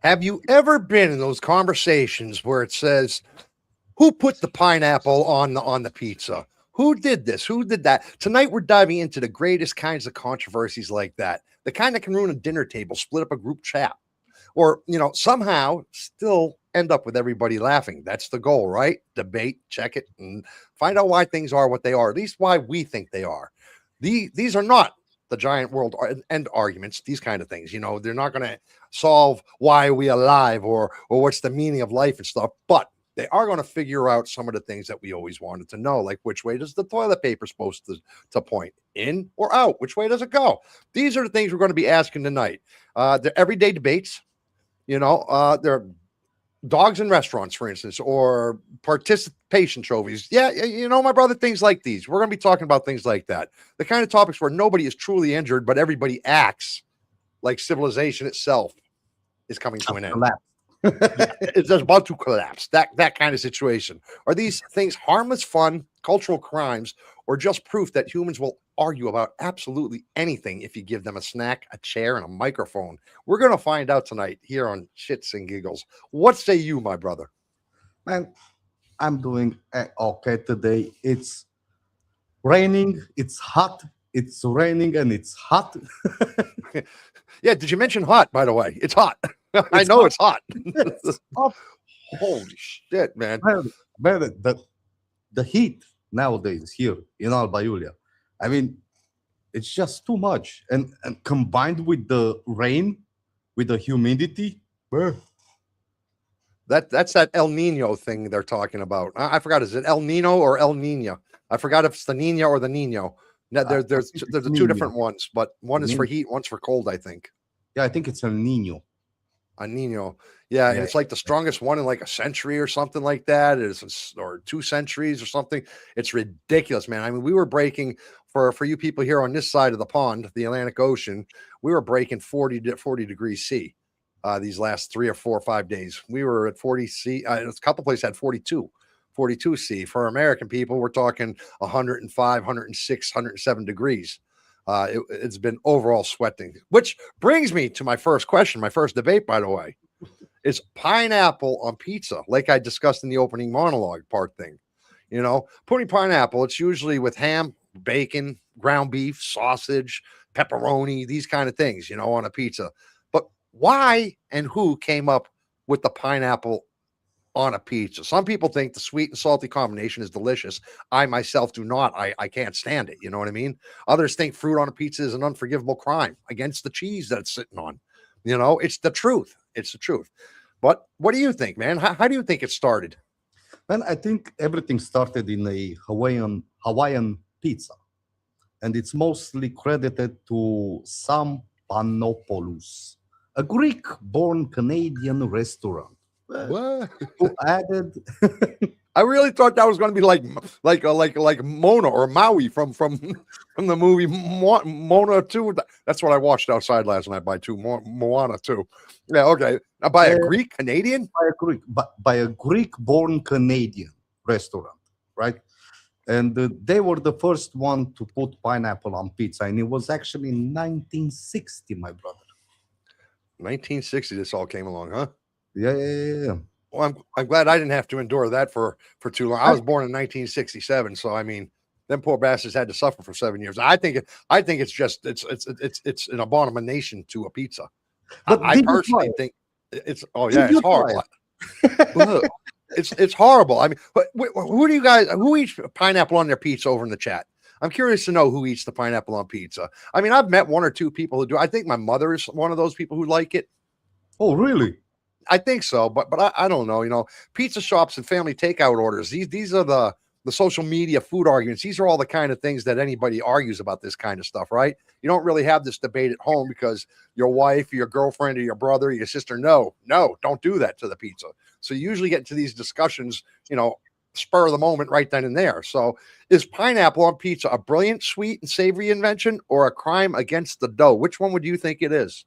Have you ever been in those conversations where it says, "Who put the pineapple on the pizza? Who did this? Who did that?" Tonight we're diving into the greatest kinds of controversies like that. The kind that can ruin a dinner table, split up a group chat, or somehow still end up with everybody laughing. That's the goal, right? Debate, check it, and find out why things are what they are, at least why we think they are. These are not the giant world end arguments, these kind of things. They're not going to solve why we alive or what's the meaning of life and stuff, but they are going to figure out some of the things that we always wanted to know, like which way does the toilet paper supposed to point, in or out? Which way does it go? These are the things we're going to be asking tonight. They're everyday debates. They're dogs in restaurants, for instance, or participation trophies. Yeah, my brother, things like these. We're going to be talking about things like that. The kind of topics where nobody is truly injured, but everybody acts like civilization itself is coming to an end. It's just about to collapse. That kind of situation. Are these things harmless fun, cultural crimes, or just proof that humans will argue about absolutely anything if you give them a snack, a chair, and a microphone? We're going to find out tonight here on Shits and Giggles. What say you, my brother? Man, I'm doing okay today. It's raining, it's hot, it's raining, and it's hot. Yeah, did you mention hot, by the way? It's hot. I know it's hot. It's hot. Holy shit, man. Man, the heat nowadays here in Alba Iulia, I mean, it's just too much. And combined with the rain, with the humidity, That's that El Nino thing they're talking about. I forgot. Is it El Nino or El Nino? I forgot if it's the Nino or the Nino. No, there's the two different ones, but one is for heat, one's for cold, I think. Yeah, I think it's El Nino. A Nino. Yeah, and it's like the strongest one in like a century or something like that. Or 2 centuries or something. It's ridiculous, man. I mean, we were breaking for you people here on this side of the pond, the Atlantic Ocean. We were breaking 40 degrees C. These last 3 or 4 or 5 days. We were at 40 C. A couple places had 42 C. For American people, we're talking 105, 106, 107 degrees. It's been overall sweating, which brings me to my first question, my first debate, by the way. Is pineapple on pizza, like I discussed in the opening monologue part thing. Putting pineapple, it's usually with ham, bacon, ground beef, sausage, pepperoni, these kind of things, on a pizza. But why and who came up with the pineapple on a pizza? Some people think the sweet and salty combination is delicious. I myself do not. I can't stand it. You know what I mean? Others think fruit on a pizza is an unforgivable crime against the cheese that it's sitting on. It's the truth. It's the truth. But what do you think, man? How do you think it started? And I think everything started in a Hawaiian pizza, and it's mostly credited to Sam Panopoulos, a Greek-born Canadian restaurant What? who added. I really thought that was going to be like Mona or Maui from the movie Mona 2. That's what I watched outside last night by Moana 2. Yeah, okay. Now by a Greek Canadian? By a Greek-born Canadian restaurant, right? And they were the first one to put pineapple on pizza, and it was actually in 1960, my brother. 1960, this all came along, huh? Yeah. Well, I'm glad I didn't have to endure that for too long. I was born in 1967, so I mean, them poor bastards had to suffer for 7 years. I think it's just it's an abomination to a pizza. But I personally think it's it's horrible. It's horrible. I mean, but who eats pineapple on their pizza over in the chat? I'm curious to know who eats the pineapple on pizza. I mean, I've met 1 or 2 people who do. I think my mother is one of those people who like it. Oh, really? I think so, but I don't know. Pizza shops and family takeout orders. These are the social media food arguments. These are all the kind of things that anybody argues about this kind of stuff, right? You don't really have this debate at home because your wife, or your girlfriend, or your brother, or your sister, no, don't do that to the pizza. So you usually get into these discussions, spur of the moment right then and there. So is pineapple on pizza a brilliant, sweet, and savory invention or a crime against the dough? Which one would you think it is?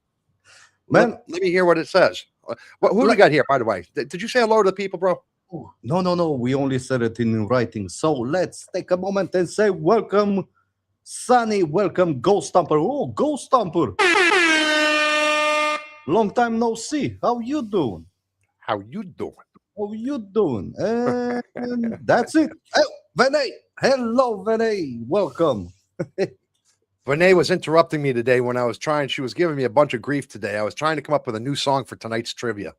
Man, let me hear what it says. Who do we got here, by the way? Did you say hello to the people, bro? No. We only said it in writing. So let's take a moment and say welcome, Sunny. Welcome, Ghost Stomper. Oh, Ghost Stomper. Long time no see. How you doing? How you doing? How you doing? And that's it. Oh, Vinay. Hello, Vinay. Welcome. Renee was interrupting me today when I was trying. She was giving me a bunch of grief today. I was trying to come up with a new song for tonight's trivia,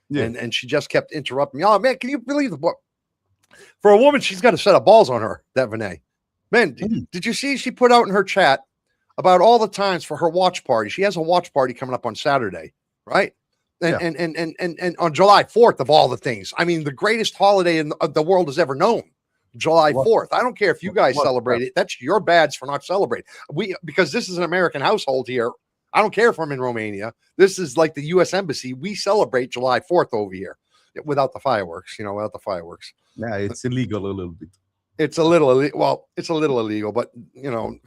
Yeah. and she just kept interrupting me. Oh man, can you believe the book? For a woman, she's got a set of balls on her. That Renee, man, did you see she put out in her chat about all the times for her watch party? She has a watch party coming up on Saturday, right? And and on July 4th of all the things. I mean, the greatest holiday in the world has ever known. July 4th. I don't care if you guys celebrate it. That's your bads for not celebrating. Because this is an American household here. I don't care if I'm in Romania. This is like the U.S. Embassy. We celebrate July 4th over here without the fireworks, without the fireworks. Yeah, it's illegal a little bit. It's a little it's a little illegal, but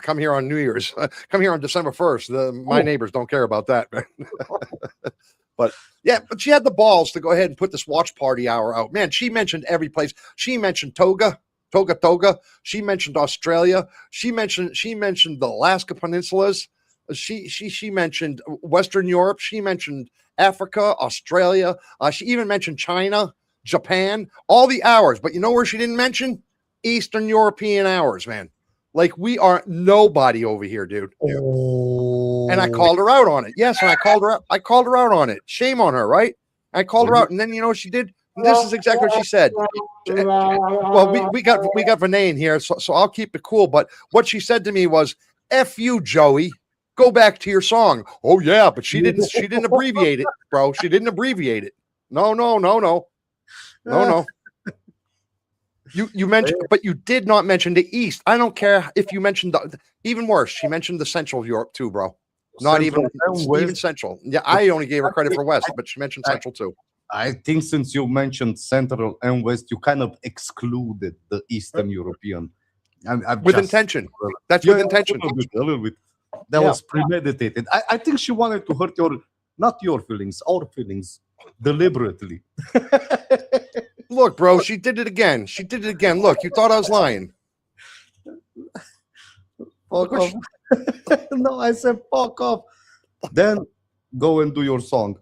come here on New Year's, come here on December 1st. My neighbors don't care about that. But yeah, but she had the balls to go ahead and put this watch party hour out. Man, she mentioned every place. She mentioned Toga. She mentioned Australia. She mentioned the Alaska peninsulas. She mentioned Western Europe. She mentioned Africa, Australia. She even mentioned China, Japan, all the hours. But you know where she didn't mention? Eastern European hours, man. Like we are nobody over here, dude. Oh. And I called her out on it. Yes, and I called her out. I called her out on it. Shame on her, right? I called her out, and then you know what she did? This is exactly what she said. Well, we got Vinay in here, so I'll keep it cool. But what she said to me was, "F you, Joey. Go back to your song." Oh yeah, but she didn't abbreviate it, bro. She didn't abbreviate it. No. You mentioned, but you did not mention the East. I don't care if you mentioned even worse. She mentioned the Central Europe too, bro. Not even Central. Yeah, I only gave her credit for West, but she mentioned Central too. I think since you mentioned Central and West, you kind of excluded the Eastern European. With intention. That's with intention. A little bit. That was premeditated. I think she wanted to hurt not your feelings, our feelings, deliberately. Look, bro, she did it again. Look, you thought I was lying. Fuck off. No, I said fuck off. Then go and do your song.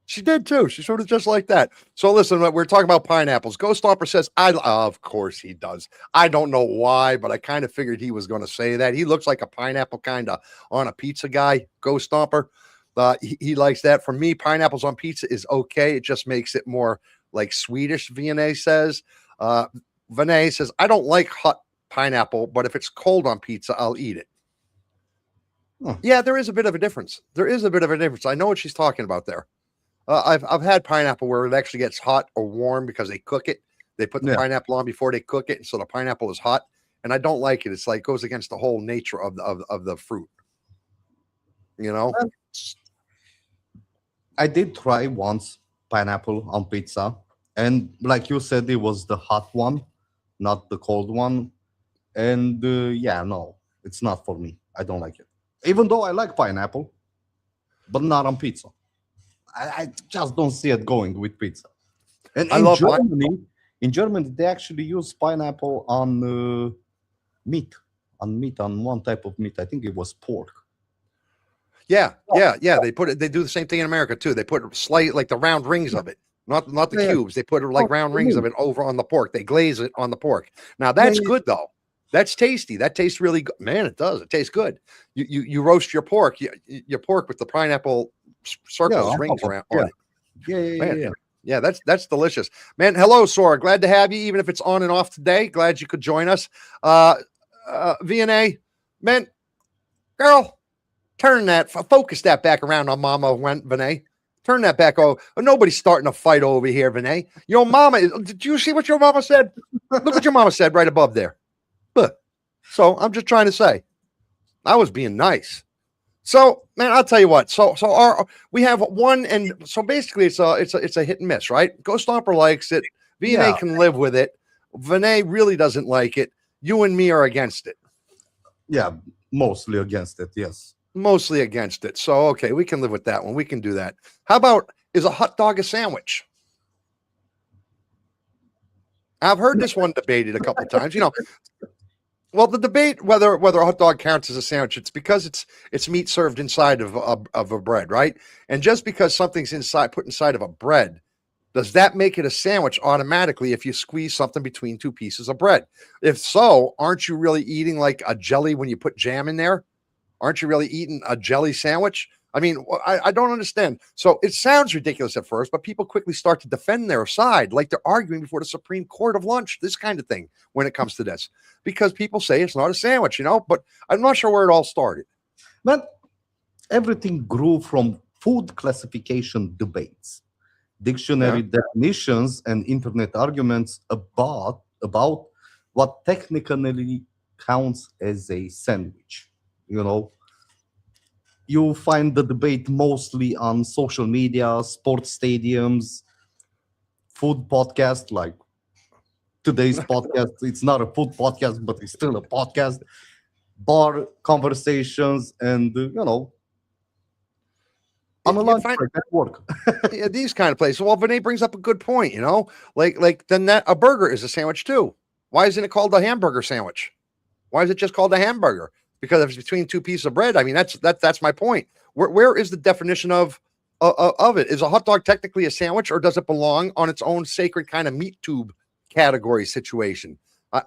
She did too. She sort of just like that. So listen, we're talking about pineapples. Ghost Stomper says, of course he does. I don't know why, but I kind of figured he was going to say that. He looks like a pineapple kind of on a pizza guy, Ghost Stomper. He likes that. For me, pineapples on pizza is okay. It just makes it more like Swedish, Vinay says. Vinay says, I don't like hot pineapple, but if it's cold on pizza, I'll eat it. Huh. Yeah, there is a bit of a difference. I know what she's talking about there. I've had pineapple where it actually gets hot or warm because they cook it. They put the pineapple on before they cook it, and so the pineapple is hot. And I don't like it. It's like goes against the whole nature of the fruit. I did try once pineapple on pizza, and like you said, it was the hot one, not the cold one. And no, it's not for me. I don't like it. Even though I like pineapple, but not on pizza. I just don't see it going with pizza. And in Germany, they actually use pineapple on meat, on one type of meat. I think it was pork. Yeah. They do the same thing in America too. They put slight like the round rings of it, not the cubes. They put like round rings of it over on the pork. They glaze it on the pork. Now that's good though. That's tasty. That tastes really good. Man, it does. It tastes good. You roast your pork, your pork with the pineapple circles, rings around on it. Yeah, that's delicious. Man, hello, Sora. Glad to have you, even if it's on and off today. Glad you could join us. VNA, man, girl, focus that back around on Mama Vinay. Turn that back over. Nobody's starting a fight over here, Vinay. Your mama did you see what your mama said? Look what your mama said right above there. So I'm just trying to say, I was being nice. So, man, I'll tell you what. So we have one, and so basically it's a hit and miss, right? Ghost Stomper likes it. VNA can live with it. Vinay really doesn't like it. You and me are against it. Yeah, mostly against it. Yes, mostly against it. So okay, we can live with that one. We can do that. How about is a hot dog a sandwich? I've heard this one debated a couple of times. Well, the debate whether a hot dog counts as a sandwich, it's because it's meat served inside of a bread, right? And just because something's put inside of a bread, does that make it a sandwich automatically if you squeeze something between two pieces of bread? If so, aren't you really eating like a jelly when you put jam in there? Aren't you really eating a jelly sandwich? I mean, I don't understand. So it sounds ridiculous at first, but people quickly start to defend their side, like they're arguing before the Supreme Court of lunch, this kind of thing when it comes to this, because people say it's not a sandwich, but I'm not sure where it all started. But everything grew from food classification debates, dictionary definitions, and internet arguments about what technically counts as a sandwich. You know, you find the debate mostly on social media, sports stadiums, food podcasts like today's podcast. It's not a food podcast, but it's still a podcast. Bar conversations, and on a You lunch find break at work. yeah, these kind of places. Well, Vinay brings up a good point. Like then that a burger is a sandwich too. Why isn't it called a hamburger sandwich? Why is it just called a hamburger? Because if it's between two pieces of bread, I mean that's my point. Where is the definition of it? Is a hot dog technically a sandwich, or does it belong on its own sacred kind of meat tube category situation,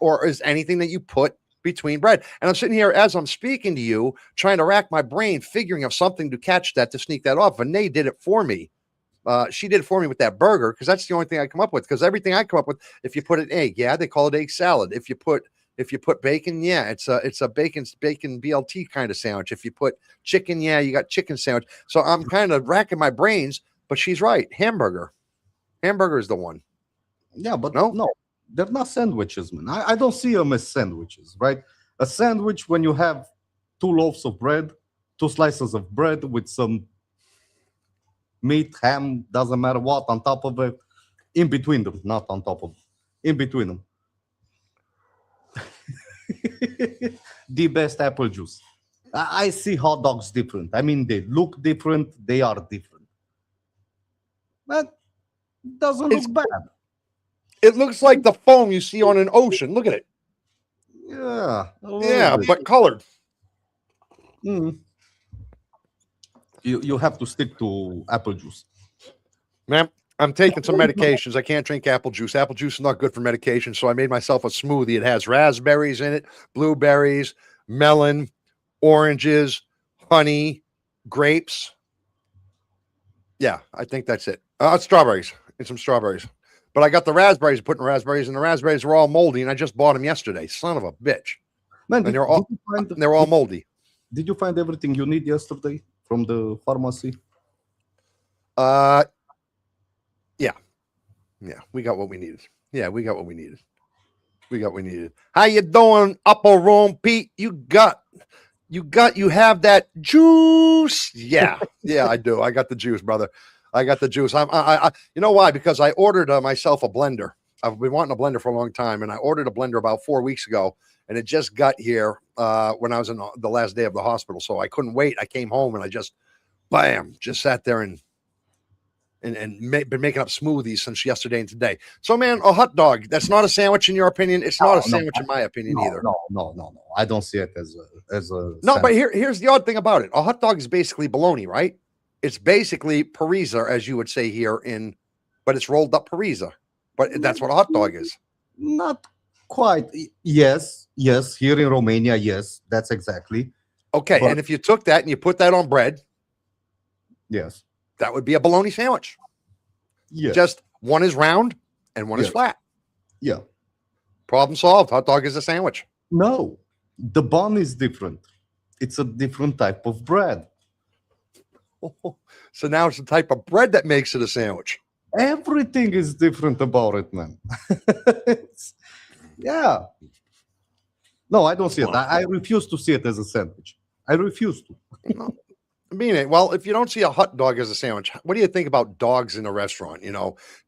or is anything that you put between bread? And I'm sitting here as I'm speaking to you, trying to rack my brain, figuring of something to catch that, to sneak that off. Vinay did it for me. She did it for me with that burger because that's the only thing I come up with. Because everything I come up with, if you put an egg, yeah, they call it egg salad. If you put bacon, yeah, it's a bacon BLT kind of sandwich. If you put chicken, yeah, you got chicken sandwich. So I'm kind of racking my brains, but she's right. Hamburger is the one. Yeah, but No, no, they're not sandwiches, man. I don't see them as sandwiches, right? A sandwich when you have two loaves of bread, two slices of bread with some meat, ham, doesn't matter what, on top of it, in between them, not on top of, in between them. The best apple juice. I see hot dogs different. I mean, they look different, they are different. But it doesn't It's look bad. it looks like the foam you see on an ocean. Look at it. Yeah, a little Yeah, bit. but colored. Mm. You have to stick to apple juice. Man, I'm taking some medications. I can't drink apple juice. Apple juice is not good for medication. So I made myself a smoothie. It has raspberries in it, blueberries, melon, oranges, honey, grapes. Yeah, I think that's it. Strawberries and some strawberries. But I got the raspberries, putting raspberries, and the raspberries were all moldy, and I just bought them yesterday. Son of a bitch. Man, And did they're all moldy. did you find everything you need yesterday from the pharmacy? Uh yeah. Yeah, we got what we needed. Yeah, we got what we needed. We got what we needed. How you doing, upper room, Pete? You have that juice. Yeah, yeah, I do. I got the juice, brother. I got the juice. You know why? Because I ordered myself a blender. I've been wanting a blender for a long time, and I ordered a blender about 4 weeks ago, and it just got here when I was in the last day of the hospital. So I couldn't wait. I came home and I just, bam, just sat there and been making up smoothies since yesterday and today. So, man, a hot dog, that's not a sandwich in your opinion. It's not a sandwich in my opinion either. No. I don't see it as a No, sandwich. but here's the odd thing about it. A hot dog is basically bologna, right? It's basically pariza, as you would say here but it's rolled up pariza. But that's what a hot dog is. Not quite. Yes. Here in Romania, yes, that's exactly. Okay, But and if you took that and you put that on bread, yes, that would be a bologna sandwich. yes, Just one is round and one is Yes. flat. yeah. Problem solved. Hot dog is a sandwich. No, the bun is different. It's a different type of bread. So now it's the type of bread that makes it a sandwich. Everything is different about it, man. Yeah. No, I don't see it. I refuse to see it as a sandwich. I refuse to. No. I mean, well, if you don't see a hot dog as a sandwich, what do you think about dogs in a restaurant?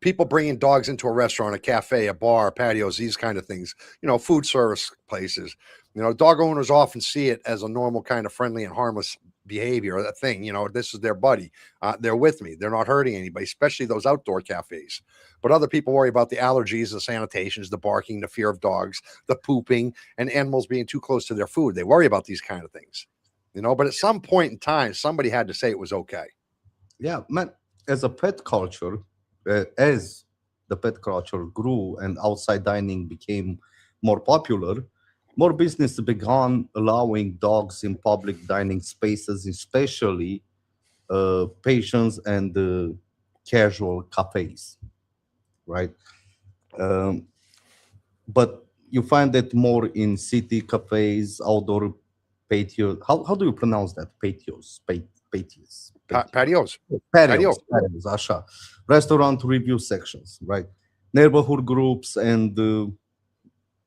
People bringing dogs into a restaurant, a cafe, a bar, patios, these kind of things, food service places. Dog owners often see it as a normal kind of friendly and harmless behavior, that thing. This is their buddy. They're with me. They're not hurting anybody, especially those outdoor cafes. But other people worry about the allergies, the sanitations, the barking, the fear of dogs, the pooping, and animals being too close to their food. They worry about these kind of things, but at some point in time, somebody had to say it was okay. Yeah, man. As a pet culture, as the pet culture grew and outside dining became more popular, more business began allowing dogs in public dining spaces, especially patients and casual cafes, right? Um, but you find that more in city cafes, outdoor patios. How do you pronounce that? Patios. Patios. Patios. Patio. Patios. Așa. Restaurant review sections, right? Neighborhood groups and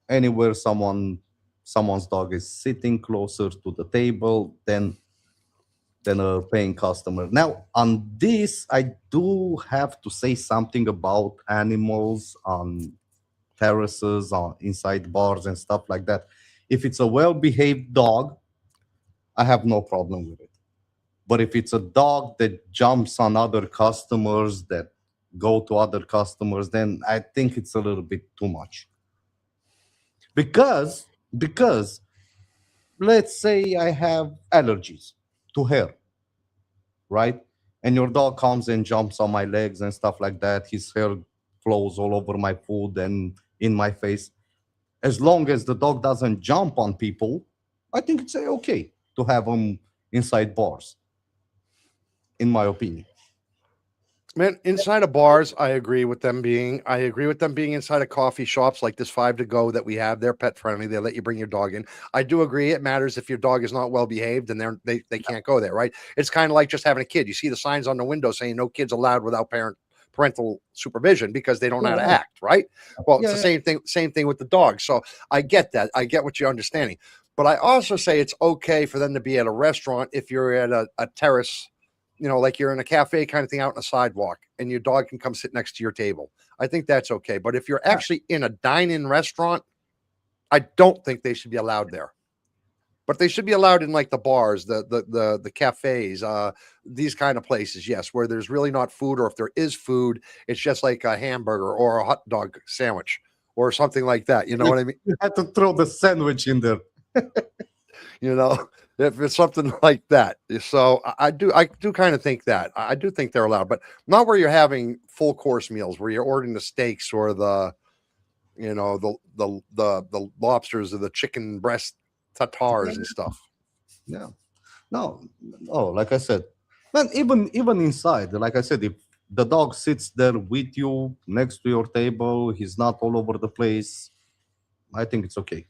anywhere someone's dog is sitting closer to the table than a paying customer. Now, on this, I do have to say something about animals on terraces, on inside bars and stuff like that. If it's a well-behaved dog, I have no problem with it. But if it's a dog that jumps on other customers, that go to other customers, then I think it's a little bit too much. Because let's say I have allergies to hair, right? And your dog comes and jumps on my legs and stuff like that. His hair flows all over my food and in my face. As long as the dog doesn't jump on people, I think it's okay to have them inside bars, in my opinion. Man, inside of bars, I agree with them being. I agree with them being inside of coffee shops like this Five to Go that we have. They're pet friendly. They let you bring your dog in. I do agree. It matters if your dog is not well behaved and they can't go there, right? It's kind of like just having a kid. You see the signs on the window saying no kids allowed without parental supervision because they don't know how to Yeah, act, right? Well, it's yeah, the yeah. same thing with the dog. So I get that. I get what you're understanding. But I also say it's okay for them to be at a restaurant if you're at a terrace, like you're in a cafe kind of thing out on a sidewalk and your dog can come sit next to your table. I think that's okay. But if you're actually in a dine-in restaurant, I don't think they should be allowed there. But they should be allowed in like the bars, the cafes, these kind of places, yes, where there's really not food, or if there is food, it's just like a hamburger or a hot dog sandwich or something like that. You know what I mean? You had to throw the sandwich in there. You know, if it's something like that. So I do kind of think that. I do think they're allowed, but not where you're having full course meals, where you're ordering the steaks or the lobsters or the chicken breast tartars and stuff. Yeah. No, no, like I said, man, even inside, like I said, if the dog sits there with you next to your table, he's not all over the place, I think it's okay.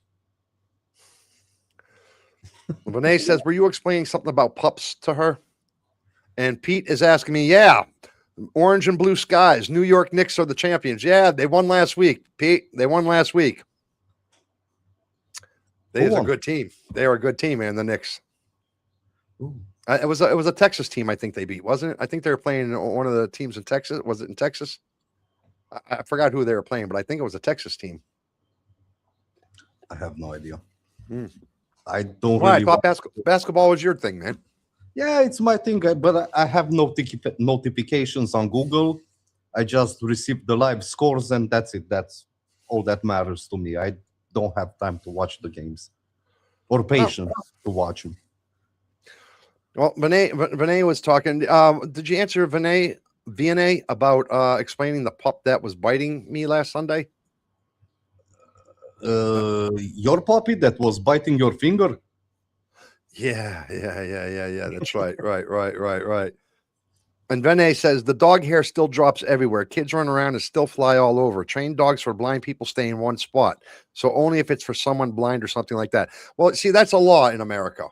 Renee says, "Were you explaining something about pups to her?" And Pete is asking me, "Yeah, orange and blue skies. New York Knicks are the champions. Yeah, they won last week, Pete. They won last week. Who They're a won? good team. They are a good team, man. The Knicks. Ooh. It was a Texas team. I think they beat, wasn't it? I think they were playing one of the teams in Texas. Was it in Texas? I forgot who they were playing, but I think it was a Texas team. I have no idea. Hmm. I don't Well, I really. thought basketball was your thing, man. Yeah, it's my thing, but I have notifications on Google. I just receive the live scores, and that's it. That's all that matters to me. I don't have time to watch the games or Oh, patience to watch them. well, Vinay was talking. Did you answer Vinay about explaining the pup that was biting me last Sunday? Your puppy that was biting your finger. Yeah. That's right. Right. And Vinay says the dog hair still drops everywhere. Kids run around and still fly all over. Trained dogs for blind people stay in one spot. So only if it's for someone blind or something like that. Well, see, that's a law in America.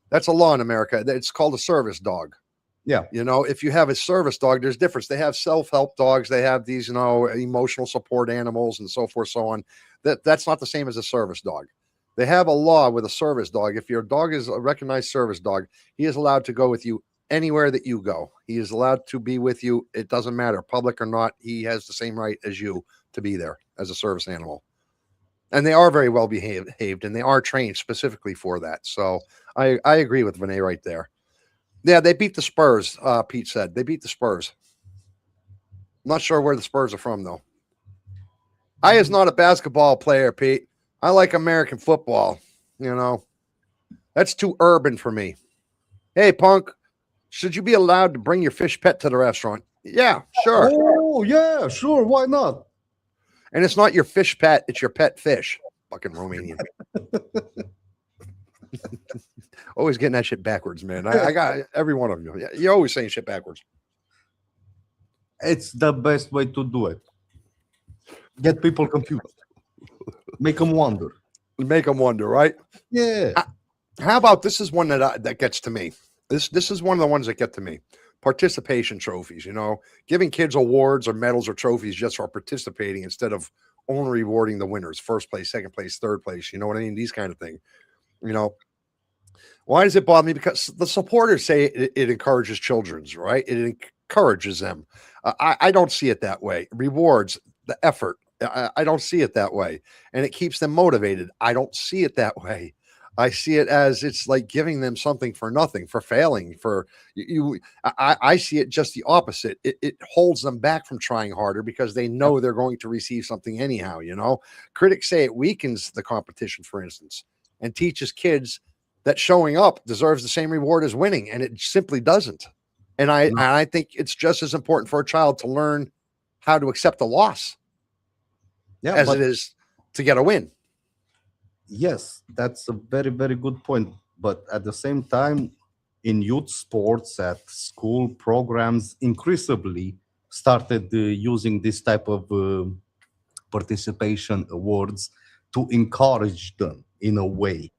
That's a law in America. It's called a service dog. Yeah, If you have a service dog, there's difference. They have self-help dogs. They have these, emotional support animals and so forth, so on. That's not the same as a service dog. They have a law with a service dog. If your dog is a recognized service dog, he is allowed to go with you anywhere that you go. He is allowed to be with you. It doesn't matter, public or not. He has the same right as you to be there as a service animal. And they are very well behaved and they are trained specifically for that. So I agree with Vinay right there. Yeah, they beat the Spurs. Pete said they beat the Spurs. Not sure where the Spurs are from though. I is not a basketball player, Pete. I like American football. You know, that's too urban for me. Hey, punk, should you be allowed to bring your fish pet to the restaurant? Yeah, sure. Oh, yeah, sure. Why not? And it's not your fish pet, it's your pet fish. Fucking Romanian. Always getting that shit backwards, man. I got every one of you. You're always saying shit backwards. It's the best way to do it. Get people confused. Make them wonder. Make them wonder, right? Yeah. How about this is one that gets to me. This is one of the ones that get to me. Participation trophies, you know, giving kids awards or medals or trophies just for participating instead of only rewarding the winners, first place, second place, third place. You know what I mean? These kind of things. You know, why does it bother me? Because the supporters say it encourages children's, right? It encourages them. I don't see it that way. Rewards the effort. I don't see it that way. And it keeps them motivated. I don't see it that way. I see it as it's like giving them something for nothing, for failing, for you. I see it just the opposite. It holds them back from trying harder because they know they're going to receive something anyhow. You know, critics say it weakens the competition, for instance, and teaches kids that showing up deserves the same reward as winning, and it simply doesn't. And I think it's just as important for a child to learn how to accept a loss as it is to get a win. Yes, that's a very, very good point. But at the same time, in youth sports at school programs, increasingly started using this type of participation awards to encourage them in a way.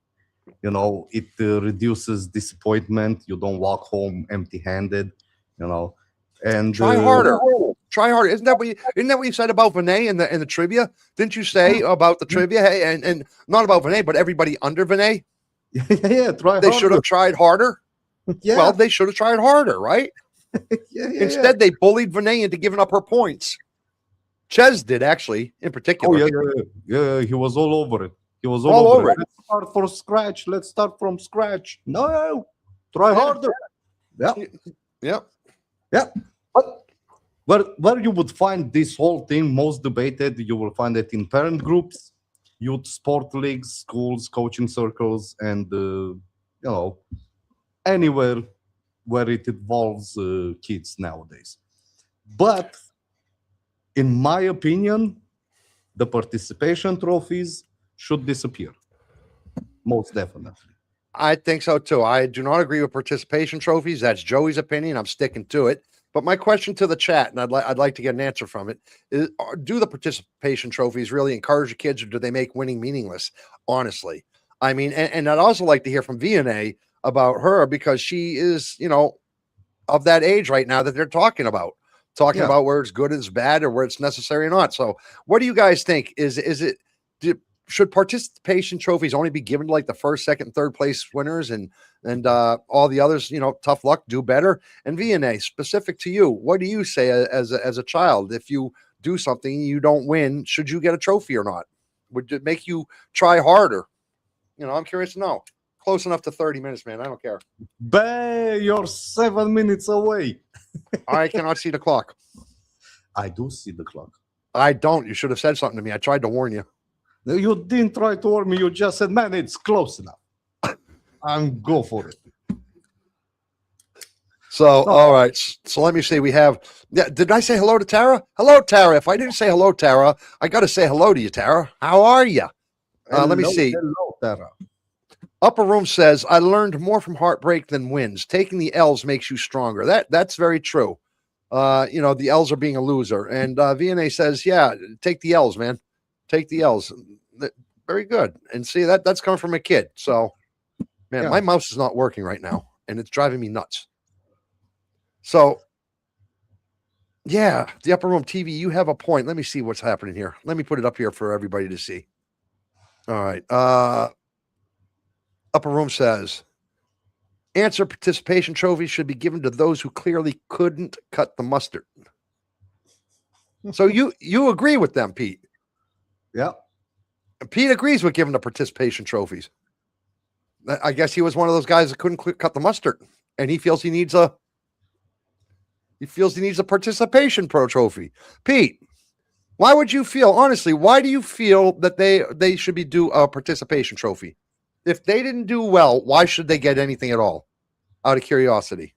You know, it reduces disappointment. You don't walk home empty-handed. You know, and Try harder. Try harder. Isn't that what you said about Vinay in the trivia? Didn't you say about the trivia? Hey, and not about Vinay, but everybody under Vinay? Yeah, try They harder. should have tried harder. Yeah. Well, they should have tried harder, right? Instead, they bullied Vinay into giving up her points. Ches did actually, in particular. Oh yeah. He was all over it. He was all over it. Let's start from scratch. Let's start from scratch. No, try harder. Yeah. But where you would find this whole thing most debated, you will find it in parent groups, youth sport leagues, schools, coaching circles, and anywhere where it involves kids nowadays. But in my opinion, the participation trophies should disappear. Most definitely. I think so too. I do not agree with participation trophies. That's Joey's opinion. I'm sticking to it. But my question to the chat, and I'd like to get an answer from it, is: do the participation trophies really encourage the kids, or do they make winning meaningless? Honestly, I mean, and I'd also like to hear from VNA about her because she is, of that age right now that they're talking about where it's good, it's bad, or where it's necessary or not. So, what do you guys think? Should participation trophies only be given to like the first, second, third place winners and all the others, tough luck, do better? And VNA, specific to you, what do you say as a child? If you do something, you don't win, should you get a trophy or not? Would it make you try harder? I'm curious to know. Close enough to 30 minutes, man. I don't care. Bay, you're 7 minutes away. I cannot see the clock. I do see the clock. I don't. You should have said something to me. I tried to warn you. You didn't try to warn me. You just said, man, it's close enough. I'm go for it. So, all right. So let me see. We have, did I say hello to Tara? Hello, Tara. If I didn't say hello, Tara, I got to say hello to you, Tara. How are you? Let me see. Hello, Tara. Upper Room says, I learned more from heartbreak than wins. Taking the L's makes you stronger. That's very true. The L's are being a loser. And VNA says, yeah, take the L's, man. Take the L's. Very good. And see, that's coming from a kid. So, man, my mouse is not working right now, and it's driving me nuts. So, yeah, the Upper Room TV, you have a point. Let me see what's happening here. Let me put it up here for everybody to see. All right. Upper Room says, answer: participation trophies should be given to those who clearly couldn't cut the mustard. So you agree with them, Pete? Yeah. Pete agrees with giving the participation trophies. I guess he was one of those guys that couldn't cut the mustard. and he feels he needs a participation pro trophy. Pete, why would you feel, honestly, why do you feel that they should be due a participation trophy? If they didn't do well, why should they get anything at all? Out of curiosity.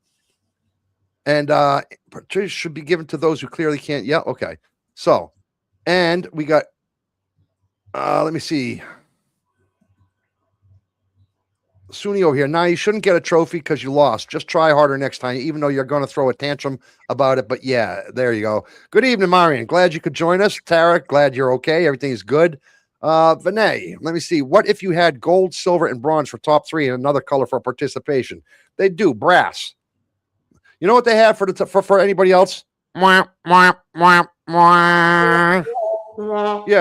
And should be given to those who clearly can't. Yeah, okay. So, and we got let me see. Suni over here. Now you shouldn't get a trophy because you lost. Just try harder next time, even though you're going to throw a tantrum about it. But yeah, there you go. Good evening, Marion. Glad you could join us. Tara, glad you're okay. Everything is good. Vinay, let me see. What if you had gold, silver, and bronze for top 3 and another color for participation? They do brass. You know what they have for anybody else? Yeah,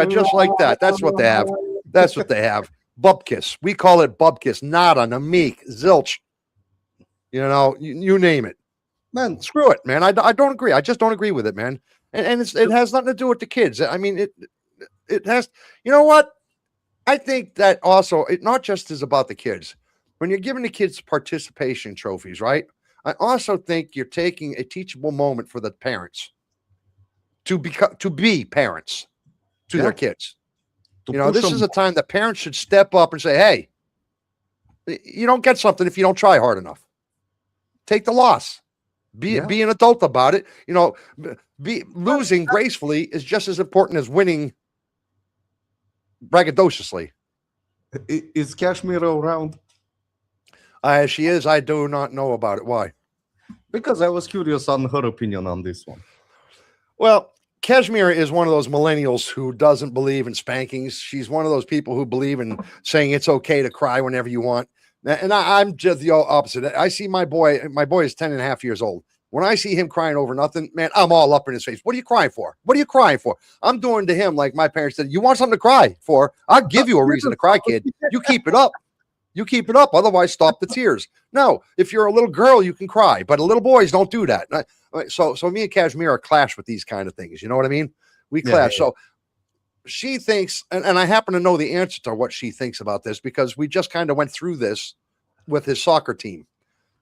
just like that. That's what they have. That's what they have. Bubkiss. We call it Bubkiss. Nada, Namik, Zilch. You know, you name it. Man, screw it, man. I don't agree. I just don't agree with it, man. And it has nothing to do with the kids. I mean, it has. You know what? I think that also it not just is about the kids. When you're giving the kids participation trophies, right? I also think you're taking a teachable moment for the parents to be parents to their kids. You know, this is a time that parents should step up and say, hey, you don't get something if you don't try hard enough. Take the loss. Be an adult about it. You know, losing gracefully is just as important as winning braggadociously. Is Kashmir around? She is. I do not know about it. Why? Because I was curious on her opinion on this one. Well, Kashmir is one of those millennials who doesn't believe in spankings. She's one of those people who believe in saying it's okay to cry whenever you want. And I'm just the opposite. I see my boy is 10 and a half years old. When I see him crying over nothing, man, I'm all up in his face. What are you crying for? What are you crying for? I'm doing to him like my parents said, you want something to cry for? I'll give you a reason to cry, kid. You keep it up. You keep it up. Otherwise, stop the tears. No, if you're a little girl, you can cry, but little boys don't do that. So me and Kashmir are clash with these kind of things. You know what I mean? We clash. So she thinks, and I happen to know the answer to what she thinks about this because we just kind of went through this with his soccer team,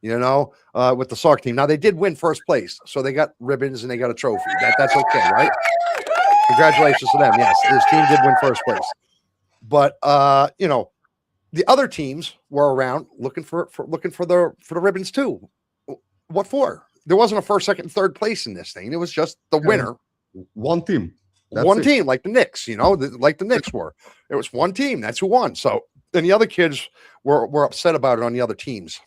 you know, with the soccer team. Now they did win first place, so they got ribbons and they got a trophy. That's okay, right? Congratulations to them. Yes, his team did win first place, but you know, the other teams were around looking for the ribbons too. What for? There wasn't a first, second, third place in this thing. It was just the winner. One team. One team, like the Knicks, you know, like the Knicks were. It was one team. That's who won. So then the other kids were upset about it on the other teams.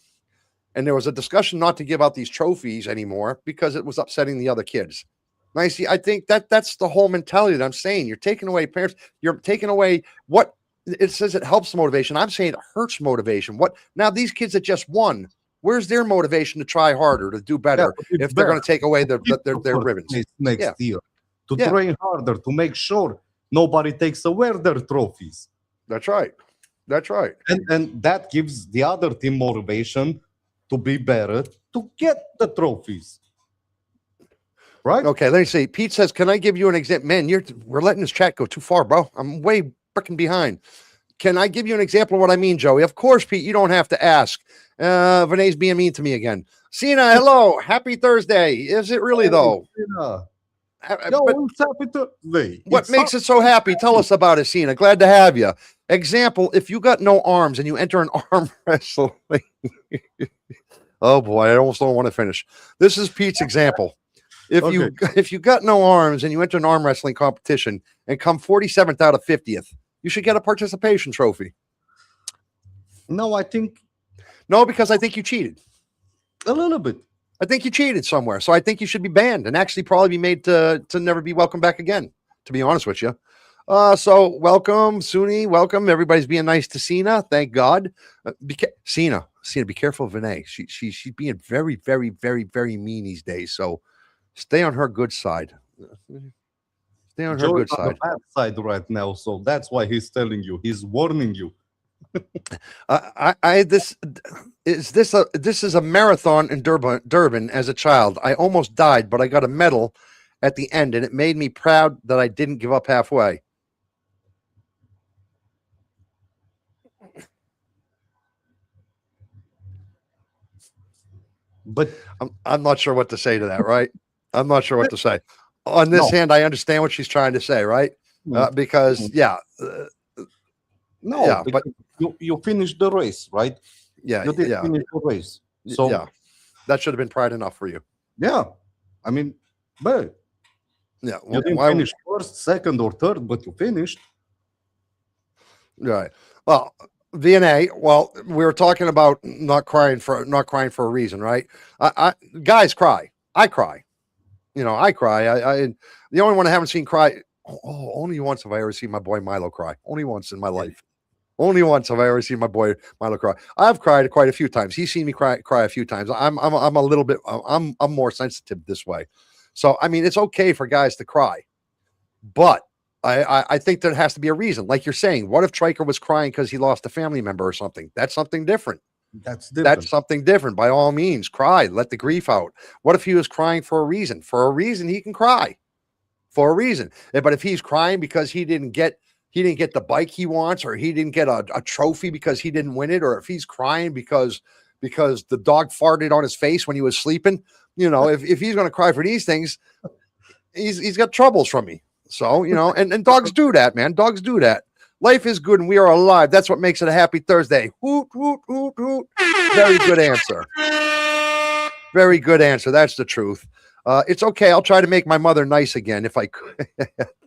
And there was a discussion not to give out these trophies anymore because it was upsetting the other kids. And I think that's the whole mentality that I'm saying. You're taking away parents. You're taking away what it says it helps motivation. I'm saying it hurts motivation. What now? These kids that just won, where's their motivation to try harder, to do better if they're going to take away their ribbons next year? To train harder, to make sure nobody takes away their trophies. That's right. That's right. And that gives the other team motivation to be better, to get the trophies. Right? Okay, let me see. Pete says, can I give you an example? Man, we're letting this chat go too far, bro. I'm way freaking behind. Can I give you an example of what I mean, Joey? Of course, Pete, you don't have to ask. Vinay's being mean to me again. Sina, hello. Happy Thursday. Is it really, though? What makes it so happy? Tell us about it, Sina. Glad to have you. Example, if you got no arms and you enter an arm wrestling. Oh, boy, I almost don't want to finish. This is Pete's example. If you got no arms and you enter an arm wrestling competition and come 47th out of 50th, you should get a participation trophy. No, because I think you cheated. A little bit. I think you cheated somewhere. So I think you should be banned and actually probably be made to never be welcome back again, to be honest with you. So welcome, Suni. Welcome. Everybody's being nice to Sina. Thank God. Sina, be careful of Vinay. She's being very, very, very, very mean these days. So stay on her good side. Stay on her good side. On the bad side right now. So that's why he's telling you. He's warning you. This is a marathon in Durban as a child. I almost died, but I got a medal at the end, and it made me proud that I didn't give up halfway. But I'm not sure what to say to that, right? I'm not sure what to say. On this no, hand, I understand what she's trying to say, right? Because mm, no, yeah, but because you finished the race, right? yeah, You did yeah, finish the race. yeah. So That should have been pride enough for you. yeah, I mean, but Yeah. you didn't Why? finish first, second, or third, but you finished. Right. Well, VNA. Well, we were talking about not crying for a reason, right? Guys cry. I cry. I cry. I the only one I haven't seen cry. Oh, only once have I ever seen my boy Milo cry. Only once in my life. Only once have I ever seen my boy Milo cry. I've cried quite a few times. He's seen me cry a few times. I'm a little bit. I'm more sensitive this way. So I mean, it's okay for guys to cry, but I think there has to be a reason. Like you're saying, what if Triker was crying because he lost a family member or something? That's something different. That's That's different. something different. By all means, cry. Let the grief out. What if he was crying for a reason? For a reason, he can cry. For a reason. But if he's crying because he didn't get the bike he wants, or he didn't get a trophy because he didn't win it, or if he's crying because the dog farted on his face when he was sleeping, if he's going to cry for these things, he's got troubles from me. So, and dogs do that, man. Dogs do that. Life is good and we are alive. That's what makes it a happy Thursday. Hoot, hoot, hoot, hoot. Very good answer. Very good answer. That's the truth. It's okay. I'll try to make my mother nice again if I could.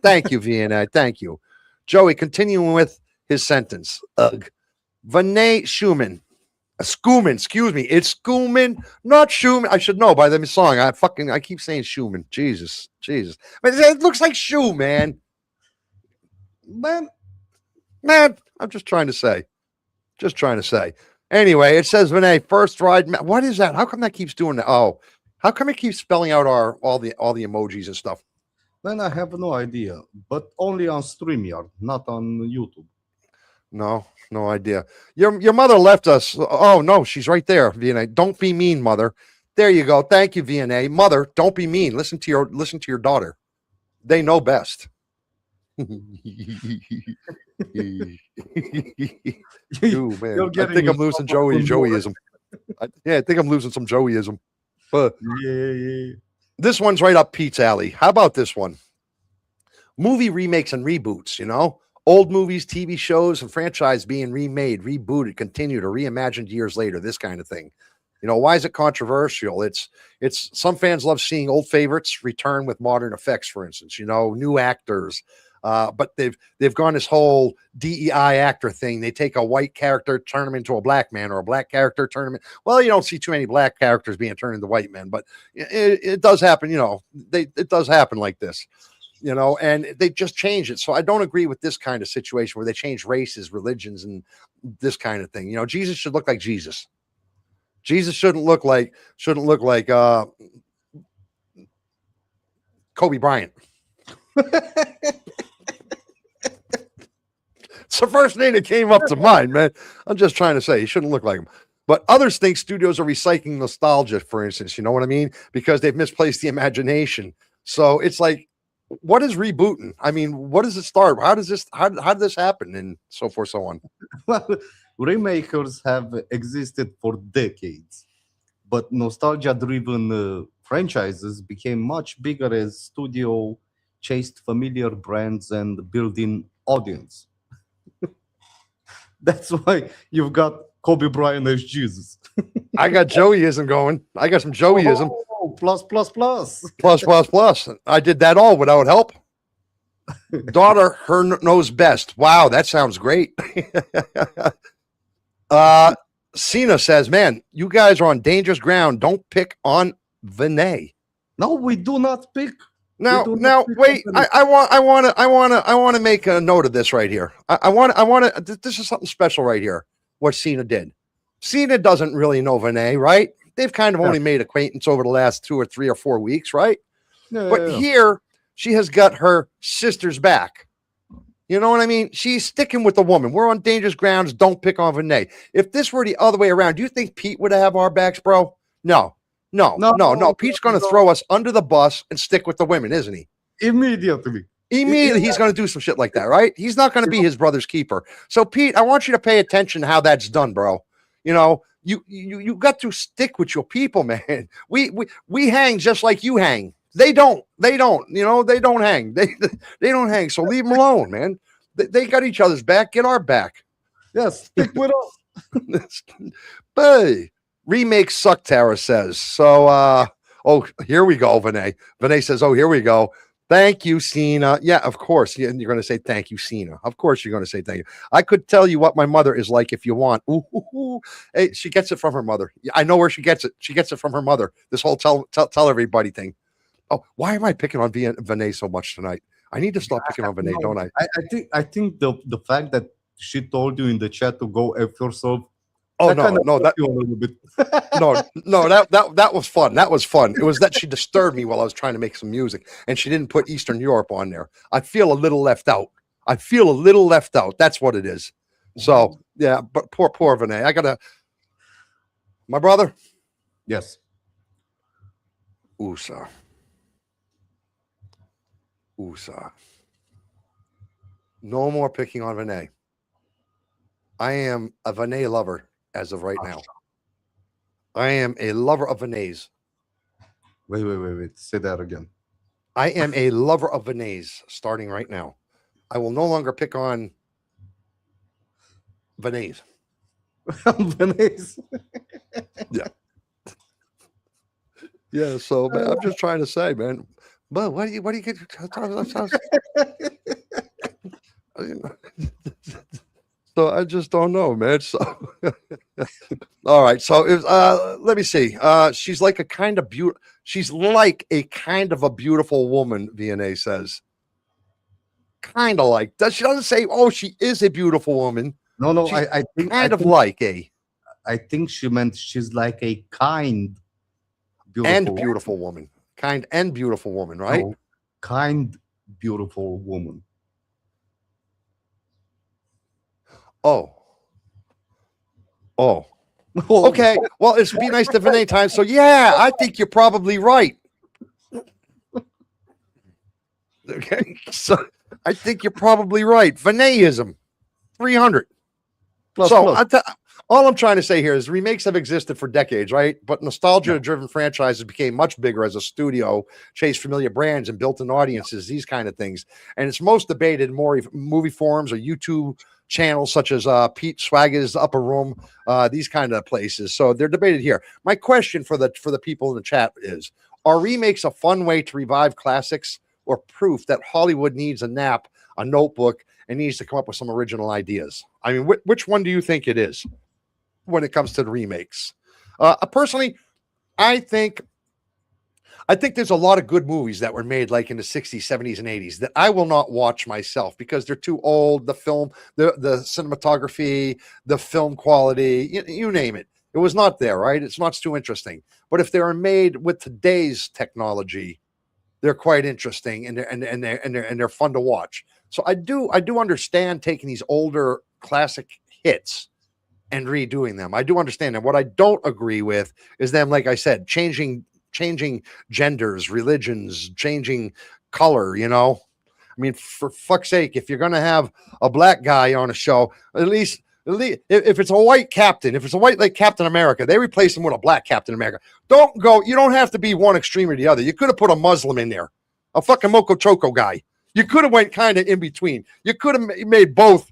Thank you, VNA. Thank you. Joey, continuing with his sentence. Ugh. Vinay Schumann. Schumann, excuse me. It's Schumann, not Schumann. I should know by the song. I keep saying Schumann. Jesus. But it looks like shoe, man. Man, I'm just trying to say. Anyway, it says Vinay, first ride. What is that? How come that keeps doing that? Oh, how come it keeps spelling out all the emojis and stuff? man, I have no idea, but only on StreamYard, not on YouTube. No idea. Your mother left us. Oh no, she's right there. VNA. Don't be mean, mother. There you go. Thank you, VNA. Mother, don't be mean. Listen to your daughter. They know best. Ooh, man. I think I'm losing Joeyism. I think I'm losing some Joeyism. But Yeah. this one's right up Pete's alley. How about this one? Movie remakes and reboots, old movies, TV shows, and franchise being remade, rebooted, continued, or reimagined years later, this kind of thing. Why is it controversial? It's some fans love seeing old favorites return with modern effects, for instance, new actors. But they've gone this whole DEI actor thing. They take a white character, turn him into a black man, or a black character, turn him. Well, you don't see too many black characters being turned into white men, but it does happen. It does happen like this. And they just change it. So I don't agree with this kind of situation where they change races, religions, and this kind of thing. Jesus should look like Jesus. Jesus shouldn't look like Kobe Bryant. It's the first name that came up to mind, man. I'm just trying to say he shouldn't look like him. But others think studios are recycling nostalgia, for instance. You know what I mean? Because they've misplaced the imagination. So it's like, what is rebooting? I mean, what does it start? How did this happen? And so forth, so on. Well, remakers have existed for decades, but nostalgia-driven franchises became much bigger as studio chased familiar brands and built-in audience. That's why you've got Kobe Bryant as Jesus. I got Joeyism going. I got some Joeyism. Oh, plus. Plus. I did that all without help. Daughter, her knows best. Wow, that sounds great. Cena says, man, you guys are on dangerous ground. Don't pick on Vinay. No, we do not pick. Now, wait. I want to make a note of this right here. I want to. This is something special right here. What Cena did. Cena doesn't really know Vinay, right? They've kind of only made acquaintance over the last 2 or 3 or 4 weeks, right? But here she has got her sister's back. You know what I mean? She's sticking with the woman. We're on dangerous grounds. Don't pick on Vinay. If this were the other way around, do you think Pete would have our backs, bro? No. Pete's going to throw us under the bus and stick with the women, isn't he? Immediately, he's going to do some shit like that, right? He's not going to be his brother's keeper. So, Pete, I want you to pay attention to how that's done, bro. You know, you got to stick with your people, man. We hang just like you hang. They don't. They don't. You know, they don't hang. They don't hang. So leave them alone, man. They got each other's back. Get our back. Yes, stick with us. Hey, remake suck. Tara says so. Oh, here we go. Vinay says, "Oh, here we go." Thank you, Cena. Yeah, of course. You're going to say thank you, Cena. Of course, you're going to say thank you. I could tell you what my mother is like if you want. Ooh, ooh, ooh. Hey, she gets it from her mother. I know where she gets it. She gets it from her mother. This whole tell everybody thing. Oh, why am I picking on Vinay so much tonight? I need to stop picking on Vinay, don't I? I think the fact that she told you in the chat to go F yourself. Oh That kind of no, hurt you a little bit. no, that was fun. That was fun. It was that she disturbed me while I was trying to make some music, and she didn't put Eastern Europe on there. I feel a little left out. I feel a little left out. That's what it is. So yeah, but poor Vinay. I gotta, my brother. Yes. USA. No more picking on Vinay. I am a Vinay lover as of right now. I am a lover of Vinay's. Wait. Say that again. I am a lover of Vinay's starting right now. I will no longer pick on Vinay's. Venice. Yeah. Yeah. So man, I'm just trying to say, man. But what do you get? So I just don't know, man. So all right. So it was, let me see. She's like a kind of beautiful. She's like a kind of a beautiful woman. VNA says. Kind of like. She doesn't say, "Oh, she is a beautiful woman." No. She's I think kind of like a I think she meant she's like a kind, and beautiful, beautiful woman. Kind and beautiful woman, right? no, kind, beautiful woman. Oh. Oh, Okay. Well, it's be nice to Vinay time. So yeah, I think you're probably right. Okay. So I think you're probably right. Vinayism, 300. plus, So plus. all I'm trying to say here is remakes have existed for decades, right? But nostalgia-driven franchises became much bigger as a studio chased familiar brands and built-in audiences, these kind of things. And it's most debated in more movie forums or YouTube channels such as Pete Swagger's Upper Room, these kind of places. So they're debated here. My question for the people in the chat is: are remakes a fun way to revive classics, or proof that Hollywood needs a nap, a notebook, and needs to come up with some original ideas? I mean, which one do you think it is when it comes to the remakes? Personally, I think there's a lot of good movies that were made like in the 60s, 70s, and 80s that I will not watch myself because they're too old. The film, the cinematography, the film quality, you name it. It was not there, right? It's not too interesting. But if they are made with today's technology, they're quite interesting and they're fun to watch. So I do understand taking these older classic hits and redoing them. I do understand that. What I don't agree with is them, like I said, changing genders, religions, changing color, you know. I mean, for fuck's sake, if you're gonna have a black guy on a show, at least if it's a white captain, if it's a white like Captain America, they replace him with a black Captain America. You don't have to be one extreme or the other. You could have put a Muslim in there, a fucking Moco Choco guy. You could have went kind of in between. You could have made both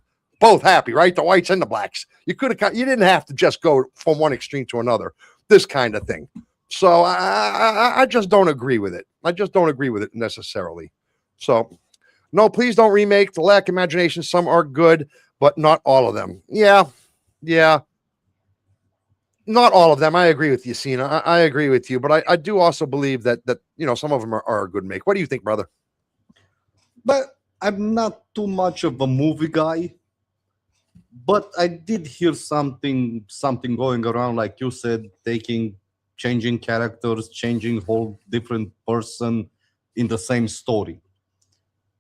happy, right? The whites and the blacks. You didn't have to just go from one extreme to another. This kind of thing. So I just don't agree with it. I just don't agree with it necessarily. So no, please don't remake. The lack of imagination. Some are good, but not all of them. Yeah. Not all of them. I agree with you, Cena. I agree with you, but I do also believe that some of them are a good make. What do you think, brother? But I'm not too much of a movie guy. But I did hear something going around, like you said, changing characters, changing whole different person in the same story.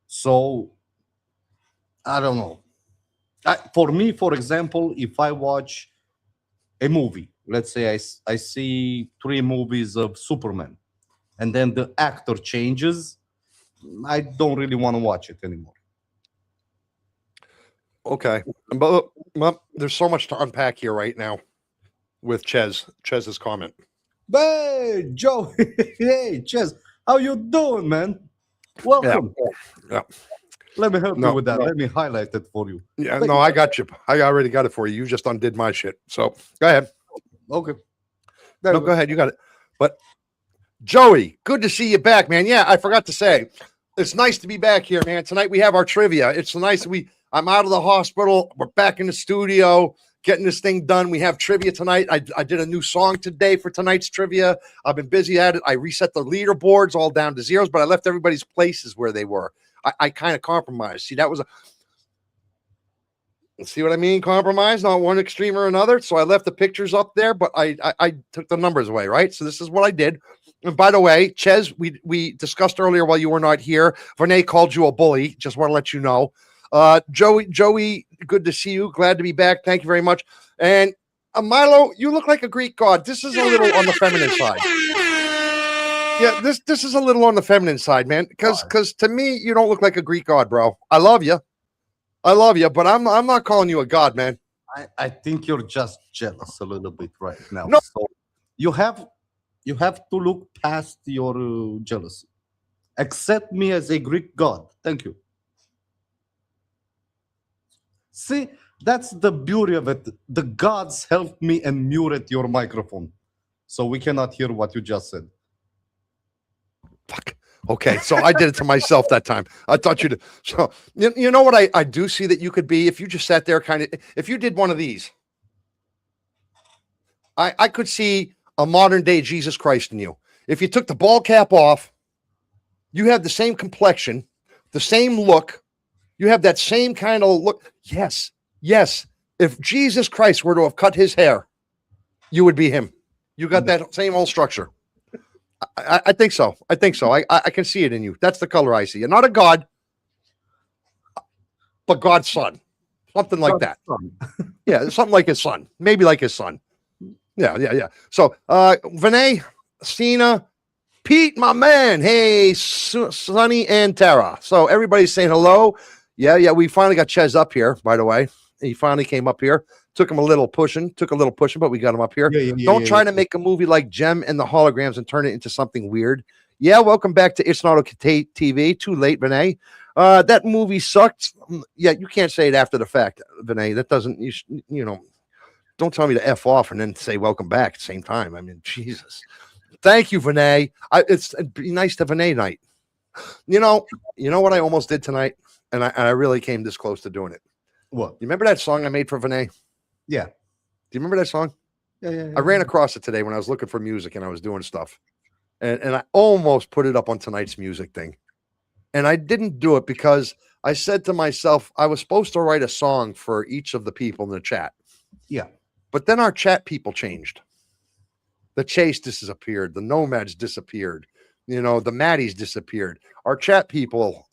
So I don't know. For me, for example, if I watch a movie, let's say I see 3 movies of Superman, and then the actor changes, I don't really want to watch it anymore. Okay, but well, there's so much to unpack here right now. with Chez's comment. Hey, Joe. Hey, Ches. How you doing, man? Welcome. Yeah. Let me help you No, with that. no. Let me highlight it for you. Yeah, Wait. no, I got you. I already got it for you. You just undid my shit. So go ahead. Okay. No, go ahead. You got it. But Joey, good to see you back, man. Yeah, I forgot to say, it's nice to be back here, man. Tonight we have our trivia. It's nice I'm out of the hospital. We're back in the studio getting this thing done. We have trivia tonight. I did a new song today for tonight's trivia. I've been busy at it. I reset the leaderboards all down to zeros, but I left everybody's places where they were. I kind of compromised. See, see what I mean? Compromise, not one extreme or another. So I left the pictures up there, but I took the numbers away, right? So this is what I did. And by the way, Ches, we discussed earlier while you were not here. Vinay called you a bully. Just want to let you know. Joey, good to see you. Glad to be back. Thank you very much. And Milo, you look like a Greek god. This is a little on the feminine side. Yeah, this is a little on the feminine side, man. Because to me, you don't look like a Greek god, bro. I love you, but I'm not calling you a god, man. I think you're just jealous a little bit right now. No. So you have to look past your jealousy. Accept me as a Greek god. Thank you. See, that's the beauty of it. The gods helped me and muted your microphone, so we cannot hear what you just said. Fuck. Okay, so I did it to myself that time. I thought you'd. So you know what I do see that you could be if you just sat there, kind of. If you did one of these, I could see a modern day Jesus Christ in you. If you took the ball cap off, you have the same complexion, the same look. You have that same kind of look. Yes. If Jesus Christ were to have cut his hair, you would be him. You got that same old structure. I think so. I can see it in you. That's the color I see. You're not a god, but God's son. Something like that. Yeah, something like his son. Maybe like his son. Yeah. So, Vinay, Sina, Pete, my man. Hey, Sonny and Tara. So everybody's saying hello. Yeah. We finally got Ches up here, by the way. He finally came up here. Took a little pushing, but we got him up here. Don't try to make a movie like Gem and the Holograms and turn it into something weird. Yeah, welcome back to It's Not Okay TV. Too late, Vinay. That movie sucked. Yeah, you can't say it after the fact, Vinay. That doesn't, you know, don't tell me to F off and then say welcome back at the same time. I mean, Jesus. Thank you, Vinay. It'd be nice to Vinay night. You know what I almost did tonight? And I really came this close to doing it. What? You remember that song I made for Vinay? Yeah. Do you remember that song? Yeah. I ran across it today when I was looking for music and I was doing stuff. And I almost put it up on tonight's music thing. And I didn't do it because I said to myself, I was supposed to write a song for each of the people in the chat. Yeah. But then our chat people changed. The Chase disappeared. The Nomads disappeared. The Maddies disappeared. Our chat people,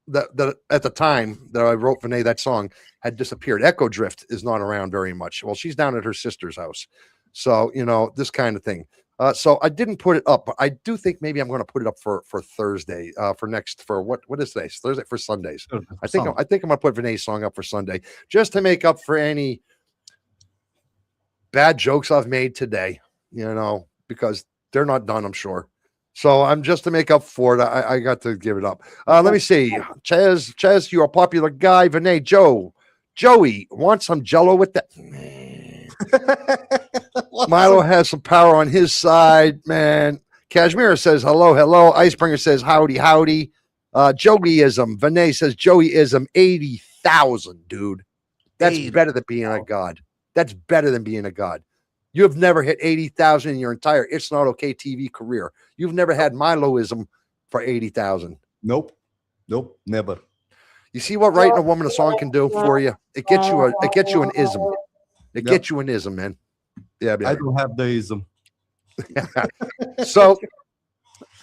that at the time that I wrote Vinay that song, had disappeared. Echo Drift is not around very much. Well, she's down at her sister's house. So, this kind of thing. So I didn't put it up, but I do think maybe I'm going to put it up for Thursday, for what is today? Thursday for Sundays. I think I'm going to put Vinay's song up for Sunday just to make up for any bad jokes I've made today, because they're not done, I'm sure. So I'm just to make up for it. I got to give it up. Let me see. Ches, you're a popular guy. Vinay, Joey, want some Jello with that? Milo has some power on his side, man. Kashmir says hello. Icebringer says howdy. Joeyism. Vinay says Joeyism. 80,000, dude. That's better than being a god. That's better than being a god. You have never hit 80,000 in your entire It's Not Okay TV career. You've never had Miloism for 80,000. Nope, never. You see what writing a woman a song can do for you? It gets you an ism. It gets you an ism, man. Yeah. I don't have the ism. So,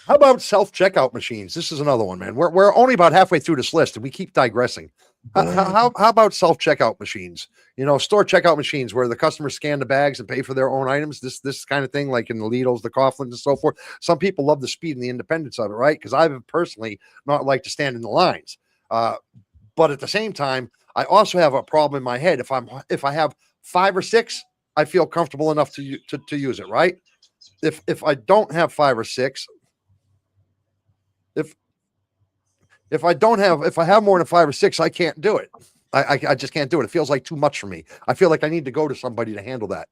how about self-checkout machines? This is another one, man. We're only about halfway through this list, and we keep digressing. How about self-checkout machines? Store checkout machines where the customers scan the bags and pay for their own items. This kind of thing, like in the Lidl's, the Coughlins, and so forth. Some people love the speed and the independence of it, right? Because I've personally not like to stand in the lines. But at the same time, I also have a problem in my head. If I have 5 or 6 I feel comfortable enough to use it, right? If I don't have 5 or 6, if if I have more than 5 or 6, I can't do it. I just can't do it. It feels like too much for me. I feel like I need to go to somebody to handle that.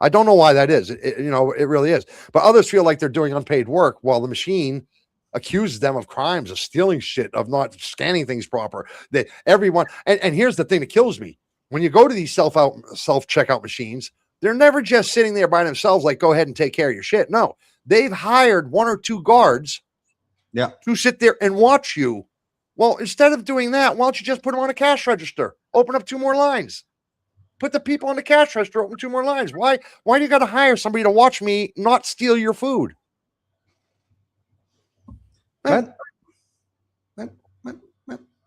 I don't know why that is. It really is. But others feel like they're doing unpaid work while the machine accuses them of crimes, of stealing shit, of not scanning things proper. That everyone and here's the thing that kills me. When you go to these self checkout machines, they're never just sitting there by themselves, like, go ahead and take care of your shit. No, they've hired 1 or 2 guards to sit there and watch you. Well, instead of doing that, why don't you just put them on a cash register? Open up 2 more lines. Put the people on the cash register, open 2 more lines. Why do you got to hire somebody to watch me not steal your food? Man,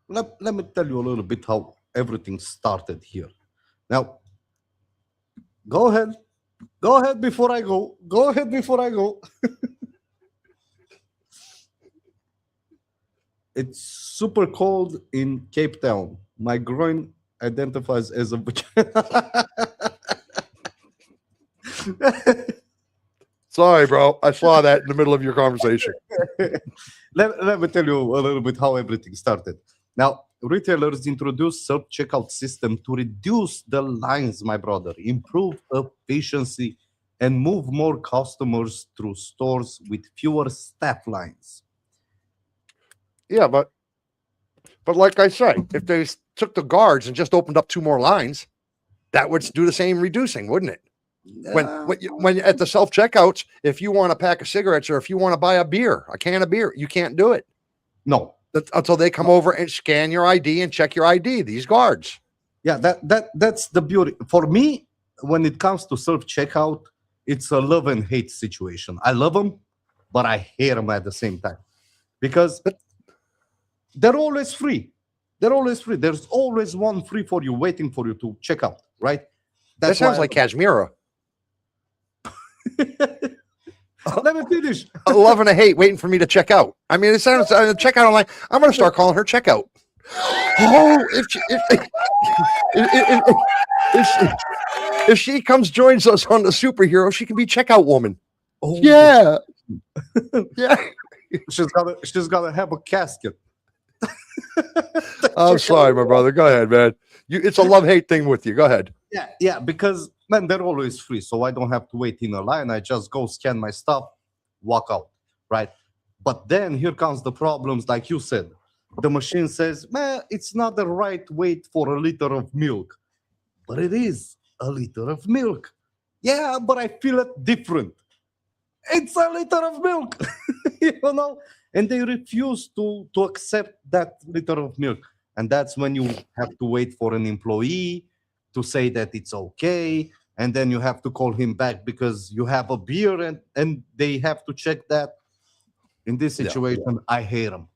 let me tell you a little bit how everything started here. Now, go ahead. Go ahead before I go. Go ahead before I go. It's super cold in Cape Town. My groin identifies as a vagina. Sorry, bro. I saw that in the middle of your conversation. Let me tell you a little bit how everything started. Now, retailers introduced self-checkout system to reduce the lines, my brother, improve efficiency, and move more customers through stores with fewer staff lines. Yeah, but like I say, if they took the guards and just opened up 2 more lines, that would do the same reducing, wouldn't it? When at the self checkouts, if you want a pack of cigarettes or if you want to buy a can of beer, you can't do it. No, until they come over and scan your ID and check your ID. These guards. Yeah, that's the beauty. For me, when it comes to self checkout, it's a love and hate situation. I love them, but I hate them at the same time because they're always free. They're always free. There's always one free for you, waiting for you to check out. Right? That sounds like Kashmira. Let me finish. A love and a hate waiting for me to check out. I mean, it sounds checkout online. I'm going to start calling her checkout. Oh, if she comes joins us on the superhero, she can be checkout woman. Oh yeah, yeah. She's gotta have a casket. I'm sorry, my brother. Go ahead, man. It's a love-hate thing with you. Go ahead. Yeah, because man, they're always free, so I don't have to wait in a line. I just go scan my stuff, walk out, right? But then here comes the problems, like you said. The machine says, man, it's not the right weight for a liter of milk. But it is a liter of milk. Yeah, but I feel it different. It's a liter of milk, and they refuse to accept that liter of milk. And that's when you have to wait for an employee to say that it's okay. And then you have to call him back because you have a beer and they have to check that. In this situation, I hate them.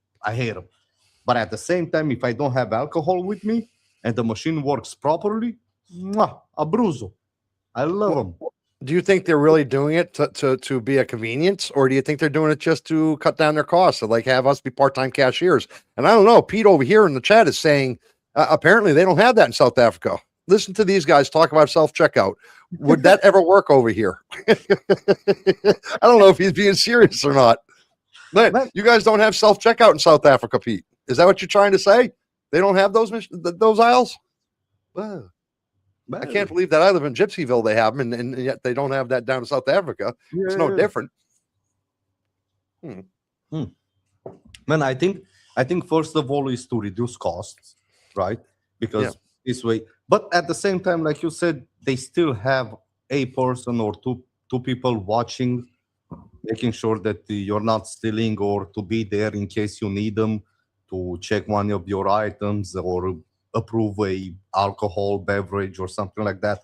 But at the same time, if I don't have alcohol with me and the machine works properly, abuso. I love them. Do you think they're really doing it to be a convenience, or do you think they're doing it just to cut down their costs, to like have us be part-time cashiers? And I don't know. Pete over here in the chat is saying apparently they don't have that in South Africa. Listen to these guys talk about self-checkout. Would that ever work over here? I don't know if he's being serious or not. Man, you guys don't have self-checkout in South Africa, Pete. Is that what you're trying to say? They don't have those aisles? Wow. I can't believe that I live in Gypsyville. They have them, and yet they don't have that down in South Africa. Yeah. It's no different. Man, I think first of all is to reduce costs, right? Because this way, but at the same time, like you said, they still have a person or two people watching, making sure that you're not stealing, or to be there in case you need them to check one of your items or approve a alcohol beverage or something like that.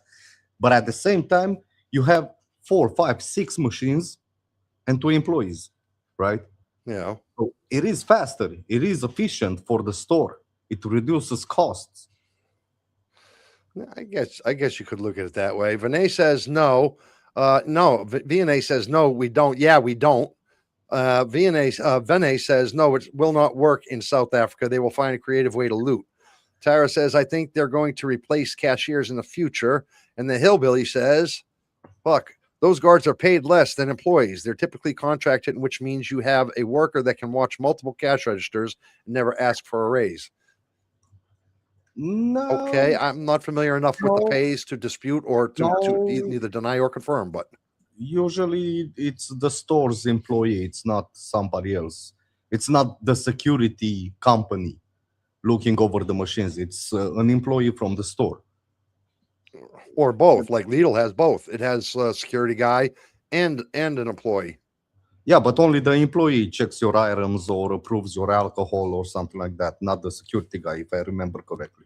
But at the same time, you have 4, 5, 6 machines and 2 employees, right? Yeah. So it is faster. It is efficient for the store. It reduces costs. I guess you could look at it that way. Vinay says no. No. VNA says no, we don't. Yeah, we don't. Vinay says no, it will not work in South Africa. They will find a creative way to loot. Tara says, I think they're going to replace cashiers in the future And the hillbilly says, "Fuck, those guards are paid less than employees. They're typically contracted, which means you have a worker that can watch multiple cash registers and never ask for a raise." Okay, No, I'm not familiar enough with the no, pays to dispute or to no. neither deny or confirm, but Usually it's the store's employee, it's not somebody else. It's not the security company looking over the machines. It's an employee from the store. or both. Like Lidl has both. It has a security guy and an employee. Yeah, but only the employee checks your items or approves your alcohol or something like that, not the security guy, if I remember correctly.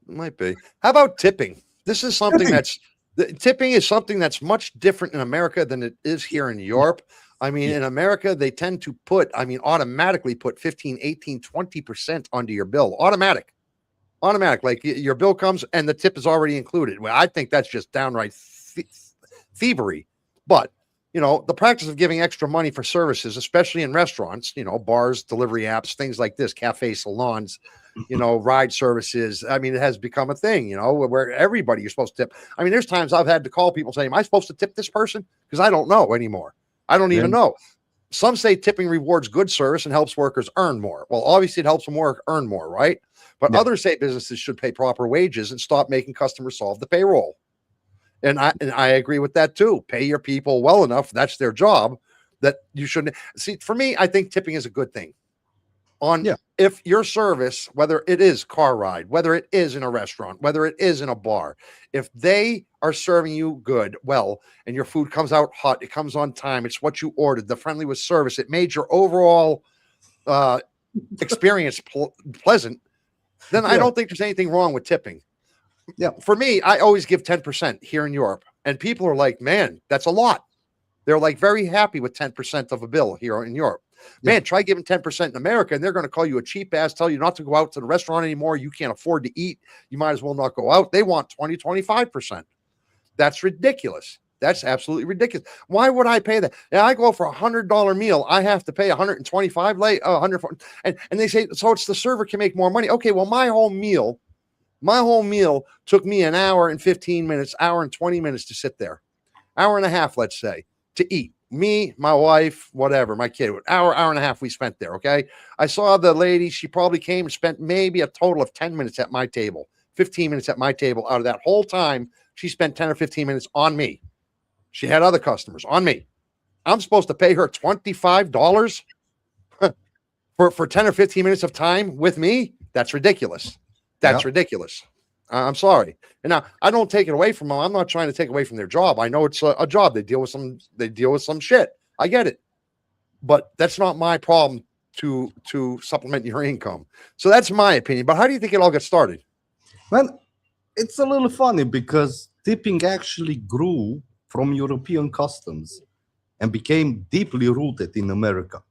Might be. How about tipping? This is something Tipping. tipping is something that's much different in America than it is here in Europe. I mean, Yeah. in America, they tend to automatically put 15, 18, 20% onto your bill. Automatic. Like your bill comes and the tip is already included. Well, I think that's just downright thievery. But the practice of giving extra money for services, especially in restaurants, bars, delivery apps, things like this, cafe, salons, ride services. I mean, it has become a thing, where everybody you're supposed to tip. I mean, there's times I've had to call people saying, "Am I supposed to tip this person?" Because I don't know anymore. I don't even Yeah. know. Some say tipping rewards good service and helps workers earn more. Well, obviously, it helps them earn more, right? But Yeah. others say businesses should pay proper wages and stop making customers solve the payroll. And I agree with that too. Pay your people well enough. That's their job. That you shouldn't see. For me, I think tipping is a good thing. On Yeah. If your service, whether it is car ride, whether it is in a restaurant, whether it is in a bar, if they are serving you good, well, and your food comes out hot, it comes on time, it's what you ordered, the friendly with service, it made your overall uh, experience pleasant, then I Yeah. don't think there's anything wrong with tipping. Yeah. For me, I always give 10% here in Europe, and people are like, "Man, that's a lot." They're like very happy with 10% of a bill here in Europe. Man, try giving 10% in America, and they're going to call you a cheap ass, tell you not to go out to the restaurant anymore. You can't afford to eat. You might as well not go out. They want 20, 25%. That's ridiculous. That's absolutely ridiculous. Why would I pay that? And I go for $100 meal. I have to pay 125 late, 100, and they say, so it's the server can make more money. Okay, well, my whole meal took me an hour and 15 minutes, hour and 20 minutes to sit there, hour and a half, let's say, to eat. Me, my wife, whatever, my kid, hour and a half we spent there. Okay. I saw the lady, she probably came and spent maybe a total of 10 minutes at my table, 15 minutes at my table. Out of that whole time, she spent 10 or 15 minutes on me. She had other customers on me. I'm supposed to pay her $25 for 10 or 15 minutes of time with me? That's ridiculous. That's Yeah. ridiculous. I'm sorry. And now I don't take it away from them. I'm not trying to take away from their job. I know it's a job. They deal with some shit. I get it. But that's not my problem to supplement your income. So that's my opinion. But how do you think it all got started? Man, it's a little funny because tipping actually grew from European customs and became deeply rooted in America.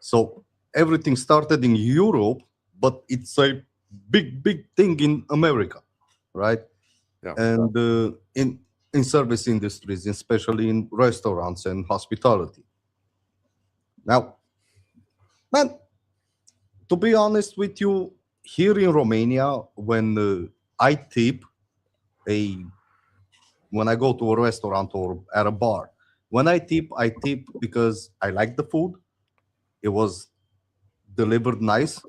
So everything started in Europe, but it's a big thing in America, right? Yeah. And in service industries, especially in restaurants and hospitality. Now, man, to be honest with you, here in Romania, when I tip a when I go to a restaurant or at a bar, when I tip because I like the food. It was delivered nice.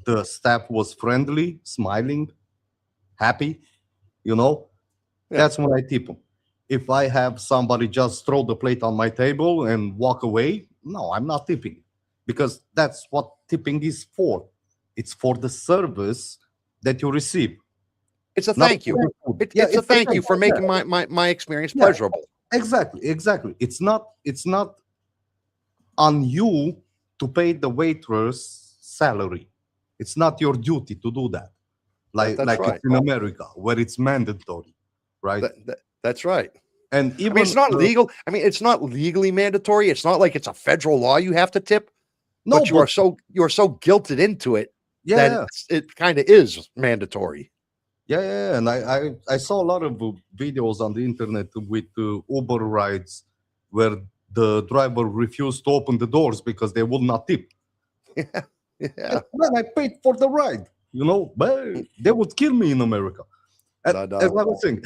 The staff was friendly, smiling, happy. You know, Yeah. that's when I tip them. If I have somebody just throw the plate on my table and walk away, no, I'm not tipping because that's what tipping is for. It's for the service that you receive. It's a Not thank you. for the food. Yeah, It's a thank you for yeah, making my experience yeah, pleasurable. exactly. It's not on you to pay the waitress salary. It's not your duty to do that. That's Like right. it's in America where it's mandatory, right? That's right. And I mean, even it's not legal. I mean, it's not legally mandatory. It's not like it's a federal law you have to tip, no, but you're so guilted into it that yeah, it kind of is mandatory. yeah. And I saw a lot of videos on the internet with Uber rides where the driver refused to open the doors because they would not tip. Yeah. And man, I paid for the ride, but they would kill me in America. No. Another thing,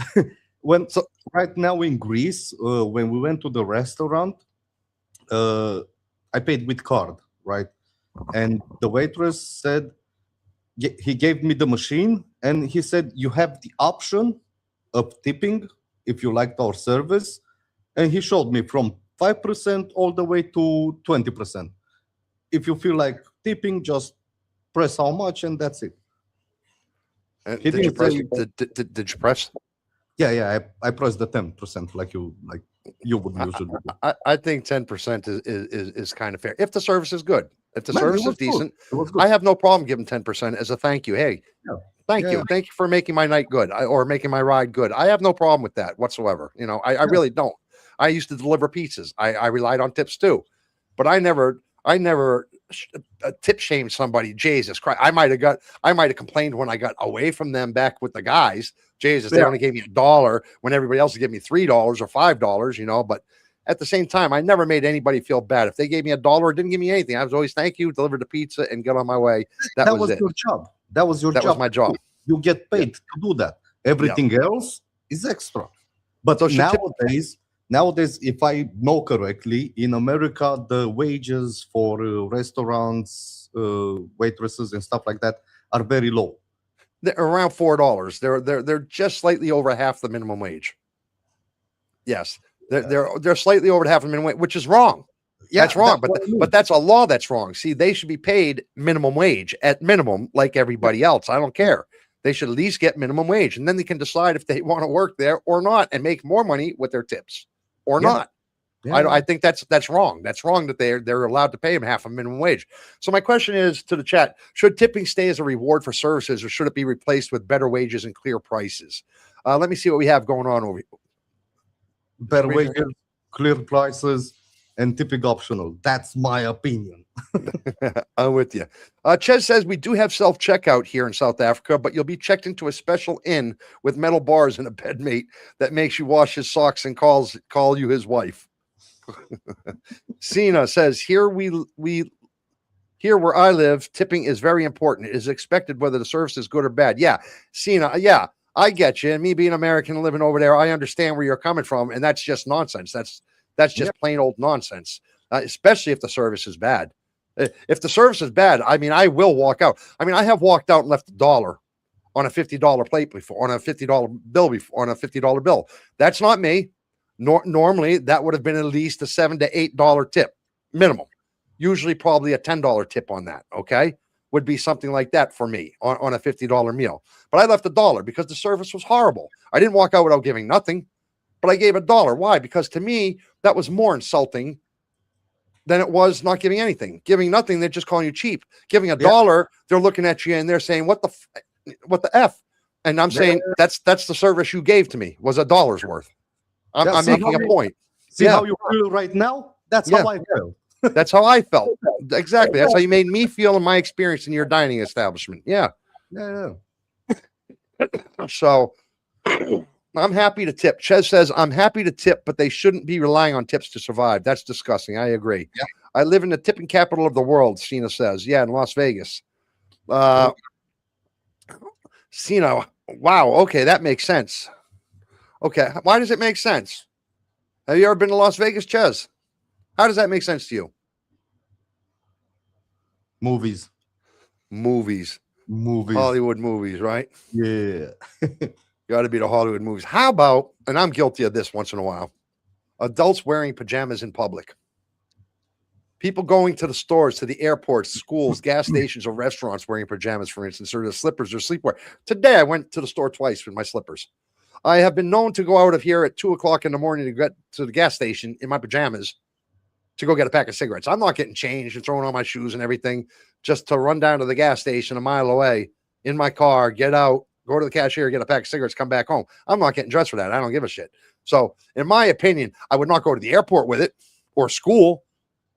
when So right now in Greece, when we went to the restaurant, I paid with card, right? And the waitress said he gave me the machine, and he said you have the option of tipping if you liked our service, and he showed me from 5% all the way to 20%. If you feel like tipping, just press how much, and that's it. He did you didn't press? say, Did you press? yeah, I pressed the 10% like you would usually do. I think 10% is kind of fair if the service is good. If the Man, it service is was good. decent, It was I good. have no problem giving 10% as a thank you. Hey, Yeah. thank Yeah. you for making my night good, or making my ride good. I have no problem with that whatsoever. I Yeah. really don't. I used to deliver pizzas. I relied on tips too, but I never tip shamed somebody. Jesus Christ, I might have complained when I got away from them back with the guys. Jesus, they Yeah. only gave me $1 when everybody else would give me $3 or $5. But at the same time, I never made anybody feel bad. If they gave me $1 or didn't give me anything, I was always thank you, delivered the pizza, and get on my way. That was it. Your job. That was your That was job. my job. You get Yeah. paid to do that. Everything else is extra. But So should nowadays, if I know correctly, in America, the wages for restaurants, waitresses, and stuff like that are very low. They're around $4. They're just slightly over half the minimum wage. Yes, they're slightly over half the minimum wage, which is wrong. Yeah, That's wrong, what I mean. but that's a law that's wrong. See, they should be paid minimum wage at minimum, like everybody else. I don't care. They should at least get minimum wage, and then they can decide if they want to work there or not, and make more money with their tips or Yeah. not. Yeah. I think that's wrong. That's wrong that they're allowed to pay them half a minimum wage. So my question is to the chat: should tipping stay as a reward for services, or should it be replaced with better wages and clear prices? Let me see what we have going on over here. Better wages, clear prices, and tipping optional. That's my opinion. I'm with you. Ches says we do have self-checkout here in South Africa, but you'll be checked into a special inn with metal bars and a bedmate that makes you wash his socks and call you his wife. Cena says here here where I live, tipping is very important. It is expected whether the service is good or bad. Yeah, Cena. Yeah, I get you. And me being American and living over there, I understand where you're coming from, and that's just nonsense. That's just plain old nonsense. Especially if the service is bad. If the service is bad, I mean, I will walk out. I mean, I have walked out and left $1 on a $50 plate before, on a $50 bill before, on a $50 bill. That's not me. Normally, that would have been at least a $7 to $8 tip minimum. Usually, probably a $10 tip on that. Okay, would be something like that for me on a $50 meal. But I left $1 because the service was horrible. I didn't walk out without giving nothing, but I gave $1. Why? Because to me, that was more insulting than it was not giving anything. Giving nothing, they're just calling you cheap. Giving $1, they're looking at you and they're saying, "What the F?" And I'm saying that's the service you gave to me was $1 worth. I'm making a point. See how you feel right now? That's how I feel. That's how I felt. Exactly. That's how you made me feel in my experience in your dining establishment. Yeah. So I'm happy to tip. Ches says, I'm happy to tip, but they shouldn't be relying on tips to survive. That's disgusting. I agree. Yeah. I live in the tipping capital of the world, Cena says. Yeah, in Las Vegas. Cena, wow. Okay, that makes sense. Okay, why does it make sense? Have you ever been to Las Vegas, Ches? How does that make sense to you? Movies. Hollywood movies, right? Yeah. Got to be the Hollywood movies. How about, and I'm guilty of this once in a while, adults wearing pajamas in public. People going to the stores, to the airports, schools, gas stations, or restaurants wearing pajamas, for instance, or the slippers or sleepwear. Today, I went to the store twice with my slippers. I have been known to go out of here at 2 o'clock in the morning to get to the gas station in my pajamas to go get a pack of cigarettes. I'm not getting changed and throwing on my shoes and everything just to run down to the gas station a mile away in my car, get out, go to the cashier, get a pack of cigarettes, come back home. I'm not getting dressed for that. I don't give a shit. So, in my opinion, I would not go to the airport with it or school,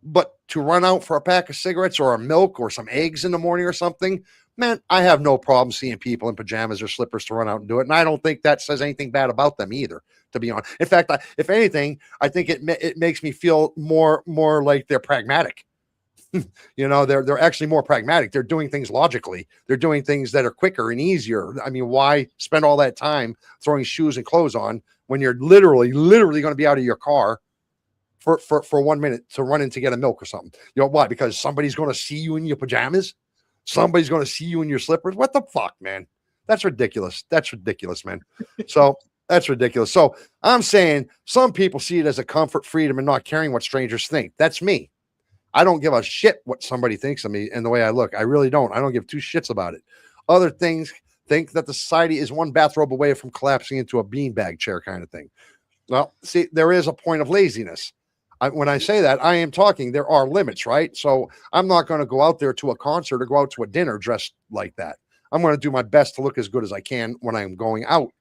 but to run out for a pack of cigarettes or a milk or some eggs in the morning or something, man, I have no problem seeing people in pajamas or slippers to run out and do it. And I don't think that says anything bad about them either, to be honest. In fact, if anything, I think it makes me feel more like they're pragmatic. They're actually more pragmatic. They're doing things logically. They're doing things that are quicker and easier. I mean, why spend all that time throwing shoes and clothes on when you're literally going to be out of your car for 1 minute to run in to get a milk or something. You know why? Because somebody's going to see you in your pajamas. Somebody's going to see you in your slippers. What the fuck, man? That's ridiculous. That's ridiculous, man. So that's ridiculous. So I'm saying some people see it as a comfort, freedom, and not caring what strangers think. That's me. I don't give a shit what somebody thinks of me and the way I look. I really don't. I don't give two shits about it. Other things think that the society is one bathrobe away from collapsing into a beanbag chair kind of thing. Well, see, there is a point of laziness. When I say that, I am talking, there are limits, right? So I'm not going to go out there to a concert or go out to a dinner dressed like that. I'm going to do my best to look as good as I can when I'm going out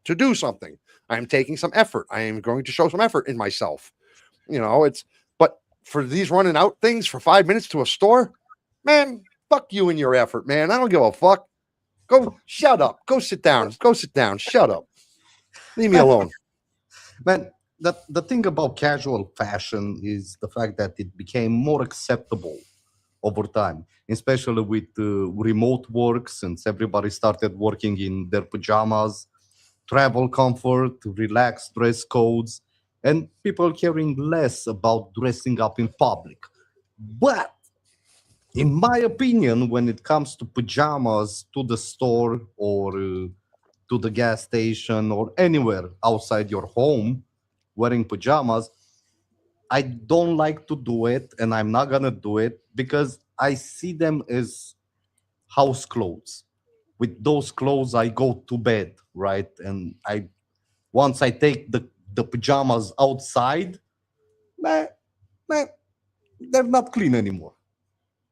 to do something. I am taking some effort. I am going to show some effort in myself. You know, but for these running out things for 5 minutes to a store, man, fuck you and your effort, man. I don't give a fuck. Go, shut up. Go sit down. Go sit down. Shut up. Leave me alone. Man, the thing about casual fashion is the fact that it became more acceptable over time, especially with remote work, since everybody started working in their pajamas, travel comfort, relaxed dress codes, and people caring less about dressing up in public. But in my opinion, when it comes to pajamas to the store or to the gas station or anywhere outside your home, wearing pajamas, I don't like to do it, and I'm not gonna do it because I see them as house clothes. With those clothes, I go to bed, right? And once I take the pajamas outside, man, man, they're not clean anymore.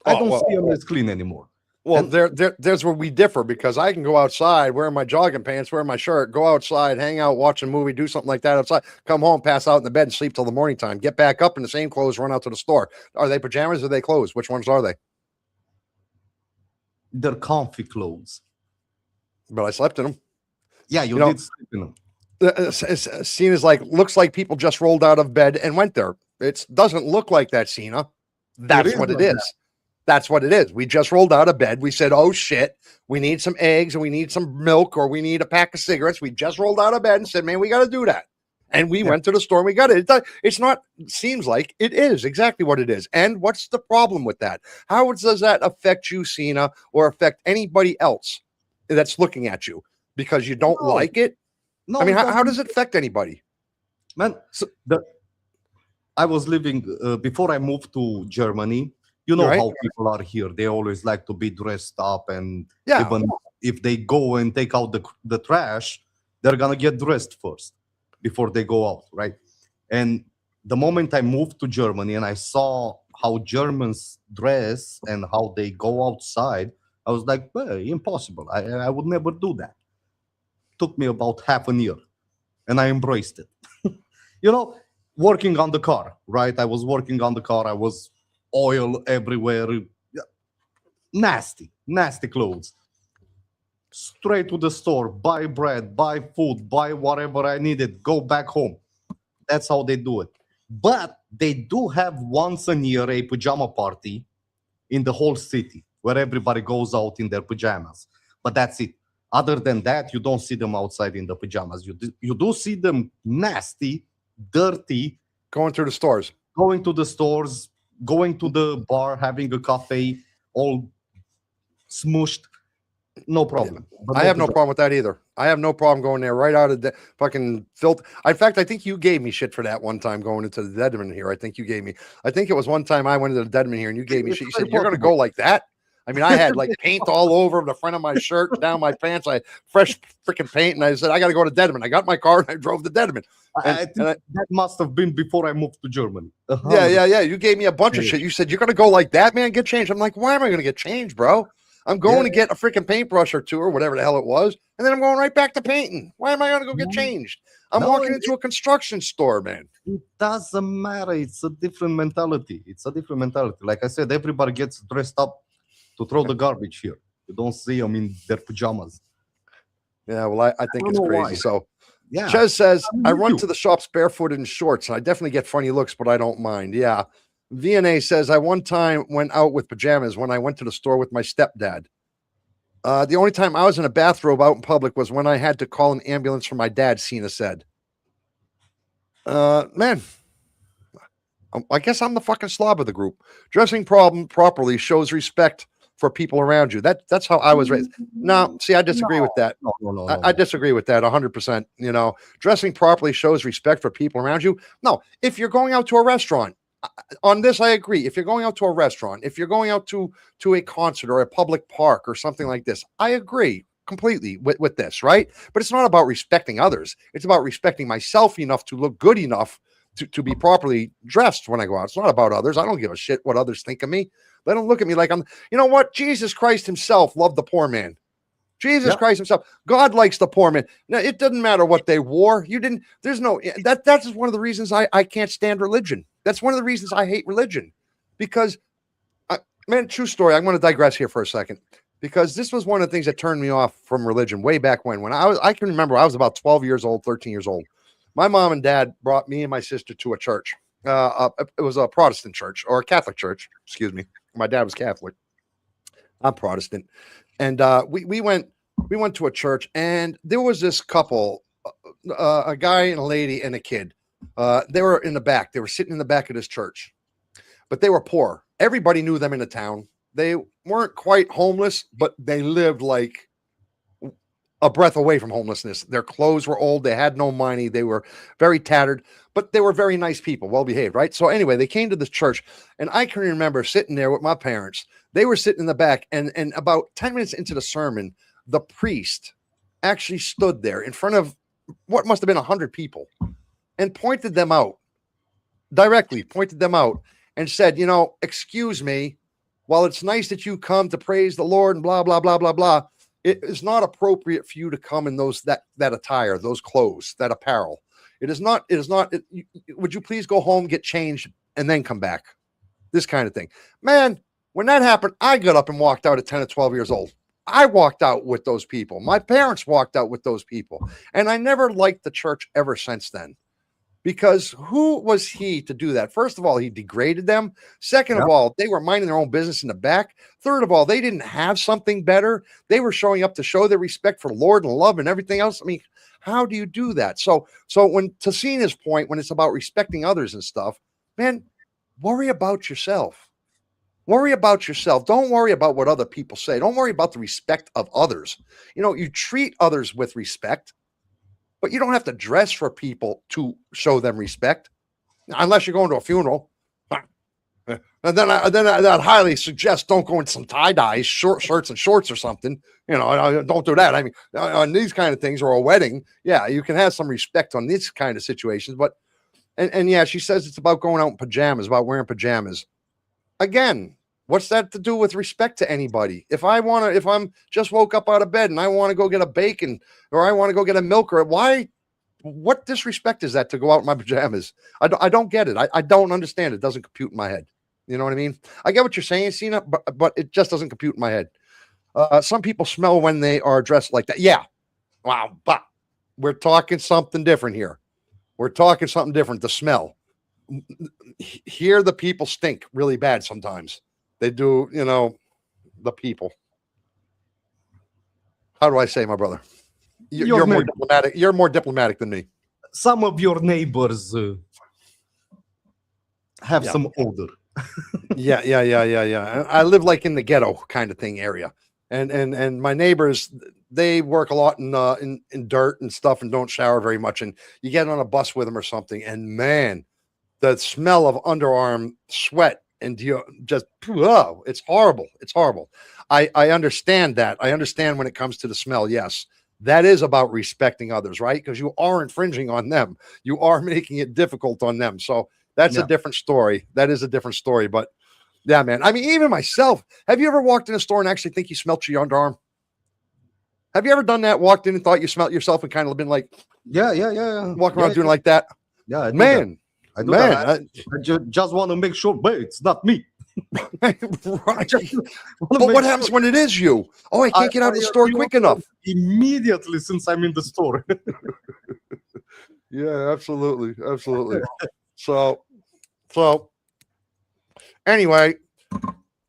I don't see them as clean anymore. Well, there's where we differ, because I can go outside wearing my jogging pants, wearing my shirt, go outside, hang out, watch a movie, do something like that outside, come home, pass out in the bed, and sleep till the morning time, get back up in the same clothes, run out to the store. Are they pajamas or are they clothes? Which ones are they? They're comfy clothes. But I slept in them. Yeah, you did sleep in them. It's seen as like, looks like people just rolled out of bed and went there. It doesn't look like that, Cena. That's what it is. That's what it is. We just rolled out of bed. We said, oh shit, we need some eggs and we need some milk or we need a pack of cigarettes. We just rolled out of bed and said, man, we got to do that. And we went to the store and we got it. It's not, seems like it is exactly what it is. And what's the problem with that? How does that affect you, Cena, or affect anybody else that's looking at you because you don't like it? No, I mean, how does it affect anybody? Man, I was living, before I moved to Germany, you know how people are here. They always like to be dressed up, and even if they go and take out the trash, they're going to get dressed first before they go out, right? And the moment I moved to Germany and I saw how Germans dress and how they go outside, I was like, well, impossible. I would never do that. Took me about half a year, and I embraced it. You know, working on the car, right? I was working on the car. I was oil everywhere. Nasty clothes. Straight to the store, buy bread, buy food, buy whatever I needed, go back home. That's how they do it. But they do have once a year a pajama party in the whole city where everybody goes out in their pajamas. But that's it. Other than that, you don't see them outside in the pajamas. You do see them nasty, dirty. Going through the stores. Going to the stores, going to the bar, having a cafe, all smooshed. No problem. Yeah. I have no problem with that either. I have no problem going there right out of the fucking filth. In fact, I think you gave me shit for that one time going into the Deadman here. I think it was one time I went into the Deadman here and you gave me shit. You said, you're going to go like that? I mean, I had like paint all over the front of my shirt, down my pants. I had fresh freaking paint. And I said, I got to go to Deadman. I got my car and I drove to Deadman. I think that must have been before I moved to Germany. Yeah. You gave me a bunch of shit. You said, you're going to go like that, man? Get changed. I'm like, why am I going to get changed, bro? I'm going to get a freaking paintbrush or two or whatever the hell it was. And then I'm going right back to painting. Why am I going to go get changed? I'm walking into a construction store, man. It doesn't matter. It's a different mentality. Like I said, everybody gets dressed up to throw the garbage here. You don't see them in their pajamas. Yeah, well, I think it's crazy. Why. So, yeah. Ches says, I run to the shops barefooted in shorts, and I definitely get funny looks, but I don't mind. Yeah. VNA says, I one time went out with pajamas when I went to the store with my stepdad. The only time I was in a bathrobe out in public was when I had to call an ambulance for my dad, Cena said. Man, I guess I'm the fucking slob of the group. Dressing properly shows respect for people around you. That's how I was raised. No, see, I disagree with that. I No. disagree with that 100%. You know, dressing properly shows respect for people around you. No, if you're going out to a restaurant, on this I agree. If you're going out to a restaurant, if you're going out to a concert or a public park or something like this, I agree completely with this, right? But it's not about respecting others. It's about respecting myself enough to look good enough to be properly dressed when I go out. It's not about others. I don't give a shit what others think of me. Let them look at me like I'm, you know what? Jesus Christ himself loved the poor man. Jesus Christ himself. God likes the poor man. Now, it doesn't matter what they wore. You didn't, there's no, that's one of the reasons I can't stand religion. That's one of the reasons I hate religion because, man, true story. I'm going to digress here for a second because this was one of the things that turned me off from religion way back when I can remember I was about 12 years old, 13 years old. My mom and dad brought me and my sister to a church. It was a Protestant church or a Catholic church. Excuse me. My dad was Catholic. I'm Protestant. And we went to a church and there was this couple, a guy and a lady and a kid. They were in the back. They were sitting in the back of this church, but they were poor. Everybody knew them in the town. They weren't quite homeless, but they lived like a breath away from homelessness. Their clothes were old. They had no money. They were very tattered, but they were very nice people, well behaved, right? So anyway, they came to this church, and I can remember sitting there with my parents. They were sitting in the back, and about 10 minutes into the sermon, the priest actually stood there in front of what must have been 100 people and pointed them out, directly pointed them out, and said, you know, excuse me, while it's nice that you come to praise the Lord and blah, blah, blah, blah, blah, it is not appropriate for you to come in that attire, those clothes, that apparel. It is not, would you please go home, get changed, and then come back? This kind of thing. Man, when that happened, I got up and walked out at 10 or 12 years old. I walked out with those people. My parents walked out with those people. And I never liked the church ever since then. Because who was he to do that? First of all, he degraded them. Second of all, they were minding their own business in the back. Third of all, they didn't have something better. They were showing up to show their respect for the Lord and love and everything else. I mean, how do you do that? So when to Cena's point, when it's about respecting others and stuff, man, worry about yourself. Worry about yourself. Don't worry about what other people say. Don't worry about the respect of others. You know, you treat others with respect. But you don't have to dress for people to show them respect, unless you're going to a funeral. And then I'd highly suggest don't go in some tie-dyes, short shirts and shorts or something. You know, don't do that. I mean, on these kind of things or a wedding, yeah, you can have some respect on these kind of situations. But and yeah, she says it's about going out in pajamas, about wearing pajamas. Again, what's that to do with respect to anybody? If I'm just woke up out of bed and I want to go get a bacon or I want to go get a milk, or what disrespect is that to go out in my pajamas? I don't get it. I don't understand. It doesn't compute in my head. You know what I mean? I get what you're saying, Cena, but it just doesn't compute in my head. Some people smell when they are dressed like that. Yeah. Wow. But we're talking something different here. We're talking something different. The smell. Here, the people stink really bad sometimes. They do, you know, the people. How do I say, my brother? You're more diplomatic. You're more diplomatic than me. Some of your neighbors have some odor. Yeah. I live like in the ghetto kind of thing area, and my neighbors, they work a lot in dirt and stuff and don't shower very much. And you get on a bus with them or something, and man, the smell of underarm sweat and it's horrible. It's horrible. I understand that. I understand when it comes to the smell. Yes, that is about respecting others, right? Because you are infringing on them. You are making it difficult on them. So that's a different story. That is a different story. But yeah, man. I mean, even myself. Have you ever walked in a store and actually think you smelt your underarm? Have you ever done that? Walked in and thought you smelt yourself and kind of been like, yeah. Walking around doing like that? Yeah, man. I just want to make sure, but it's not me. Right. But what happens when it is you? Oh, I can't get out of the store quick enough. Immediately, since I'm in the store. Yeah, absolutely. So anyway,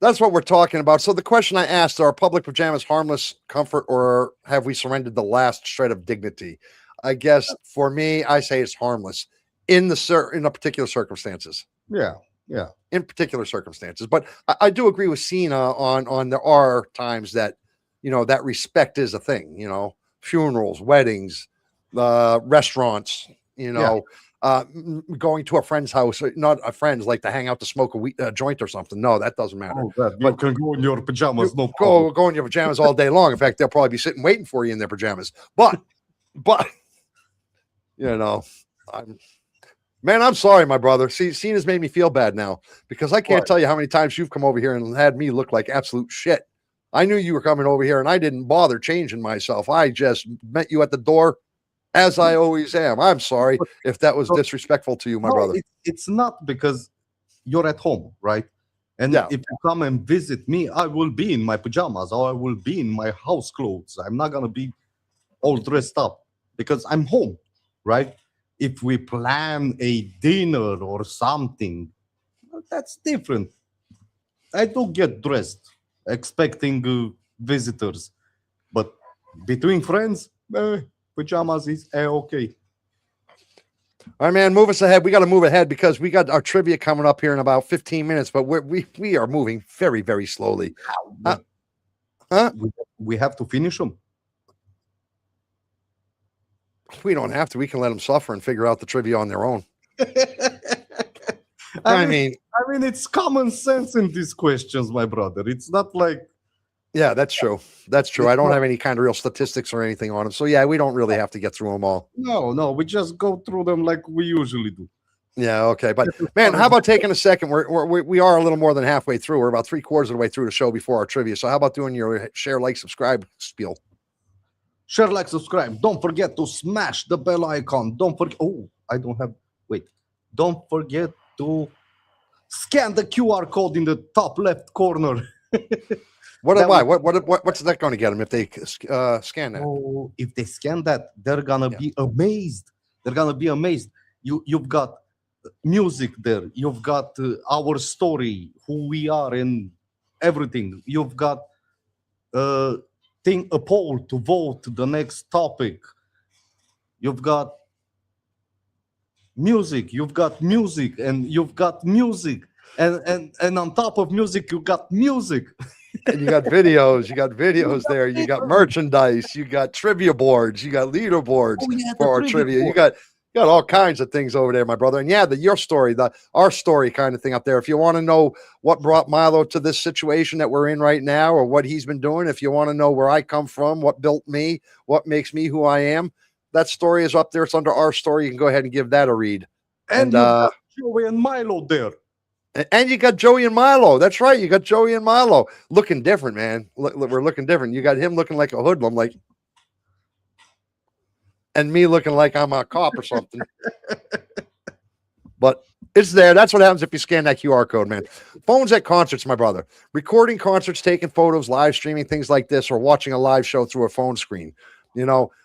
that's what we're talking about. So the question I asked, are public pajamas harmless comfort, or have we surrendered the last shred of dignity? I guess for me, I say it's harmless. in a particular circumstances. Yeah, yeah. In particular circumstances. But I do agree with Cena on there are times that that respect is a thing. Funerals, weddings, restaurants. You Yeah. know, going to a friend's house, not a friend's like to hang out to smoke a joint or something. No, that doesn't matter. Oh, that you But can go in your pajamas, you no problem. go in your pajamas all day long. In fact, they'll probably be sitting waiting for you in their pajamas. But I'm Man, I'm sorry, my brother. See, Cena's made me feel bad now because I can't What? tell you how many times you've come over here and had me look like absolute shit. I knew you were coming over here and I didn't bother changing myself. I just met you at the door as I always am. I'm sorry if that was So, disrespectful to you, my no, brother. it's not because you're at home, right? And Yeah. if you come and visit me, I will be in my pajamas or I will be in my house clothes. I'm not gonna be all dressed up because I'm home, right? If we plan a dinner or something, well, that's different. I do get dressed, expecting visitors, but between friends, pajamas is okay. All right, man, move us ahead. We got to move ahead because we got our trivia coming up here in about 15 minutes, but we are moving very, very slowly. But Huh? we have to finish them. We don't have to. We can let them suffer and figure out the trivia on their own. I I mean, it's common sense in these questions, my brother. It's not like yeah, that's true. That's true. it's I don't not, have any kind of real statistics or anything on them. So, yeah, we don't really have to get through them all. no. We just go through them like we usually do. Yeah, okay. But, As man, far how as- about taking a second? We are a little more than halfway through. We're about three-quarters of the way through the show before our trivia. So, how about doing your share, like, subscribe spiel? Share, like, subscribe. Don't forget to smash the bell icon. Don't forget. Oh, I don't have. Wait. Don't forget to scan the QR code in the top left corner. What's that going to get them if they scan that? Oh, if they scan that, they're gonna Yeah. be amazed. They're gonna be amazed. You've got music there. You've got our story, who we are, and everything. You've got a poll to vote the next topic. You've got music. You've got music, and you've got music, and on top of music, you got music. And you got videos there. You got merchandise. You got trivia boards. You got leaderboards Oh, yeah, for our trivia. You got all kinds of things over there, my brother. And yeah, your story, our story kind of thing up there. If you want to know what brought Milo to this situation that we're in right now, or what he's been doing, if you want to know where I come from, what built me, what makes me who I am, that story is up there. It's under our story. You can go ahead and give that a read. And you've got Joey and Milo there. And you got Joey and Milo. That's right. You got Joey and Milo looking different, man. Look, we're looking different. You got him looking like a hoodlum, and me looking like I'm a cop or something. But it's there. That's what happens if you scan that QR code, man. Phones at concerts, my brother. Recording concerts, taking photos, live streaming, things like this, or watching a live show through a phone screen.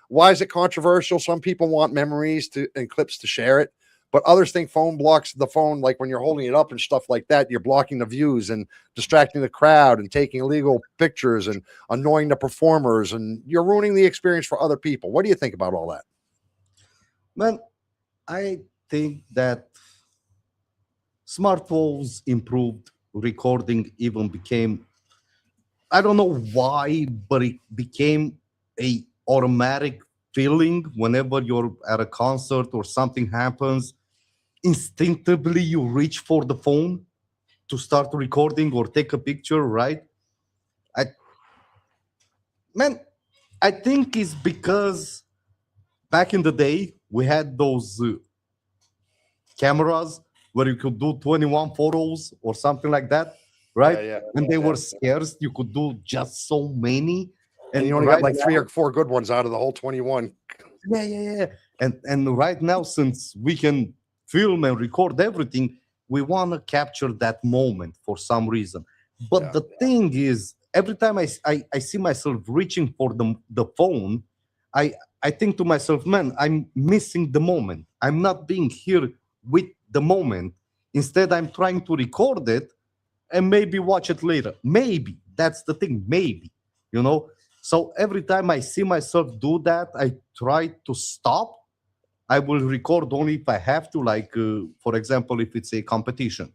Why is it controversial? Some people want memories and clips to share it. But others think phone blocks the phone, like when you're holding it up and stuff like that, you're blocking the views and distracting the crowd and taking illegal pictures and annoying the performers, and you're ruining the experience for other people. What do you think about all that? Man, I think that smartphones improved, recording even became, I don't know why, but it became a automatic feeling whenever you're at a concert or something happens. Instinctively you reach for the phone to start recording or take a picture, right? I man, I think it's because back in the day we had those cameras where you could do 21 photos or something like that, right? Yeah. And they were scarce. You could do just so many. And you only got like 3 or 4 good ones out of the whole 21. Yeah. And right now, since we can film and record everything, we want to capture that moment for some reason. But the thing is, every time I see myself reaching for the phone, I think to myself, man, I'm missing the moment. I'm not being here with the moment. Instead, I'm trying to record it and maybe watch it later. Maybe. That's the thing. Maybe. So every time I see myself do that, I try to stop. I will record only if I have to, like, for example, if it's a competition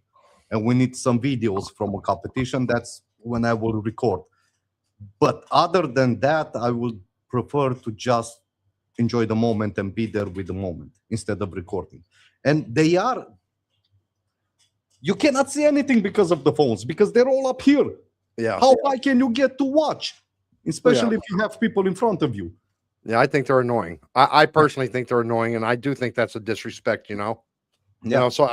and we need some videos from a competition, that's when I will record. But other than that, I would prefer to just enjoy the moment and be there with the moment instead of recording. And you cannot see anything because of the phones, because they're all up here. Yeah. How high can you get to watch? Especially Yeah. if you have people in front of you. Yeah, I think they're annoying. I personally think they're annoying, and I do think that's a disrespect. You know. You know. So,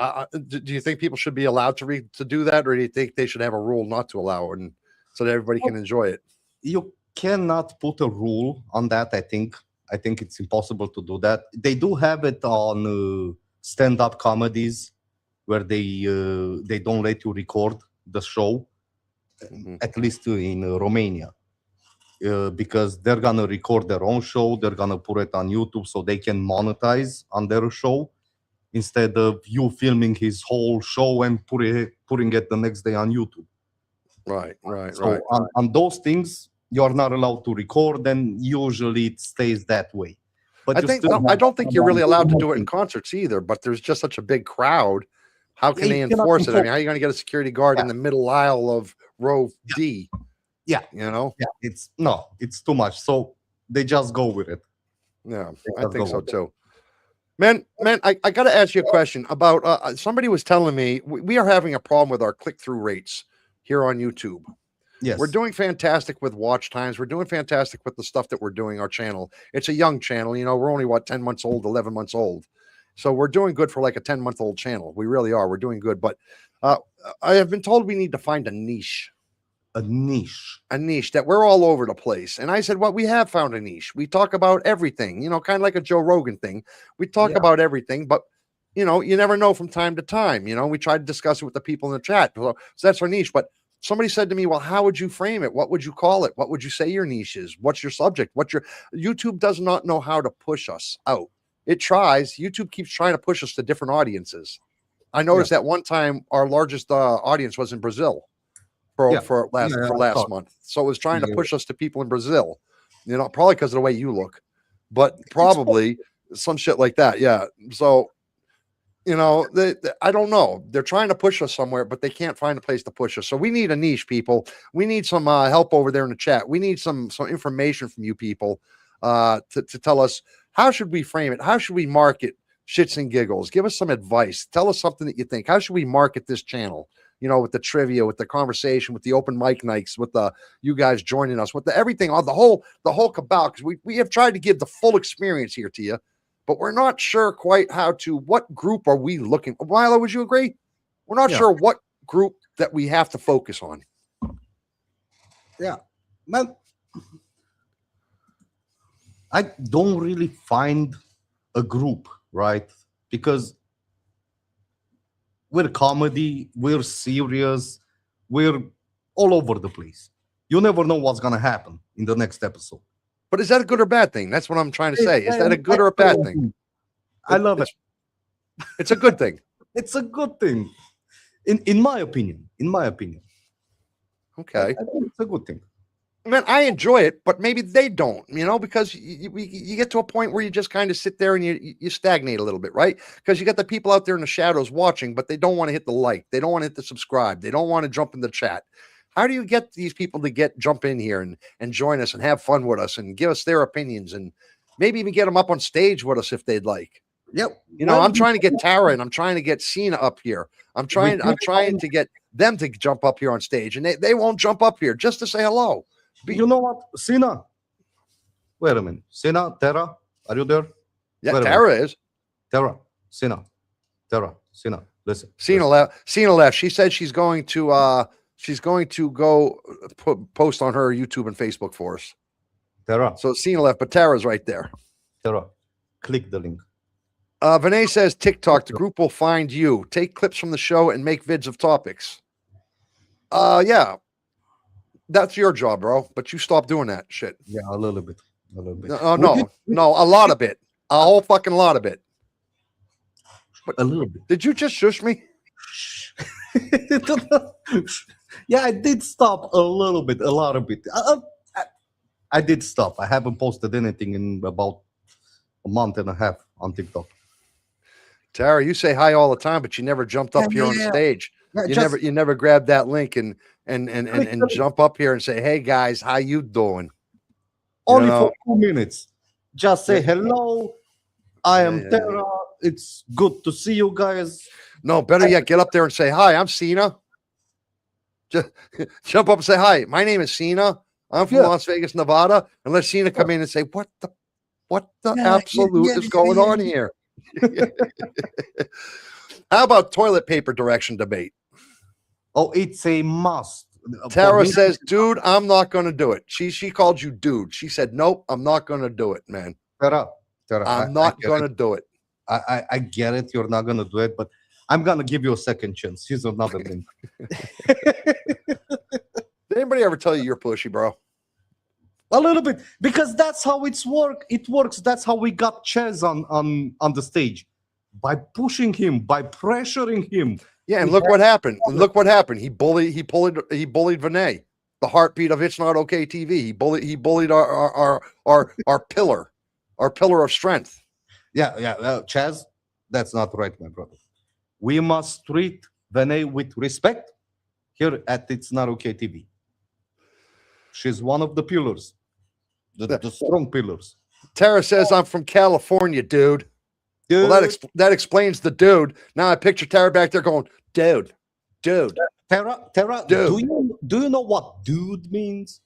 do you think people should be allowed to do that, or do you think they should have a rule not to allow it, and so that everybody can enjoy it? You cannot put a rule on that. I think it's impossible to do that. They do have it on stand-up comedies where they don't let you record the show, at least in Romania. Because they're gonna record their own show, they're gonna put it on YouTube so they can monetize on their show instead of you filming his whole show and putting it the next day on YouTube. Right. So on those things, you are not allowed to record, and usually it stays that way. But I don't think you're really allowed to do it in concerts either. But there's just such a big crowd. How can they enforce it? I mean, how are you going to get a security guard in the middle aisle of row D? Yeah, you know. Yeah, it's too much. So they just go with it. Yeah, I think so too. Man, I got to ask you a question about somebody was telling me we are having a problem with our click-through rates here on YouTube. Yes. We're doing fantastic with watch times. We're doing fantastic with the stuff that we're doing. Our channel, it's a young channel. You know, we're only 10 months old, 11 months old. So we're doing good for like a 10-month-old channel. We really are. We're doing good. But I have been told we need to find a niche. A niche that we're all over the place. And I said, well, we have found a niche. We talk about everything, you know, kind of like a Joe Rogan thing. We talk about everything, but you know, you never know from time to time. You know, we try to discuss it with the people in the chat. So that's our niche. But somebody said to me, well, how would you frame it? What would you call it? What would you say your niche is? What's your subject? YouTube does not know how to push us out. It tries. YouTube keeps trying to push us to different audiences. I noticed that one time our largest audience was in Brazil for last month. So it was trying to push us to people in Brazil, you know, probably because of the way you look, but probably some shit like that. Yeah. So, you know, I don't know. They're trying to push us somewhere, but they can't find a place to push us. So we need a niche, people. We need some help over there in the chat. We need some information from you people to tell us, how should we frame it? How should we market Shits and Giggles? Give us some advice. Tell us something that you think. How should we market this channel? You know, with the trivia, with the conversation, with the open mic nights, with the you guys joining us, with the everything, all the whole cabal, because we have tried to give the full experience here to you, but we're not sure quite what group are we looking. Milo, would you agree? We're not sure what group that we have to focus on. Yeah, man, I don't really find a group, right? Because we're comedy, we're serious, we're all over the place. You never know what's going to happen in the next episode. But is that a good or bad thing? That's what I'm trying to say. Is that a good or a bad thing? I love it. It's a good thing. It's a good thing. In my opinion. Okay. I think it's a good thing. Man, I enjoy it, but maybe they don't, you know, because you get to a point where you just kind of sit there and you stagnate a little bit, right? Because you got the people out there in the shadows watching, but they don't want to hit the like. They don't want to hit the subscribe. They don't want to jump in the chat. How do you get these people to jump in here and join us and have fun with us and give us their opinions and maybe even get them up on stage with us if they'd like? Yep. You know, I'm trying to get Tara and I'm trying to get Cena up here. I'm trying to get them to jump up here on stage, and they won't jump up here just to say hello. You know what, Cena? Wait a minute, Cena, Tara, are you there? Yeah, Tara is. Tara, Cena, listen. Cena left. Cena left. She said she's going to go post on her YouTube and Facebook for us. Tara. So Cena left, but Tara's right there. Tara, click the link. Vinay says TikTok, the group will find you. Take clips from the show and make vids of topics. Yeah. That's your job, bro. But you stop doing that shit. Yeah, a little bit. No, a lot of it. A whole fucking lot of it. But a little bit. Did you just shush me? Yeah, I did stop a little bit, a lot of bit. I did stop. I haven't posted anything in about a month and a half on TikTok. Tara, you say hi all the time, but you never jumped up here on the stage. Yeah, You never grabbed that link and click the link. jump up here and say, "Hey guys, how you doing?" Only know? for 2 minutes. Just say Yeah. hello. I am Yeah. Tara. It's good to see you guys. No, better yet, get up there and say, "Hi, I'm Cena." Just jump up and say, "Hi, my name is Cena. I'm from Las Vegas, Nevada." And let Cena come in and say, "What the absolute is going on here?" How about toilet paper direction debate? Oh, it's a must. Tara says, "Dude, I'm not going to do it." She called you dude. She said, "Nope, I'm not going to do it, man. Tara, I'm not going to do it." I get it. You're not gonna do it, but I'm gonna give you a second chance. Here's another link. Did anybody ever tell you you're pushy, bro? A little bit, because that's how it works. That's how we got Chaz on the stage, by pushing him, by pressuring him. Yeah, and look what happened. And look what happened. He bullied Vinay, the heartbeat of It's Not Okay TV. He bullied our pillar of strength. Yeah, Chaz, that's not right, my brother. We must treat Vinay with respect here at It's Not Okay TV. She's one of the pillars, the strong pillars. Tara says, "I'm from California, dude." Dude. Well, that explains the dude. Now I picture Tara back there going, dude. Tara, dude. Do you know what dude means?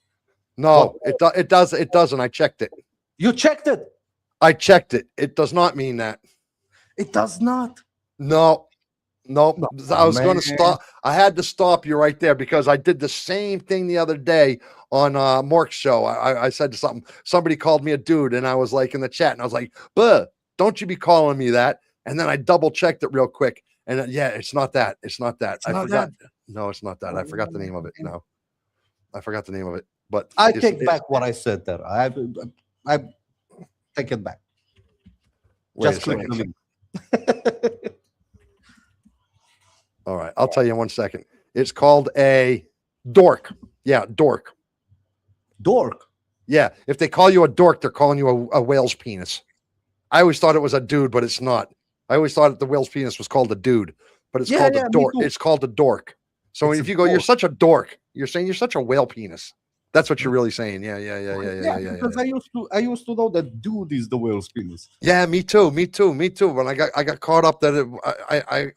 No, it doesn't. I checked it. You checked it? I checked it. It does not mean that. It does not. No. I was going to stop. I had to stop you right there because I did the same thing the other day on Mork's show. I said somebody called me a dude, and I was like in the chat, and I was like, "Buh, don't you be calling me that." And then I double checked it real quick, and yeah, it's not that. It's not that. I forgot. No, it's not that. I forgot the name of it. No, I forgot the name of it. But I take back what I said there. I take it back. Just click the link. All right, I'll tell you in 1 second. It's called a dork. Yeah, dork. Dork. Yeah, if they call you a dork, they're calling you a whale's penis. I always thought it was a dude, but it's not. I always thought the whale's penis was called a dude, but it's called a dork. It's called a dork. So if you go, "You're such a dork," you're saying you're such a whale penis. That's what you're really saying. Yeah. Because I used to know that dude is the whale's penis. Yeah, me too. When I got caught up that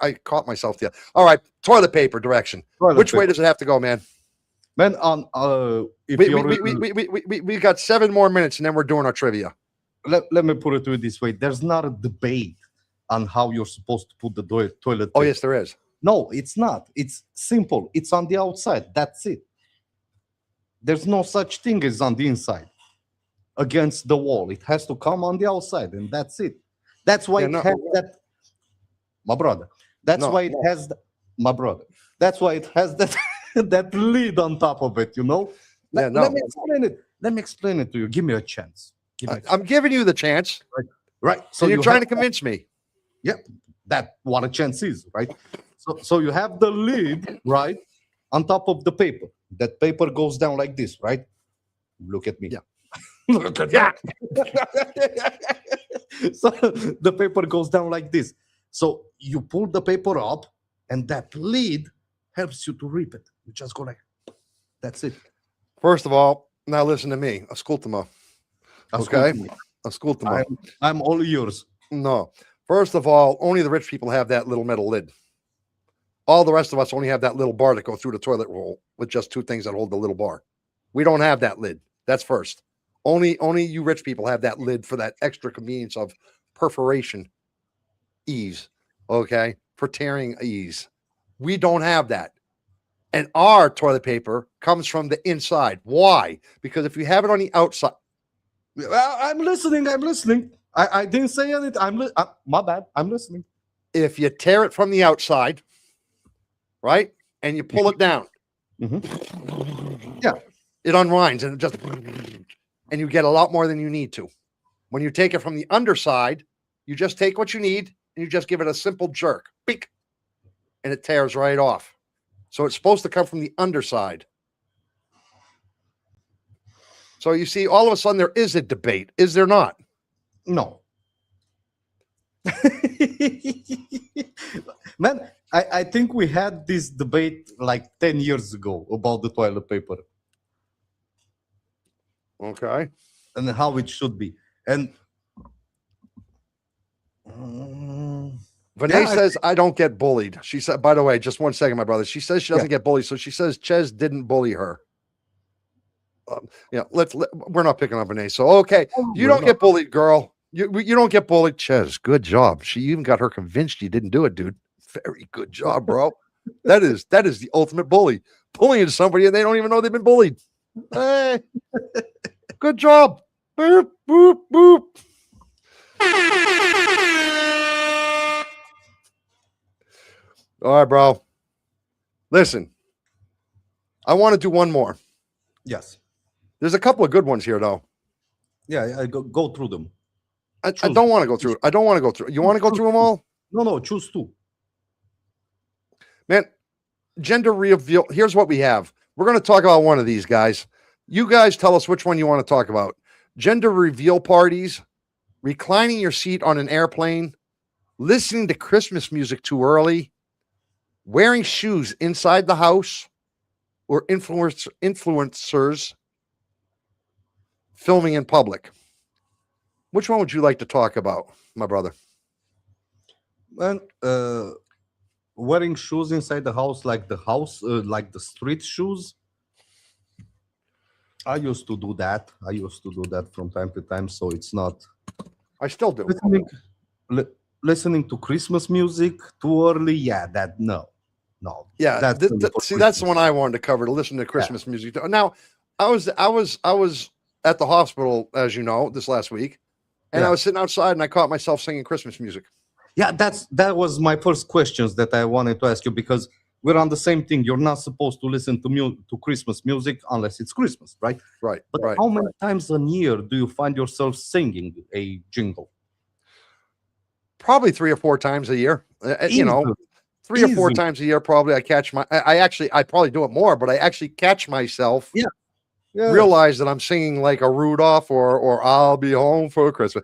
I caught myself there. All right, toilet paper direction. Which way does it have to go, man? Man, we got 7 more minutes and then we're doing our trivia. Let me put it to you this way: there's not a debate on how you're supposed to put the toilet. Oh, yes, there is. No, it's not. It's simple. It's on the outside. That's it. There's no such thing as on the inside, against the wall. It has to come on the outside, and that's it. That's why it has that, my brother. That's why it has my brother. That's why it has that that lid on top of it. You know. Let me explain it. Let me explain it to you. Give me a chance. I'm giving you the chance. Right. So you're trying to convince me. Yep. That's what a chance is, right? So you have the lid, right, on top of the paper. That paper goes down like this, right? Look at me. Yeah. Look at that. So the paper goes down like this. So you pull the paper up, and that lid helps you to rip it. You just go like, that's it. First of all, now listen to me. Ascoltamo. Okay? Ascoltamo. I'm all yours. No. First of all, only the rich people have that little metal lid. All the rest of us only have that little bar that goes through the toilet roll with just 2 things that hold the little bar. We don't have that lid. That's first. Only you rich people have that lid for that extra convenience of perforation ease, okay? For tearing ease. We don't have that. And our toilet paper comes from the inside. Why? Because if you have it on the outside. I'm listening. I didn't say anything. My bad. I'm listening. If you tear it from the outside, right, and you pull it down, yeah, it unwinds and and you get a lot more than you need to. When you take it from the underside, you just take what you need and you just give it a simple jerk, beak, and it tears right off. So it's supposed to come from the underside. So you see, all of a sudden there is a debate, is there not? No. Man, I think we had this debate like 10 years ago about the toilet paper Okay. and how it should be. And mm, Vinay yeah, says, I don't get bullied. She said, by the way, just 1 second, my brother. She says she yeah, doesn't get bullied. So she says Ches didn't bully her. We're not picking up Vinay. So, okay. You we're don't not. get bullied, girl. You don't get bullied. Ches, good job. She even got her convinced you didn't do it, dude. Very good job, bro. That is the ultimate bully. Bullying somebody and they don't even know they've been bullied. Hey, good job. Boop, boop, boop. All right, bro. Listen, I want to do one more. Yes. There's a couple of good ones here, though. Yeah, I go through them. I Choose. don't want to go through it. I don't want to go through it. You want to go through them all? No, choose two. Man, gender reveal. Here's what we have. We're going to talk about one of these, guys. You guys tell us which one you want to talk about. Gender reveal parties, reclining your seat on an airplane, listening to Christmas music too early, wearing shoes inside the house, or influencers filming in public. Which one would you like to talk about, my brother? And wearing shoes inside the house, like the street shoes. I used to do that. From time to time, so it's not I still do. listening to Christmas music too early. Yeah, no. Yeah, That's only for see, that's the Christmas. one I wanted to cover, to listen to Christmas music. Now, I was at the hospital, as you know, this last week, and I Yeah. was sitting outside and I caught myself singing Christmas music. Yeah, that was my first questions that I wanted to ask you, because we're on the same thing. You're not supposed to listen to Christmas music unless it's Christmas, right? Right, But right. how many times a year do you find yourself singing a jingle? Probably 3 or 4 times a year. You know, Easily, 3 or 4 easily. times a year. Probably I catch I probably do it more, but I actually catch myself Yeah. Yeah. realize that I'm singing like a Rudolph or I'll be home for Christmas.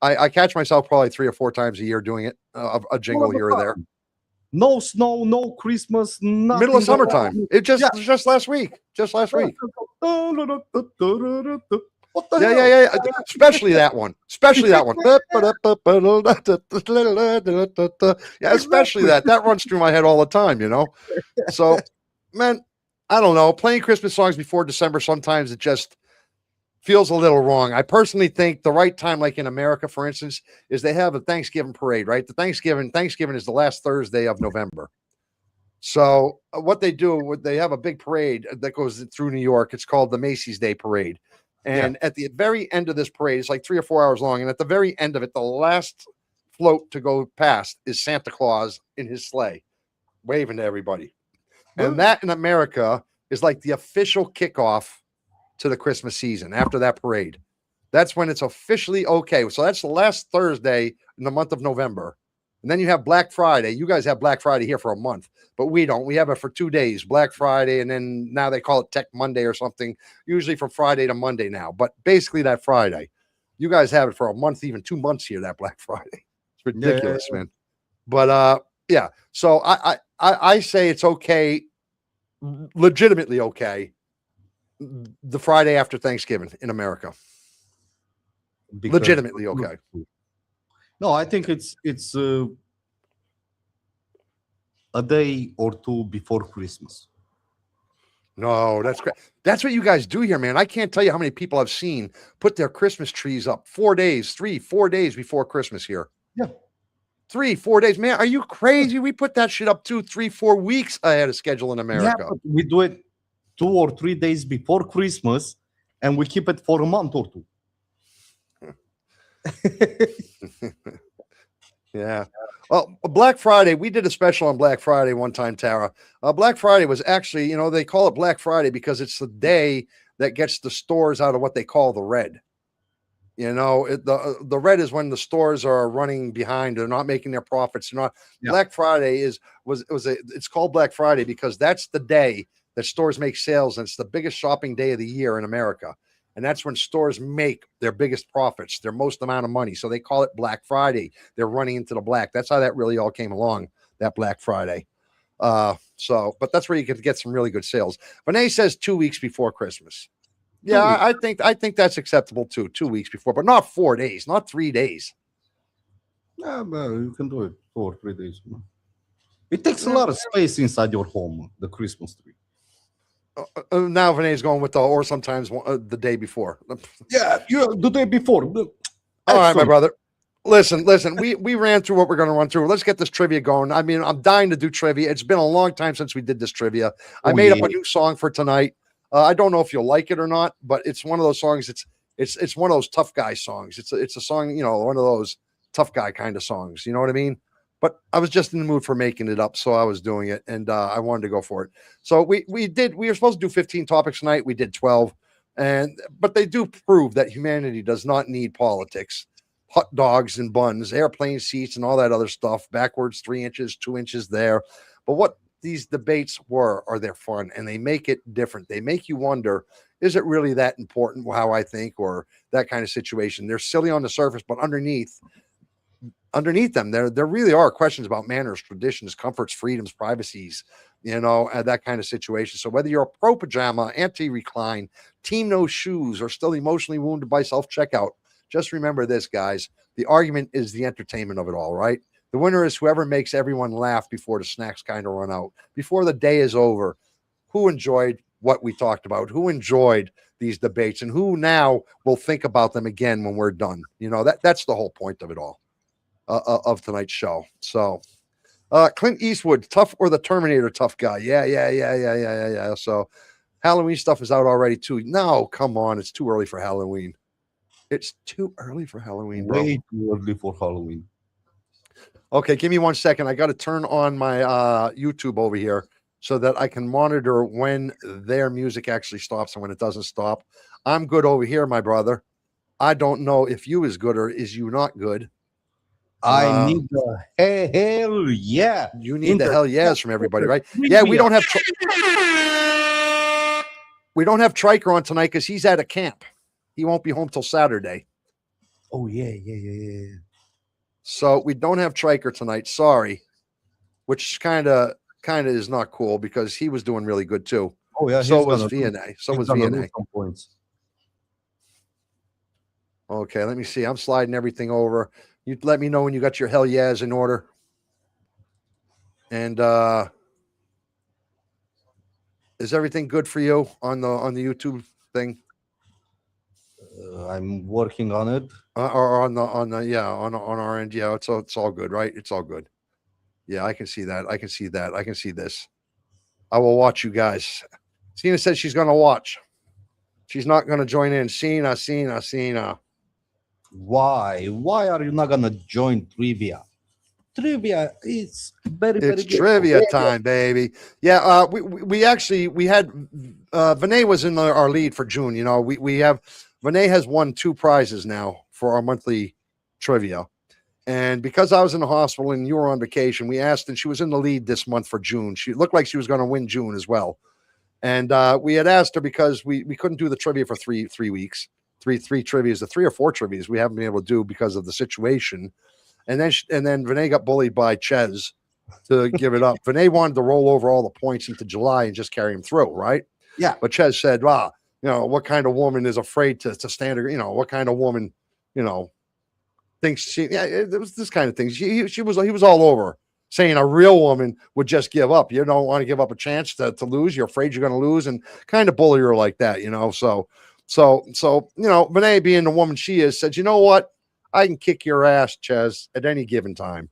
I catch myself probably 3 or 4 times a year doing it, a jingle All the here or there. time. No snow, no Christmas, nothing. Middle of summertime. around. It just Yeah. just last week. Just last week. What the hell? Yeah. Especially that one. Especially that one. Yeah, especially that. That runs through my head all the time, you know. So, man, I don't know. Playing Christmas songs before December, sometimes it just feels a little wrong. I personally think the right time, like in America, for instance, is they have a Thanksgiving parade, right? The Thanksgiving is the last Thursday of November. So what they do, they have a big parade that goes through New York. It's called the Macy's Day Parade. And at the very end of this parade, it's like 3 or 4 hours long. And at the very end of it, the last float to go past is Santa Claus in his sleigh, waving to everybody. And that in America is like the official kickoff to the Christmas season after that parade. That's when it's officially okay. So that's the last Thursday in the month of November. And then you have Black Friday. You guys have Black Friday here for a month, but we don't. We have it for 2 days, Black Friday, and then now they call it Tech Monday or something, usually from Friday to Monday now. But basically that Friday. You guys have it for a month, even 2 months here, that Black Friday. It's ridiculous, man. But yeah. So I say it's okay, legitimately okay, the Friday after Thanksgiving in America. Because- Legitimately okay. No, I think it's a day or two before Christmas. No, that's great. That's what you guys do here, man. I can't tell you how many people I've seen put their Christmas trees up 4 days, 3-4 days before Christmas here. Yeah. 3-4 days, man. Are you crazy? We put that shit up 2-3-4 weeks ahead of schedule in Yeah, America. but we do it 2 or 3 days before Christmas, and we keep it for a month or two. Yeah. Well, Black Friday, we did a special on Black Friday one time, Tara. Black Friday was actually, they call it Black Friday because it's the day that gets the stores out of what they call the red. The red is when the stores are running behind. They're not making their profits. They're not. Yeah. Black Friday it's called Black Friday because that's the day that stores make sales, and it's the biggest shopping day of the year in America. And that's when stores make their biggest profits, their most amount of money. So they call it Black Friday. They're running into the black. That's how that really all came along, that Black Friday. But that's where you could get some really good sales. Vinay says 2 weeks before Christmas. Yeah, I think that's acceptable too. 2 weeks before, but not 4 days, not 3 days. Yeah, well, you can do it 2 or 3 days. It takes a lot of space inside your home, the Christmas tree. Now Vinay's going with or sometimes the day before. Yeah, the day before. All right, my brother. Listen. We ran through what we're going to run through. Let's get this trivia going. I mean, I'm dying to do trivia. It's been a long time since we did this trivia. I made up a new song for tonight. I don't know if you'll like it or not, but it's one of those songs. It's one of those tough guy songs. It's a song, one of those tough guy kind of songs. You know what I mean? But I was just in the mood for making it up, so I was doing it, and I wanted to go for it. So we were supposed to do 15 topics tonight. We did 12, but they do prove that humanity does not need politics, hot dogs and buns, airplane seats, and all that other stuff. Backwards 3 inches, 2 inches there. But what these debates are they're fun, and they make it different. They make you wonder: is it really that important? How I think, or that kind of situation? They're silly on the surface, but underneath them, there really are questions about manners, traditions, comforts, freedoms, privacies, that kind of situation. So whether you're a pro pajama, anti-recline, team no shoes, or still emotionally wounded by self-checkout, just remember this, guys. The argument is the entertainment of it all, right? The winner is whoever makes everyone laugh before the snacks kind of run out, before the day is over. Who enjoyed what we talked about? Who enjoyed these debates, and who now will think about them again when we're done? That's the whole point of it all. Of tonight's show. So Clint Eastwood, tough or the Terminator tough guy? Yeah. So Halloween stuff is out already too. No, come on, it's too early for Halloween. It's too early for Halloween, bro. Way too early for Halloween. Okay, give me 1 second. I got to turn on my YouTube over here so that I can monitor when their music actually stops and when it doesn't stop. I'm good over here, my brother. I don't know if you is good or is you not good. I need the hell yeah. You need the hell yes from everybody, right? Yeah, we don't have Triker on tonight because he's at a camp. He won't be home till Saturday. Oh yeah. So we don't have Triker tonight. Sorry, which kind of is not cool because he was doing really good too. Oh yeah. So was VNA. Some points. Okay, let me see. I'm sliding everything over. You let me know when you got your hell yeahs in order. And is everything good for you on the YouTube thing? I'm working on it. Or on our end. Yeah, it's all good, right? It's all good. Yeah, I can see that. I can see this. I will watch you guys. Cena said she's going to watch. She's not going to join in. Cena. Why are you not gonna join trivia? Trivia is very it's good. Trivia time, baby. Yeah, we had Vinay was in our lead for June. We have Vinay has won 2 prizes now for our monthly trivia, and because I was in the hospital and you were on vacation, we asked, and she was in the lead this month for June. She looked like she was going to win June as well, and we had asked her because we couldn't do the trivia for three weeks. Three trivias, the 3 or 4 trivias we haven't been able to do because of the situation. And then Vinay got bullied by Ches to give it up. Vinay wanted to roll over all the points into July and just carry him through, right? Yeah. But Ches said, what kind of woman is afraid to stand her, what kind of woman, thinks she, it was this kind of thing. He was all over saying a real woman would just give up. You don't want to give up a chance to lose. You're afraid you're going to lose, and kind of bully her like that, So, Vinay, being the woman she is, said, you know what? I can kick your ass, Ches, at any given time.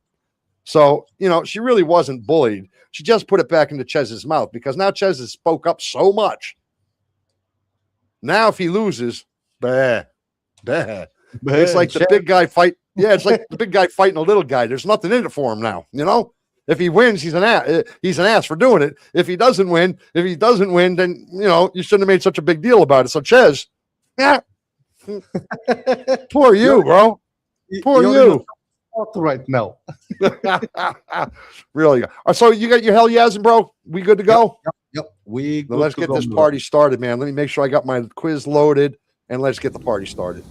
So, she really wasn't bullied. She just put it back into Chez's mouth because now Ches has spoke up so much. Now, if he loses, it's like the big guy fight. Yeah, it's like the big guy fighting a little guy. There's nothing in it for him now, If he wins, he's an ass for doing it. If he doesn't win, then you shouldn't have made such a big deal about it. So Ches, yeah, poor you, bro. Poor you. Right now. Really. So you got your hell yes, bro? We good to go? Yep. Let's get this party started, man. Let me make sure I got my quiz loaded. and let's get the party started.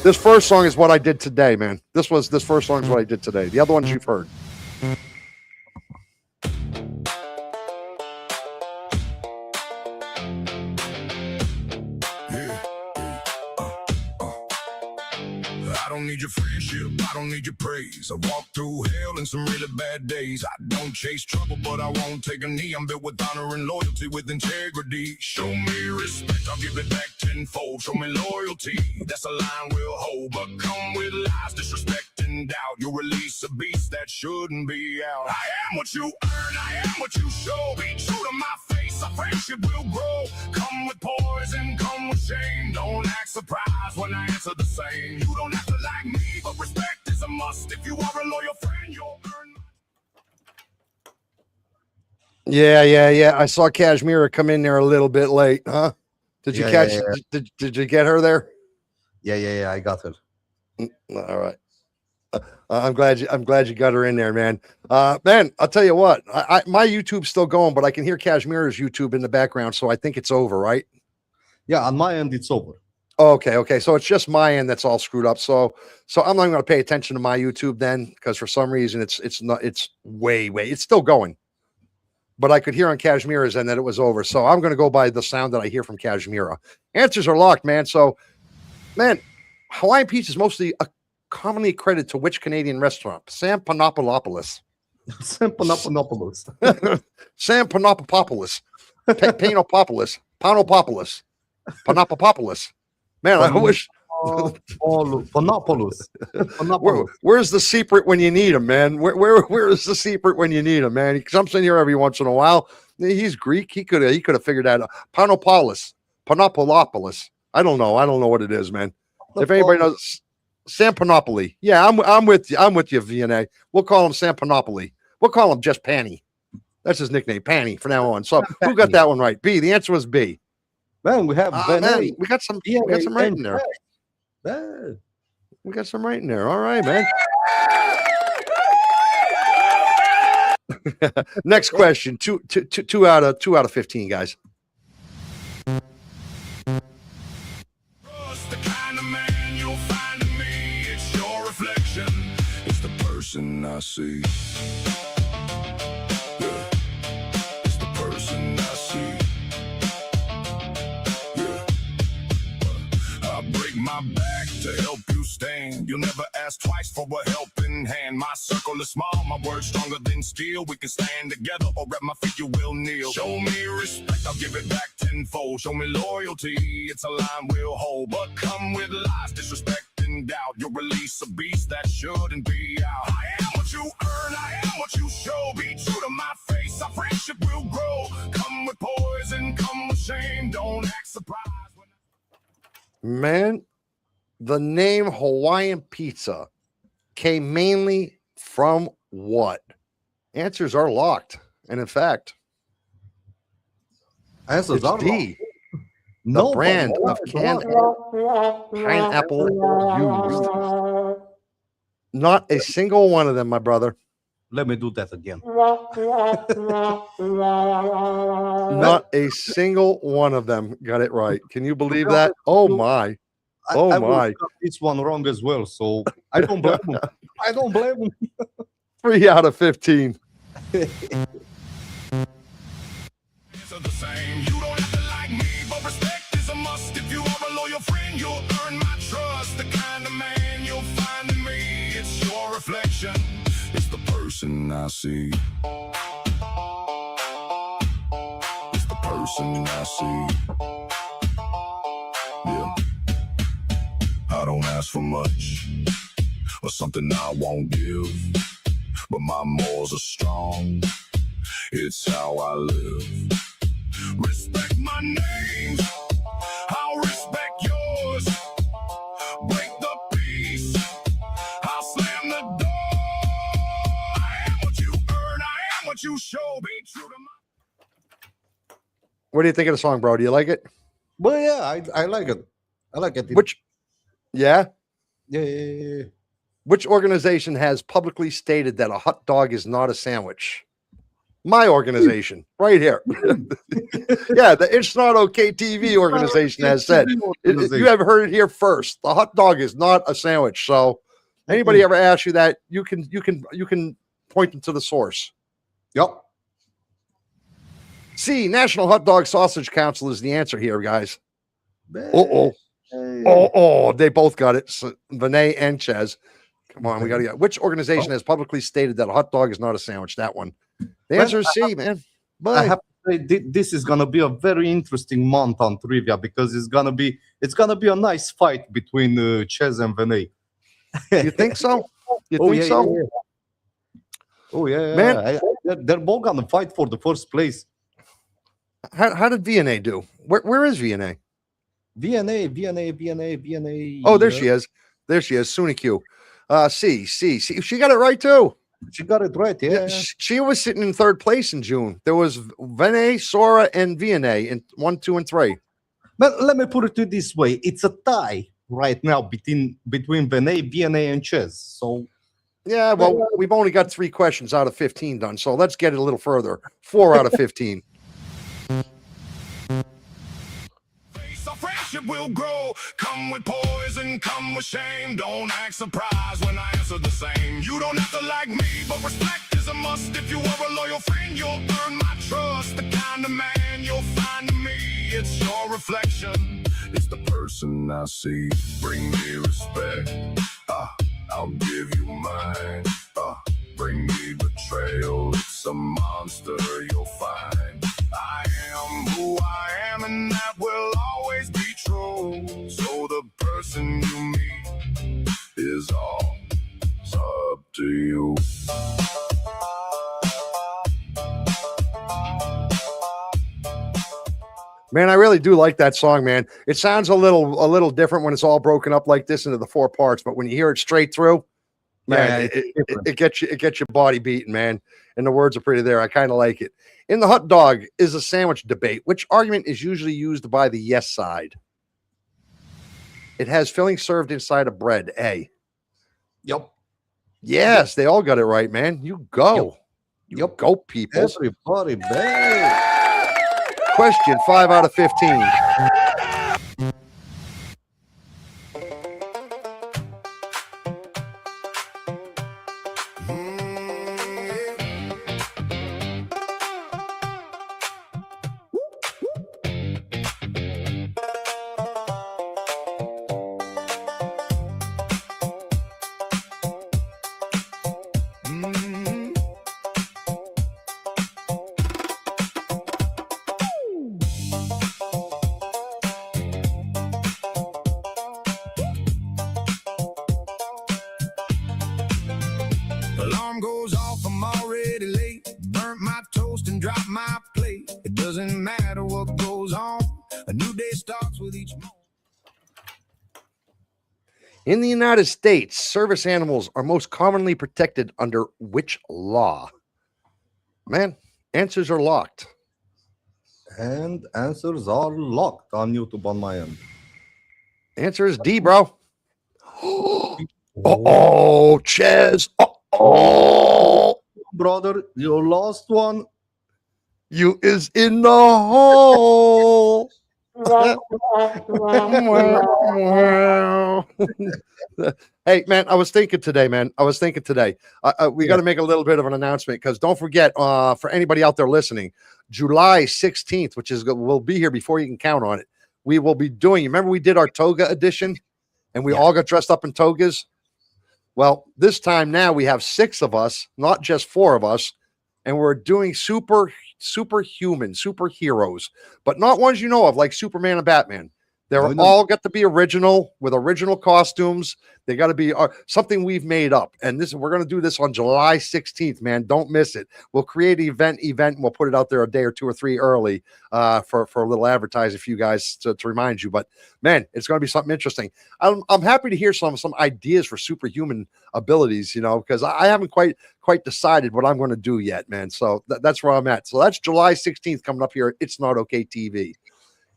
This first song is what I did today, man. This first song is what I did today. The other ones you've heard. I don't need your friendship, I don't need your praise. I walked through hell and some really bad days. I don't chase trouble, but I won't take a knee. I'm built with honor and loyalty, with integrity. Show me respect, I'll give it back tenfold. Show me loyalty, that's a line we'll hold. But come with lies, disrespect and doubt, you'll release a beast that shouldn't be out. I am what you earn, I am what you show. Be true to my face, our friendship will grow. Come with poison, come with shame. Don't act surprised when I answer the same. You don't have to like me, but respect is a must. If you are a loyal friend, you'll earn my... Yeah. I saw Kashmira come in there a little bit late, huh? Did you catch? Yeah. Did you get her there? Yeah. I got her. All right. I'm glad you got her in there, man. Man, I'll tell you what. My YouTube's still going, but I can hear Kashmira's YouTube in the background, so I think it's over, right? Yeah, on my end, it's over. Okay. So it's just my end that's all screwed up. So I'm not going to pay attention to my YouTube then, because for some reason it's way. It's still going, but I could hear on Kashmira's end that it was over. So I'm going to go by the sound that I hear from Kashmira. Answers are locked, man. So, man, Hawaiian pizza is mostly commonly credited to which Canadian restaurant? Sam Panopoulos. Sam Panopoulos. Sam Panopoulos. Panopoulos. Panopoulos. Panopoulos. Man, I wish. Panopoulos. Where's the secret when you need him, man? Where is the secret when you need him, man? He comes in here every once in a while. He's Greek. He could have figured that out. Panopoulos. Panopoulos. I don't know what it is, man. If anybody knows, Sam Panopoulos. Yeah, I'm with you. I'm with you, VNA. We'll call him Sam Panopoulos. We'll call him just Panny. That's his nickname, Panny, from now on. So who got that one right? B. The answer was B. Man, we have man, we got some right in there. We got some right in there. All right, man. Next question. Two out of 15, guys. Trust the kind of man you'll find in me. It's your reflection. It's the person I see. Yeah. It's the person I see. I break my back to help you stand. You'll never ask twice for a helping hand. My circle is small, my words stronger than steel. We can stand together or at my feet you will kneel. Show me respect, I'll give it back tenfold. Show me loyalty, it's a line we'll hold. But come with lies, disrespect and doubt. You'll release a beast that shouldn't be out. I am what you earn, I am what you show. Be true to my face, our friendship will grow. Come with poison, come with shame. Don't act surprised. Man, the name Hawaiian pizza came mainly from what? Answers are locked. And in fact, answers are D. The brand of canned pineapple used. Not a single one of them, my brother. Let me do that again. Not a single one of them got it right. Can you believe that? Oh my. Oh my. This one wrong as well. So I don't blame him. I don't blame him. 3 out of 15. The same. You don't have to like me, but respect is a must. If you are a loyal friend, you'll earn my trust. The kind of man you'll find in me. It's your reflection. It's the person I see. It's the person I see. Yeah. I don't ask for much or something I won't give, but my morals are strong. It's how I live. Respect my name, I'll respect yours. Break the peace, I'll slam the door. I am what you earn, I am what you show. Be true to my... What do you think of the song, bro? Do you like it? Well, yeah, I like it. I like it. Yeah? Yeah. Which organization has publicly stated that a hot dog is not a sandwich? My organization, right here. Yeah, the It's Not Okay TV organization has said. You have heard it here first. The hot dog is not a sandwich. So, anybody ever asks you that, you can point them to the source. Yep. C, National Hot Dog Sausage Council is the answer here, guys. Hey. They both got it. So, Vinay and Ches. Come on, we got to get. Which organization has publicly stated that a hot dog is not a sandwich? That one. The answer is C, man. But I have to say, this is gonna be a very interesting month on trivia because it's gonna be a nice fight between Ches and Vinay. You think so? You think so? Yeah. Oh yeah, Man. they're both gonna fight for the first place. How did VNA do? Where is VNA? VNA. Oh, there she is. There she is. Sunicu. C. She got it right too. She got it right. Yeah. She was sitting in third place in June. There was Vinay, Sora, and VNA in 1, 2, and 3. But let me put it this way: it's a tie right now between VNA, and Ches. So yeah, well, we've only got 3 questions out of 15 done. So let's get it a little further. 4 out of 15. Friendship will grow. Come with poison, come with shame. Don't act surprised when I answer the same. You don't have to like me, but respect is a must. If you are a loyal friend, you'll earn my trust. The kind of man you'll find in me, it's your reflection. It's the person I see. Bring me respect. I'll give you mine. Bring me betrayal. It's a monster you'll find. I am who I am, and that will always be true. So the person you meet is all up to you. Man, I really do like that song, man. It sounds a little different when it's all broken up like this into the 4 parts, but when you hear it straight through, man, it gets your body beating, man. And the words are pretty there. I kind of like it. In the hot dog is a sandwich debate. Which argument is usually used by the yes side? It has filling served inside of bread. A. Yep. Yes, they all got it right, man. You go. You go, people. Everybody, babe. Question 5 out of 15. Alarm goes off, I'm already late. Burnt my toast and dropped my plate. It doesn't matter what goes on. A new day starts with each moment. In the United States, service animals are most commonly protected under which law? Man, answers are locked. And answers are locked on YouTube on my end. Answer is D, bro. Oh, Ches. Oh, Brother, you lost one. you is in the hole. Hey, man, I was thinking today, man. We got to make a little bit of an announcement because don't forget, for anybody out there listening, July 16th, which is we'll be here before you can count on it. We will be doing. Remember, we did our toga edition, and we all got dressed up in togas. Well, this time now we have 6 of us, not just 4 of us, and we're doing superhuman superheroes, but not ones you know of like Superman and Batman. They're all got to be original with original costumes. They got to be something we've made up. And we're going to do this on July 16th, man. Don't miss it. We'll create an event and we'll put it out there a day or 2 or 3 early for a little advertising for you guys to remind you. But man, it's going to be something interesting. I'm happy to hear some ideas for superhuman abilities, because I haven't quite decided what I'm going to do yet, man. So that's where I'm at. So that's July 16th coming up here. It's Not Okay TV.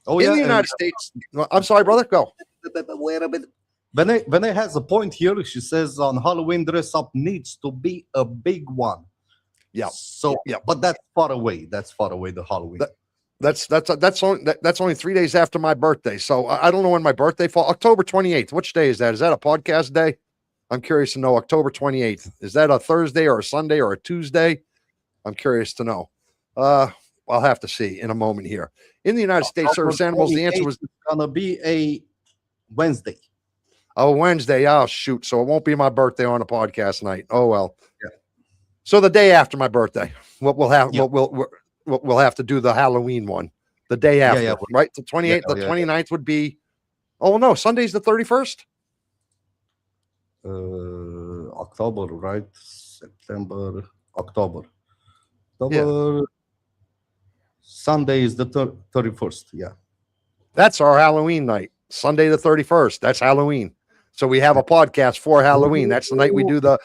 Oh, in the United States. I'm sorry, brother. Go. Wait a minute. Vinay has a point here. She says on Halloween, dress up needs to be a big one. Yeah. So, Yeah. but that's far away. That's far away. The Halloween. That's only 3 days after my birthday. So I don't know when my birthday falls. October 28th. Which day is that? Is that a podcast day? I'm curious to know. October 28th. Is that a Thursday or a Sunday or a Tuesday? I'm curious to know. I'll have to see in a moment here. In the United States, October service animals, the answer 28th was is gonna be a Wednesday. Wednesday. Oh, shoot. So it won't be my birthday on a podcast night. Oh, well. Yeah. So the day after my birthday, we'll have, Yeah. we'll have to do the Halloween one the day after, yeah. right? The 28th, the 29th would be, oh, no, Sunday's the 31st. October, right? September, October. Sunday is the 31st. Yeah. That's our Halloween night. Sunday the 31st. That's Halloween. So we have a podcast for Halloween. That's the night we do the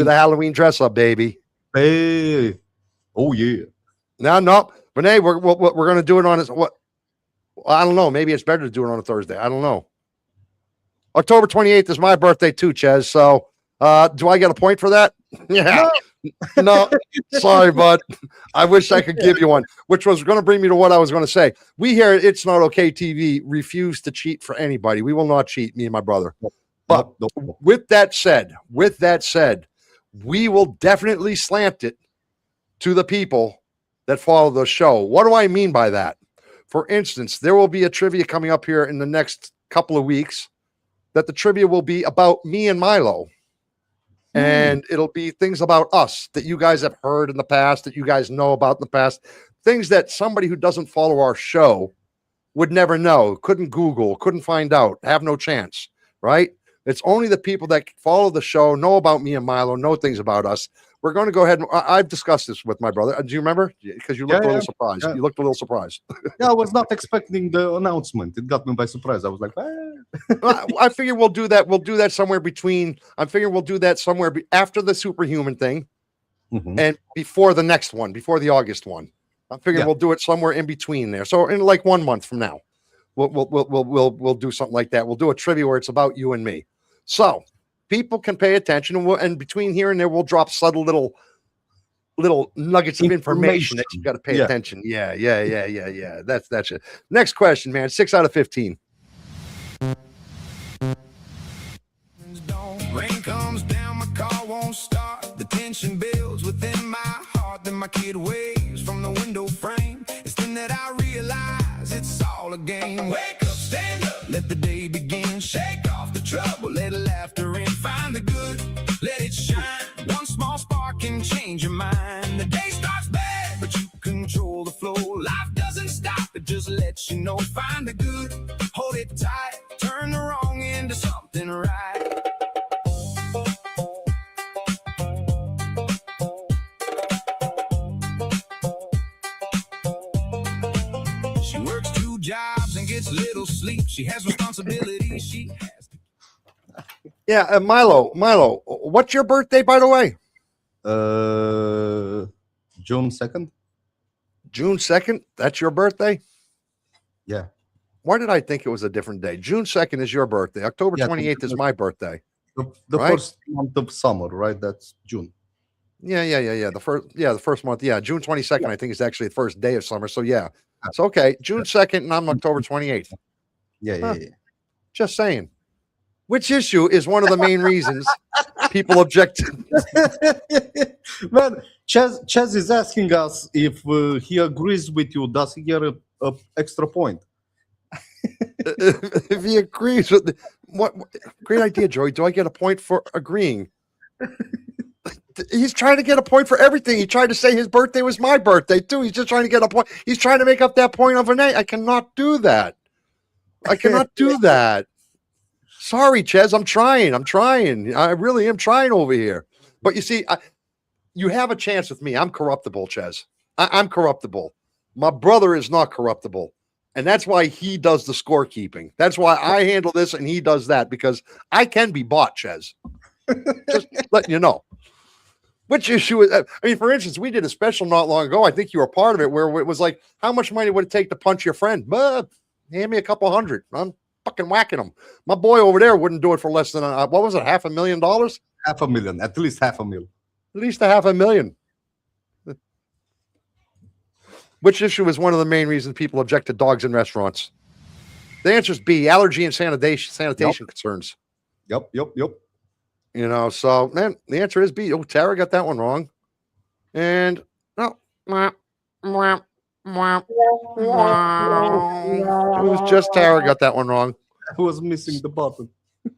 Halloween dress up, baby. Hey. Oh yeah. No. Renee, we're gonna do it on what? I don't know. Maybe it's better to do it on a Thursday. I don't know. October 28th is my birthday too, Ches. So do I get a point for that? Yeah. No, sorry, bud. I wish I could give you one, which was going to bring me to what I was going to say. We here at It's Not Okay TV refuse to cheat for anybody. We will not cheat, me and my brother. But with that said, we will definitely slant it to the people that follow the show. What do I mean by that? For instance, there will be a trivia coming up here in the next couple of weeks that the trivia will be about me and Milo. And it'll be things about us that you guys have heard in the past, that you guys know about in the past, things that somebody who doesn't follow our show would never know, couldn't Google, couldn't find out, have no chance, right? It's only the people that follow the show, know about me and Milo, know things about us. We're going to go ahead and I've discussed this with my brother. Do you remember? Because you looked a little surprised. Yeah. You looked a little surprised. Yeah, I was not expecting the announcement. It got me by surprise. I was like, I figure we'll do that. We'll do that somewhere between. I figure we'll do that somewhere after the superhuman thing, and before the next one, before the August one. I figure we'll do it somewhere in between there. So in like 1 month from now, we'll do something like that. We'll do a trivia where it's about you and me. So people can pay attention, and between here and there, we'll drop subtle little nuggets of information that you got to pay attention. Yeah. That's it. Next question, man. 6 out of 15. Rain comes down, my car won't start. The tension builds within my heart. Then my kid waves from the window frame. It's then that I realize it's all a game. Wake up, stand up, let the day begin. Shake off the trouble, let laughter in. Find the good, let it shine. One small spark can change your mind. The day starts bad, but you control the flow. Life doesn't stop, it just lets you know. Find the good, hold it tight. Turn the wrong into something right. She works 2 jobs and gets little sleep. She has responsibilities. She has to... Yeah, Milo, what's your birthday, by the way? June 2nd. June 2nd? That's your birthday? Yeah. Why did I think it was a different day? June 2nd is your birthday. October 28th is my birthday. The first month of summer, right? That's June. Yeah. The first month. Yeah, June 22nd, I think, is actually the first day of summer. So yeah. So okay, June 2nd, and I'm October 28th. Yeah. Just saying. Which issue is one of the main reasons people object to? Man, Chaz is asking us if he agrees with you. Does he get a extra point? If he agrees with what great idea, Joey. Do I get a point for agreeing? He's trying to get a point for everything. He tried to say his birthday was my birthday too. He's just trying to get a point. He's trying to make up that point overnight. I cannot do that. I cannot do that. Sorry, Ches. I'm trying. I really am trying over here. But you see, you have a chance with me. I'm corruptible, Ches. I'm corruptible. My brother is not corruptible. And that's why he does the scorekeeping. That's why I handle this and he does that, because I can be bought, Ches. Just letting you know. Which issue is, I mean, for instance, we did a special not long ago. I think you were part of it, where it was like, how much money would it take to punch your friend? Hand me a couple hundred. I'm fucking whacking him. My boy over there wouldn't do it for less than, what was it, $500,000? $500,000, at least $500,000. At least $500,000. Which issue is one of the main reasons people object to dogs in restaurants? The answer is B, allergy and sanitation concerns. Yep. You know, so man, the answer is B. Oh, Tara got that one wrong. And no, it was just Tara got that one wrong. I was missing the button.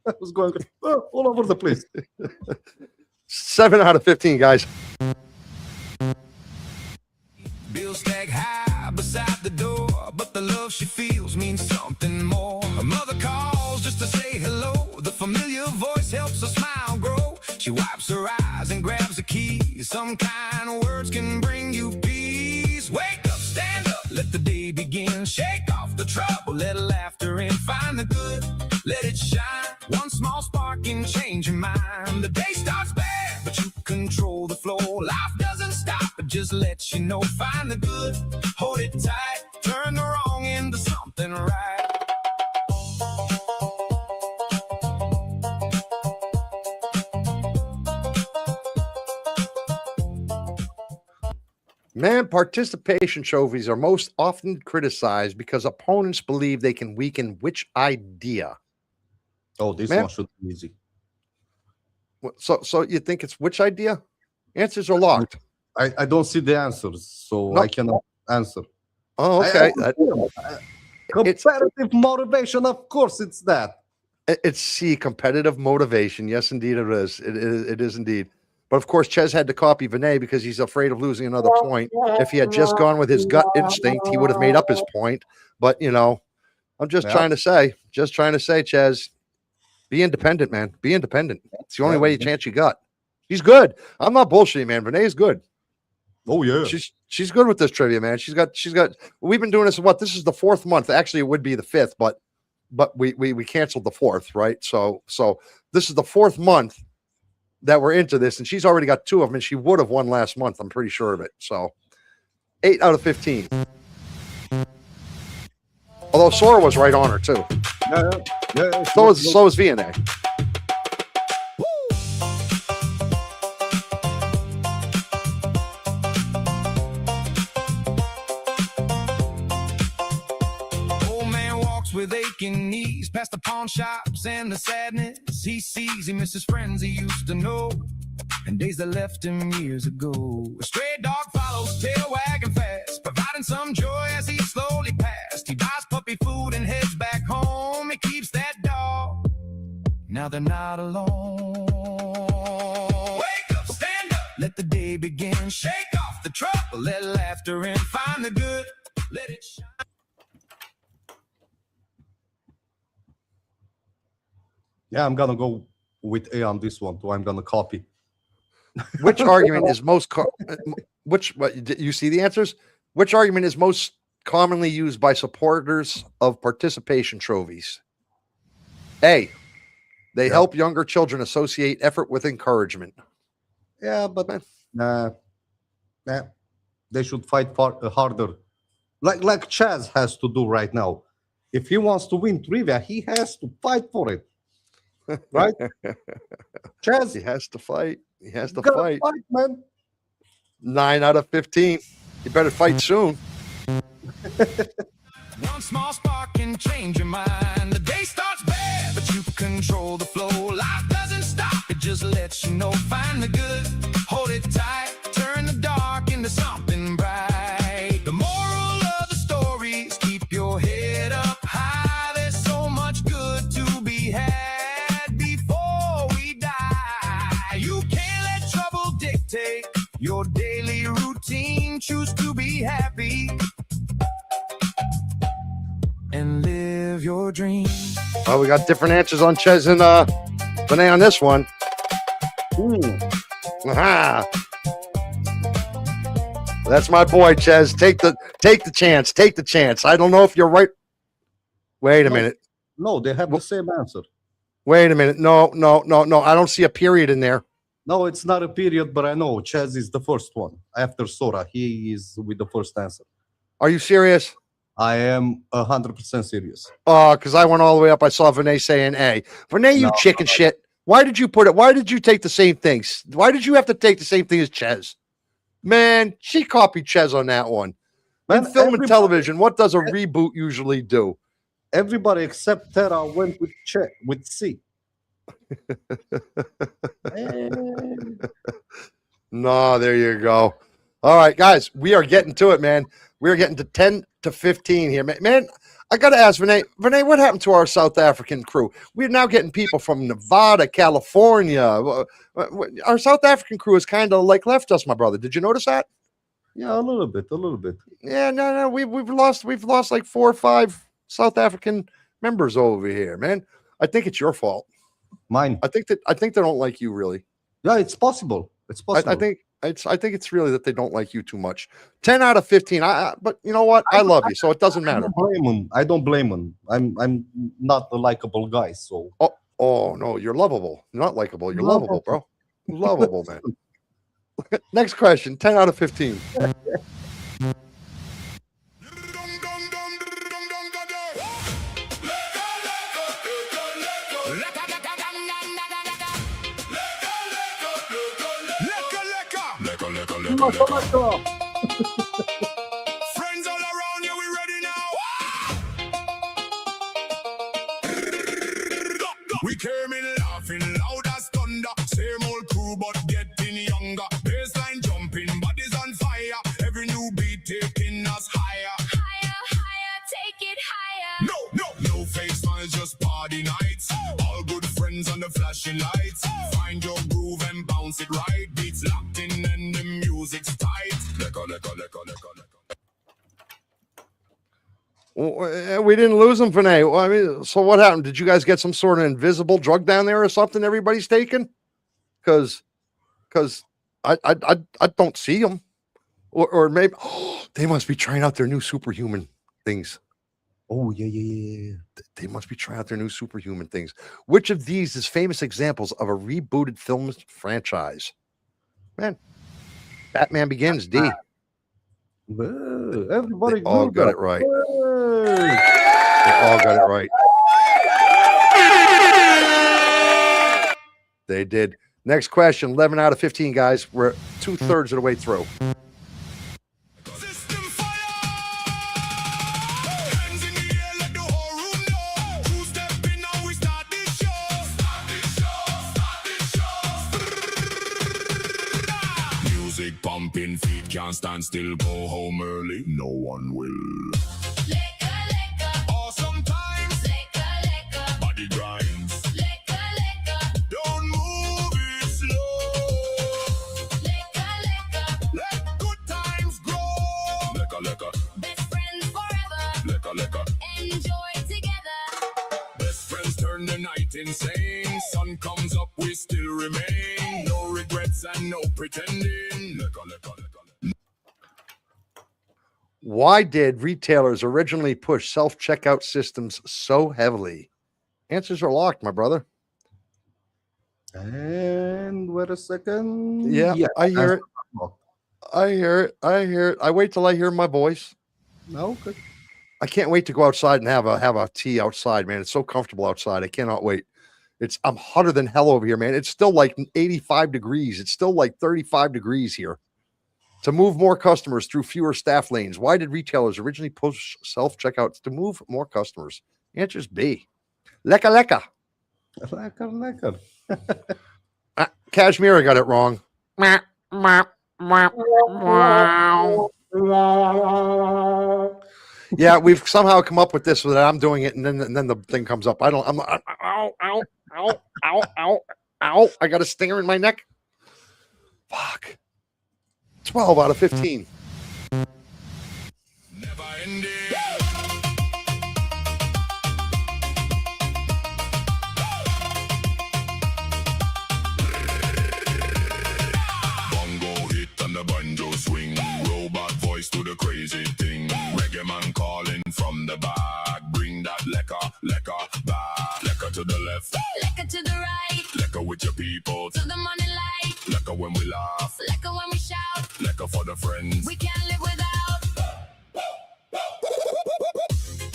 I was going all over the place. 7 out of 15, guys. Bills stack high beside the door, but the love she feels means something more. Her mother calls just to say hello. The familiar voice helps her smile grow. She wipes her eyes and grabs the keys. Some kind of words can bring you peace. Wake up, stand up, let the day begin. Shake off the trouble, let laughter in. Find the good, let it shine. One small spark can change your mind. The day starts bad, but you control the flow. Life doesn't stop, it just lets you know. Find the good, hold it tight. Turn the wrong into something right. Man, participation trophies are most often criticized because opponents believe they can weaken which idea? Oh, this Man. one should be easy. So you think it's which idea? Answers are locked. I don't see the answers, so No. I cannot answer. Oh, okay. Competitive motivation, of course, it's that. It's C, competitive motivation. Yes, indeed, it is. It is indeed. But of course, Ches had to copy Vinay because he's afraid of losing another point. If he had just gone with his gut instinct, he would have made up his point. But you know, I'm just trying to say, Ches, be independent, man. Be independent. It's the only way chance you got. She's good. I'm not bullshitting, man. Renee is good. Oh yeah, She's good with this trivia, man. She's got. We've been doing this. This is the 4th month. Actually, it would be the 5th, but we canceled the 4th, right? So this is the 4th month that we're into this, and she's already got 2 of them, and she would have won last month. I'm pretty sure of it. So 8 out of 15. Although Sora was right on her too. yeah. So is VNA. Old man walks with aching knees past the pawn shops and the sadness he sees. He misses friends he used to know and days that left him years ago. A stray dog follows, tail wagging fast, providing some joy as he slowly passed. He buys puppy food and heads back home. He keeps that dog. Now they're not alone. Wake up, stand up, let the day begin. Shake off the trouble, let laughter in. Find the good, let it shine. Yeah, I'm gonna go with A on this one too. I'm gonna copy. Which argument is most you see the answers? Which argument is most commonly used by supporters of participation trophies? A, they help younger children associate effort with encouragement. Yeah, but they should fight harder, like Chaz has to do right now. If he wants to win trivia, he has to fight for it, right? Chaz, He has to fight. He has to gotta fight. man. 9 out of 15. You better fight soon. One small spark can change your mind. The day starts bad, but you control the flow. Life doesn't stop, it just lets you know. Find the good, hold it tight. Turn the dark into something bright. The moral of the story is keep your head up high. There's so much good to be had before we die. You can't let trouble dictate your daily routine. Choose to be happy and live your dream. Well, we got different answers on Ches and Vinay on this one. Ooh. Aha. That's my boy, Ches. Take the chance. Take the chance. I don't know if you're right. Wait a minute. No, they have the same answer. Wait a minute. No. I don't see a period in there. No, it's not a period, but I know Chaz is the first one after Sora. He is with the first answer. Are you serious? I am 100% serious. Because I went all the way up. I saw Vinay saying A. Vinay, you chicken shit. Why did you put it? Why did you take the same things? Why did you have to take the same thing as Ches? Man, she copied Ches on that one. In Man, film and television, what does a reboot usually do? everybody except Terra went with C. No, there you go. All right, guys, we are getting to it, man. We are getting to 10 to 15 here. Man, I got to ask Vinay. Vinay, what happened to our South African crew? We're now getting people from Nevada, California. Our South African crew has kind of like left us, my brother. Did you notice that? Yeah, a little bit. Yeah, no. We've lost like 4 or 5 South African members over here, man. I think it's your fault. Mine. I think they don't like you, really. Yeah, it's possible. It's possible. I think it's really that they don't like you too much. 10 out of 15. But you know what? I love you, so it doesn't matter. I don't blame him. I'm not a likable guy, so. Oh no, you're lovable. You're not likable. You're lovable, bro. Lovable, man. Next question. 10 out of 15. Friends all around you, we ready now. We came in laughing loud as thunder. Same old crew, but getting younger. Baseline jumping, bodies on fire. Every new beat taking us higher. Higher, higher, take it higher. No fake smiles, just party nights. All good friends on the flashing lights. Find your groove and bounce it right. Beats locked in and the music's tight. We didn't lose them, Vinay. Well, I mean, so what happened? Did you guys get some sort of invisible drug down there or something everybody's taking? Because I don't see them. Or maybe they must be trying out their new superhuman things. Oh, yeah. They must be trying out their new superhuman things. Which of these is famous examples of a rebooted film franchise? Man, Batman Begins, D. Everybody all got it right. They all got it right. They did. Next question, 11 out of 15, guys. We're 2/3 of the way through. System fire! Hands in the air, let the whole room know. Who step in now, we start this show. Music pumping, feet can't stand still. Go home early, no one will. Liquor, liquor, Awesome times, liquor, liquor, body grinds. liquor, liquor, Don't move it slow. liquor, liquor. Let good times grow. Liquor, Best friends forever. liquor. Enjoy together. Best friends turn the night insane. Sun comes up, we still remain. No regrets and no pretending. Liquor. Why did retailers originally push self-checkout systems so heavily? Answers are locked, my brother. And wait a second. Yeah, I hear it. I hear it. I wait till I hear my voice. Okay. I can't wait to go outside and have a tea outside, man. It's so comfortable outside. I cannot wait. I'm hotter than hell over here, man. It's still like 85 degrees. It's still like 35 degrees here. To move more customers through fewer staff lanes. Why did retailers originally push self-checkouts to move more customers? Answer is B. Lekker. Lekker. Kashmir got it wrong. Yeah, we've somehow come up with this so that I'm doing it, and then the thing comes up. I'm ow. I got a stinger in my neck. Fuck. 12 out of 15. Never ending. Bongo hit and the banjo swing. Robot voice to the crazy thing. Reggae man calling from the back. Bring that lekker back. Lekker to the left. Liquor to the right. Lekker with your people. To the morning light. Lekker when we laugh. Liquor when we shout. Lekker for the friends. We can't live without.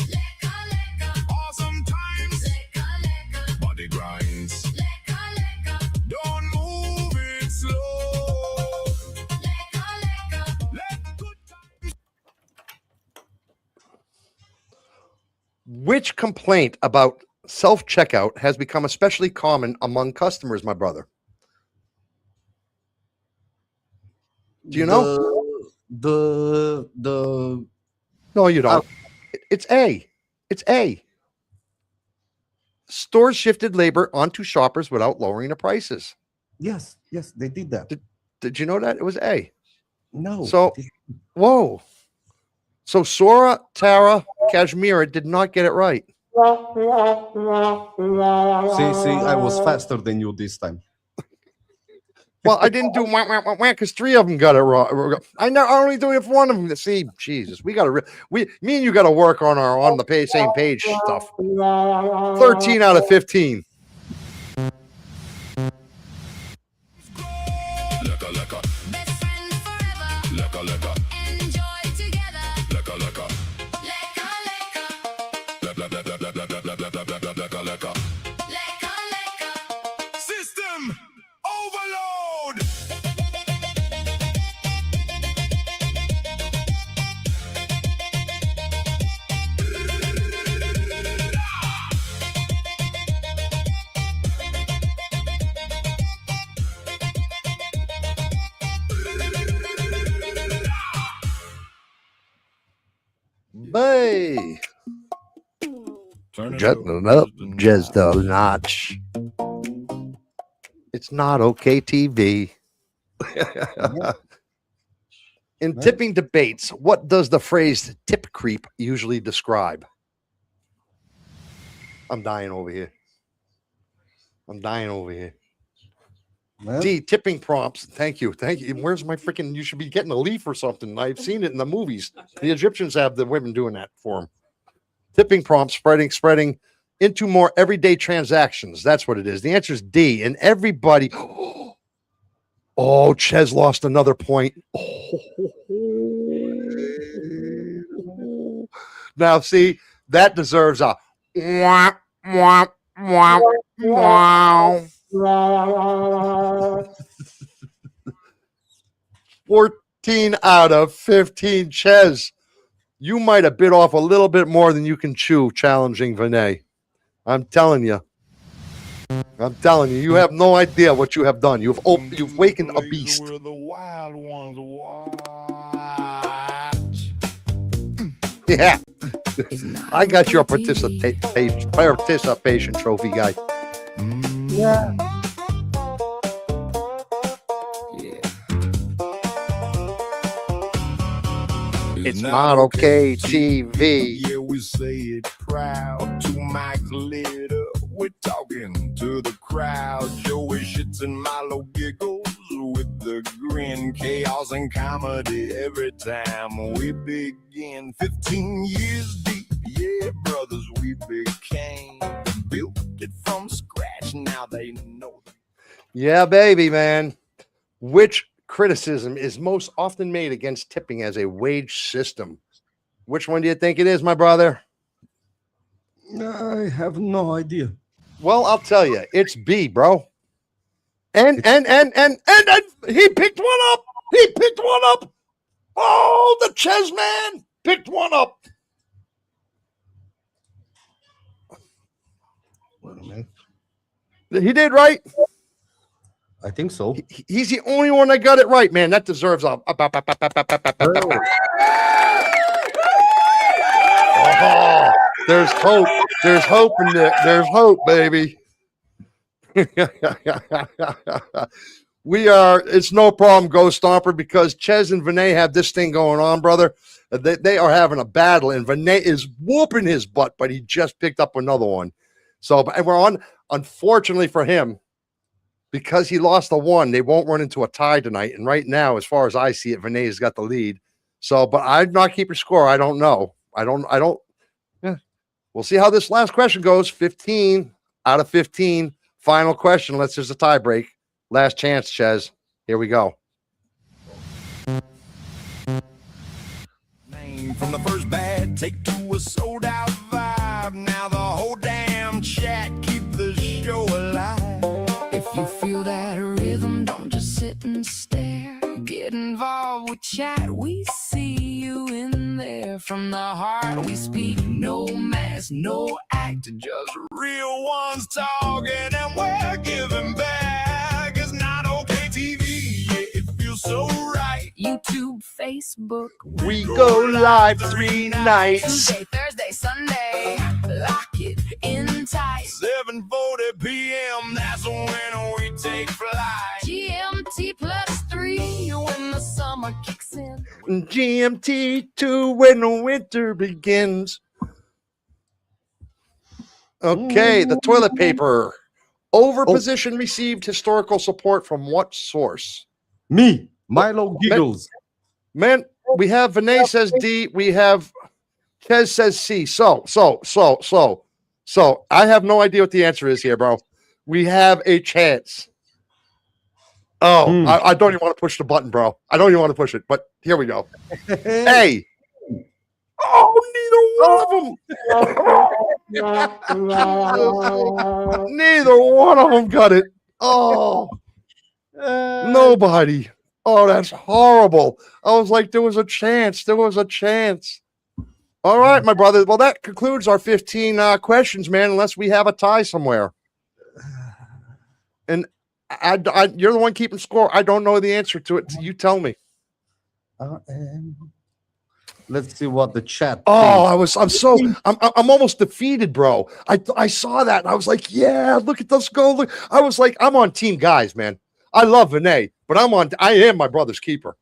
Liquor, liquor, Awesome times. liquor, liquor, Body grinds. liquor, liquor, Don't move it slow. liquor, liquor. Let good times. Which complaint about self-checkout has become especially common among customers, my brother? Do you know? The No, you don't. It's A. It's A. Stores shifted labor onto shoppers without lowering the prices. yes, they did that. Did you know that? It was A. No. So, whoa. So Sora, Tara, Kashmira did not get it right. see, I was faster than you this time. Well, I didn't do because 3 of them got it wrong. I only doing it for 1 of them. See, Jesus, we got to me and you got to work on the same page stuff. 13 out of 15. Lecca, lecca, Best friends forever. lecca, lecca, Enjoy together. lecca, lecca, Lecca, lecca. lecca, lecca, lecca, lecca, lecca, lecca, lecca. Lecca, lecca. System overload. Bay. Turn it Jutting up just a notch. It's not okay TV. In tipping debates, what does the phrase tip creep usually describe? I'm dying over here. Well, D, tipping prompts. Thank you. Where's my freaking? You should be getting a leaf or something. I've seen it in the movies. The Egyptians have the women doing that for them. Tipping prompts spreading into more everyday transactions. That's what it is. The answer is D. And everybody. Oh, Ches lost another point. Now, see, that deserves a wah, wah, wah, wow. 14 out of 15. Ches, you might have bit off a little bit more than you can chew challenging Vinay. I'm telling you. You have no idea what you have done. You've wakened a beast. Where the wild ones watch. Yeah. I got your participation trophy, guy. yeah. It's not okay, TV. Yeah, we say it proud. 2 mics lit up. We're talking to the crowd. Joey shits and Milo giggles with the grin. Chaos and comedy every time we begin. 15 years deep, yeah, brothers, we became. Built it from scratch. Now they know. Yeah, baby, man. Which criticism is most often made against tipping as a wage system? Which one do you think it is, my brother? I have no idea. Well, I'll tell you, it's B, bro. And he picked one up. Oh, the Ches man picked one up. Wait a minute. He did right. I think so. He's the only one that got it right, man. That deserves a. Oh, there's hope. There's hope in there. There's hope, baby. It's no problem, Ghost Stomper, because Ches and Vinay have this thing going on, brother. They are having a battle, and Vinay is whooping his butt, but he just picked up another one. So, and we're on, unfortunately for him, because he lost the one, they won't run into a tie tonight. And right now, as far as I see it, Vinay has got the lead. So, but I'm not keeping score. I don't know. I don't. Yeah. We'll see how this last question goes. 15 out of 15. Final question. Unless there's a tie break. Last chance, Ches. Here we go. From the first bad take to a sold out vibe. Now the whole damn chat keep the show alive. If you feel that rhythm, don't just sit and stare. Get involved with chat. We see you in there. there. From the heart we speak, no mask, no act, just Real ones talking and we're giving back. It's not okay TV. Yeah, it feels so right. YouTube, Facebook, We go live 3 nights. Tuesday, Thursday, Sunday. Lock it in tight. 7:40 p.m. That's when we take flight. GMT +3 when the summer kicks in. GMT2 when the winter begins. Okay, the toilet paper. Overposition received historical support from what source? Me, Milo Giggles. Man, we have Vinay says D. We have Ches says C. So I have no idea what the answer is here, bro. We have a chance. Oh, I don't even want to push the button, bro. I don't even want to push it, but here we go. Hey. Oh, neither one of them got it. Oh, nobody. Oh, that's horrible. I was like, there was a chance. There was a chance. All right, my brother. Well, that concludes our 15 questions, man, unless we have a tie somewhere. And you're the one keeping score. I don't know the answer to it. You tell me. Let's see what the chat. Oh, I'm almost defeated, bro. I saw that and I was like, yeah, look at those go. Look. I was like, I'm on team guys, man. I love Vinay, but I am my brother's keeper.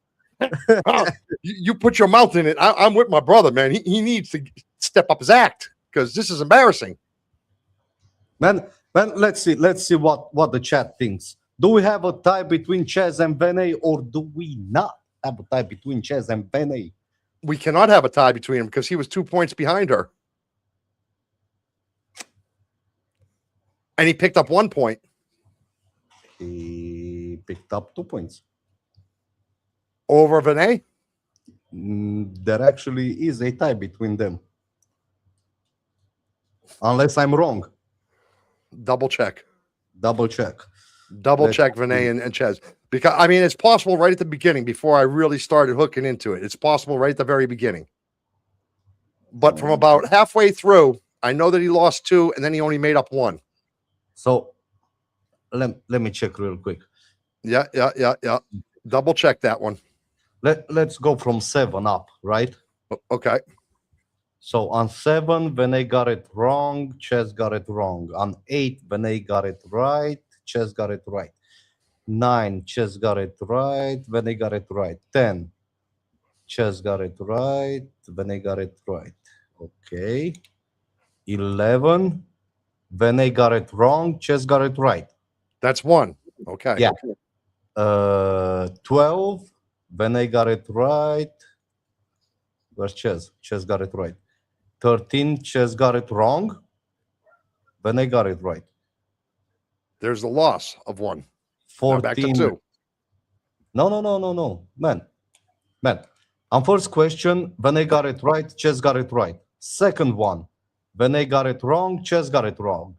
You put your mouth in it. I'm with my brother, man. He needs to step up his act because this is embarrassing. Man, let's see what the chat thinks. Do we have a tie between Ches and Vinay, or do we not have a tie between Ches and Vinay? We cannot have a tie between them because he was 2 points behind her. And he picked up 1 point. He picked up 2 points. Over Vinay? There actually is a tie between them. Unless I'm wrong. Double check. Double check. Double check Vinay and Ches. Because, I mean, it's possible right at the beginning before I really started hooking into it. It's possible right at the very beginning. But from about halfway through, I know that he lost 2 and then he only made up 1. So let me check real quick. Yeah. Double check that one. Let's go from 7 up, right? Okay. So on 7, Vinay got it wrong, Ches got it wrong. On 8, Vinay got it right, Ches got it right. 9, Ches got it right, Vinay got it right. 10, Ches got it right, Vinay got it right. Okay. 11, Vinay got it wrong, Ches got it right. That's 1. Okay. Yeah. 12, Vinay got it right. Where's Ches? Ches got it right. 13, Ches got it wrong. Vinay got it right. There's the loss of 1. 14. Back to 2. No. Man. On first question, Vinay got it right, Ches got it right. Second one, Vinay got it wrong, Ches got it wrong.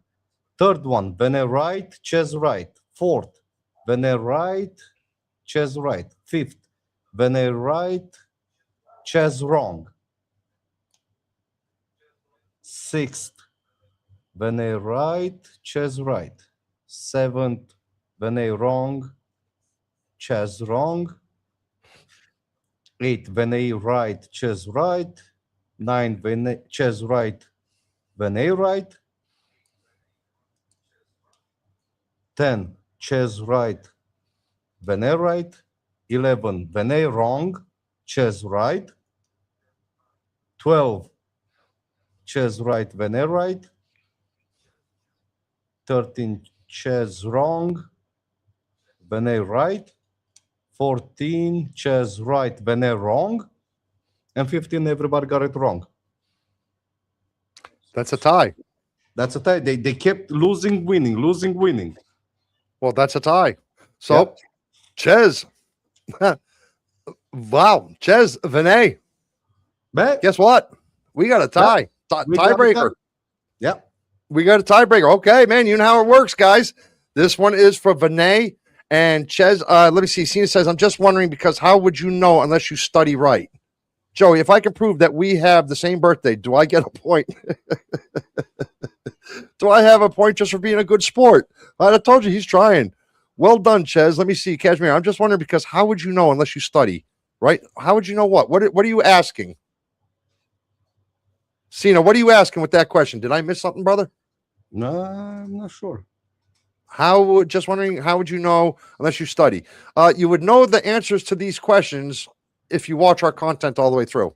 Third one, Vinay right, Ches right. Fourth, Vinay right, Ches right. Fifth, Vinay right, Ches wrong. Sixth, Vinay right, Ches right. Seventh, Vinay wrong, Ches wrong. 8, Vinay right, Ches right. 9, Vinay, Ches right, Vinay right. 10, Ches right, Vinay right. 11, Vinay wrong, Ches right. 12, Ches right, Vinay right. 13, Ches wrong, Vinay right. 14, Ches right, Vinay wrong. And 15, everybody got it wrong. That's a tie. That's a tie. They kept losing, winning. Well, that's a tie. So, Yep. Ches. Wow. Ches, Vinay. But Guess what? We got a tie. we got a Tiebreaker. tie. Yep. We got a tiebreaker. Okay, man. You know how it works, guys. This one is for Vinay and Ches. Let me see. Cena says, I'm just wondering because how would you know unless you study right? Joey, if I can prove that we have the same birthday, do I get a point? Do I have a point just for being a good sport? I told you he's trying. Well done, Ches. Let me see, Kashmir. I'm just wondering because how would you know unless you study, right? How would you know what? What are you asking? Cena, what are you asking with that question? Did I miss something, brother? No, I'm not sure. Just wondering, how would you know unless you study? You would know the answers to these questions if you watch our content all the way through,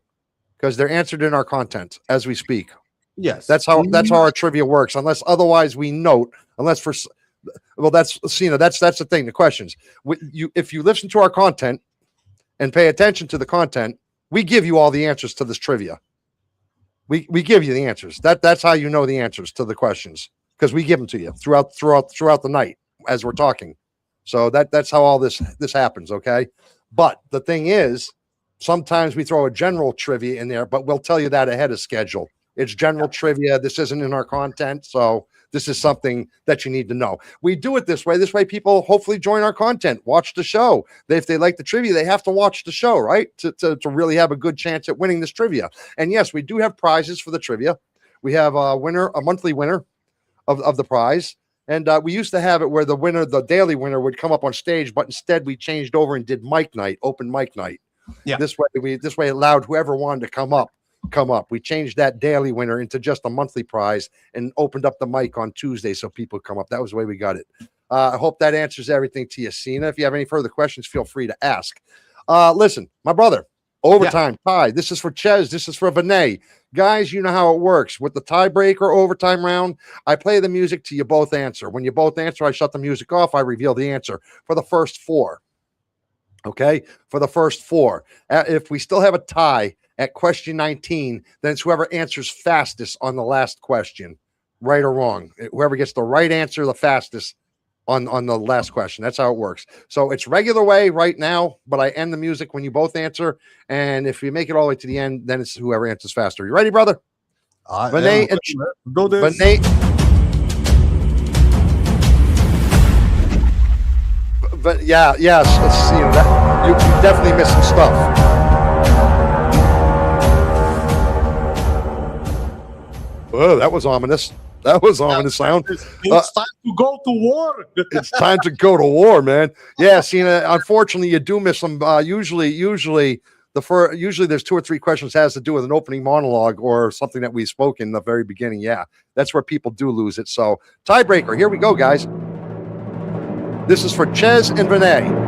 because they're answered in our content as we speak. Yes. That's how our trivia works, unless otherwise we note, unless for well, that's Cena, that's the thing, the questions. If you listen to our content and pay attention to the content, we give you all the answers to this trivia. We give you the answers. That's how you know the answers to the questions, because we give them to you throughout the night as we're talking. So that's how all this happens, okay? But the thing is, sometimes we throw a general trivia in there, but we'll tell you that ahead of schedule. It's general trivia. This isn't in our content, so this is something that you need to know. We do it this way. This way, people hopefully join our content, watch the show. If they like the trivia, they have to watch the show, right? To really have a good chance at winning this trivia. And yes, we do have prizes for the trivia. We have a monthly winner of the prize. And we used to have it where the daily winner would come up on stage, but instead we changed over and did mic night, open mic night. Yeah. This way allowed whoever wanted to come up. We changed that daily winner into just a monthly prize and opened up the mic on Tuesday so people come up. That was the way we got it. I hope that answers everything to you, Cena. If you have any further questions, feel free to ask. Listen, my brother, overtime tie. This is for Ches. This is for Vinay. Guys, you know how it works. With the tiebreaker overtime round, I play the music till you both answer. When you both answer, I shut the music off. I reveal the answer for the first four. Okay? For the first four. If we still have a tie at question 19, then it's whoever answers fastest on the last question, right or wrong. Whoever gets the right answer the fastest on the last question. That's how it works. So it's regular way right now, but I end the music when you both answer. And if you make it all the way to the end, then it's whoever answers faster. You ready, brother? Vinay and go this. Vinay. But yes, let's see that. You definitely missed some stuff. Oh, that was ominous. That was ominous sound. It's time to go to war. It's time to go to war, man. Yeah, Cena. Unfortunately, you do miss some. Usually there's 2 or 3 questions has to do with an opening monologue or something that we spoke in the very beginning. Yeah, that's where people do lose it. So tiebreaker. Here we go, guys. This is for Ches and Vinay.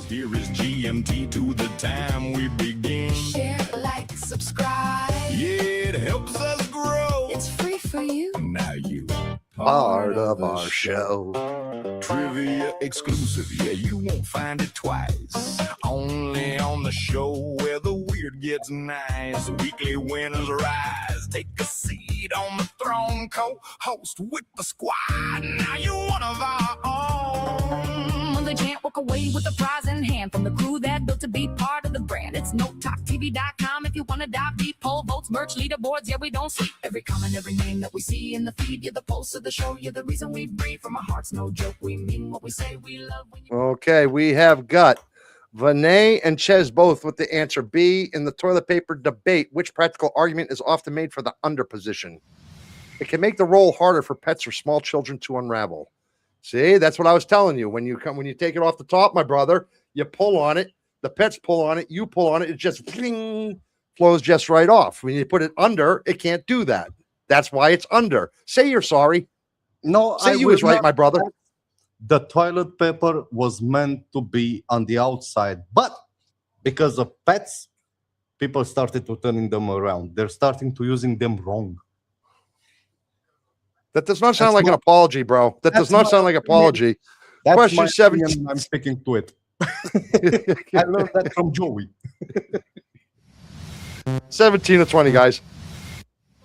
Here is GMT to the time we begin. Share, like, subscribe. Yeah, it helps us grow. It's free for you. Now you Part of our show. Trivia exclusive. Yeah, you won't find it twice. Only on the show where the weird gets nice. Weekly winners rise. Take a seat on the throne. Co-host with the squad. Now you're one of our own. They can't walk away with a prize in hand from the crew that built to be part of the brand. It's NoTalkTV.com if you want to dive deep. Poll votes, merch, leaderboards, yeah, we don't sleep. Every comment, every name that we see in the feed, you're the pulse of the show. You're the reason we breathe from our hearts. No joke, we mean what we say. We love when you... Okay, we have got Vinay and Ches both with the answer B in the toilet paper debate. Which practical argument is often made for the under position? It can make the role harder for pets or small children to unravel. See, that's what I was telling you. When you take it off the top, my brother, you pull on it. The pets pull on it. You pull on it. It just flows just right off. When you put it under, it can't do that. That's why it's under. Say you're sorry. No, say you was right, my brother. The toilet paper was meant to be on the outside, but because of pets, people started to turning them around. They're starting to using them wrong. That does not sound like an apology, bro. That does not sound like an apology. Question 17. I'm sticking to it. I learned that from Joey. 17 to 20, guys.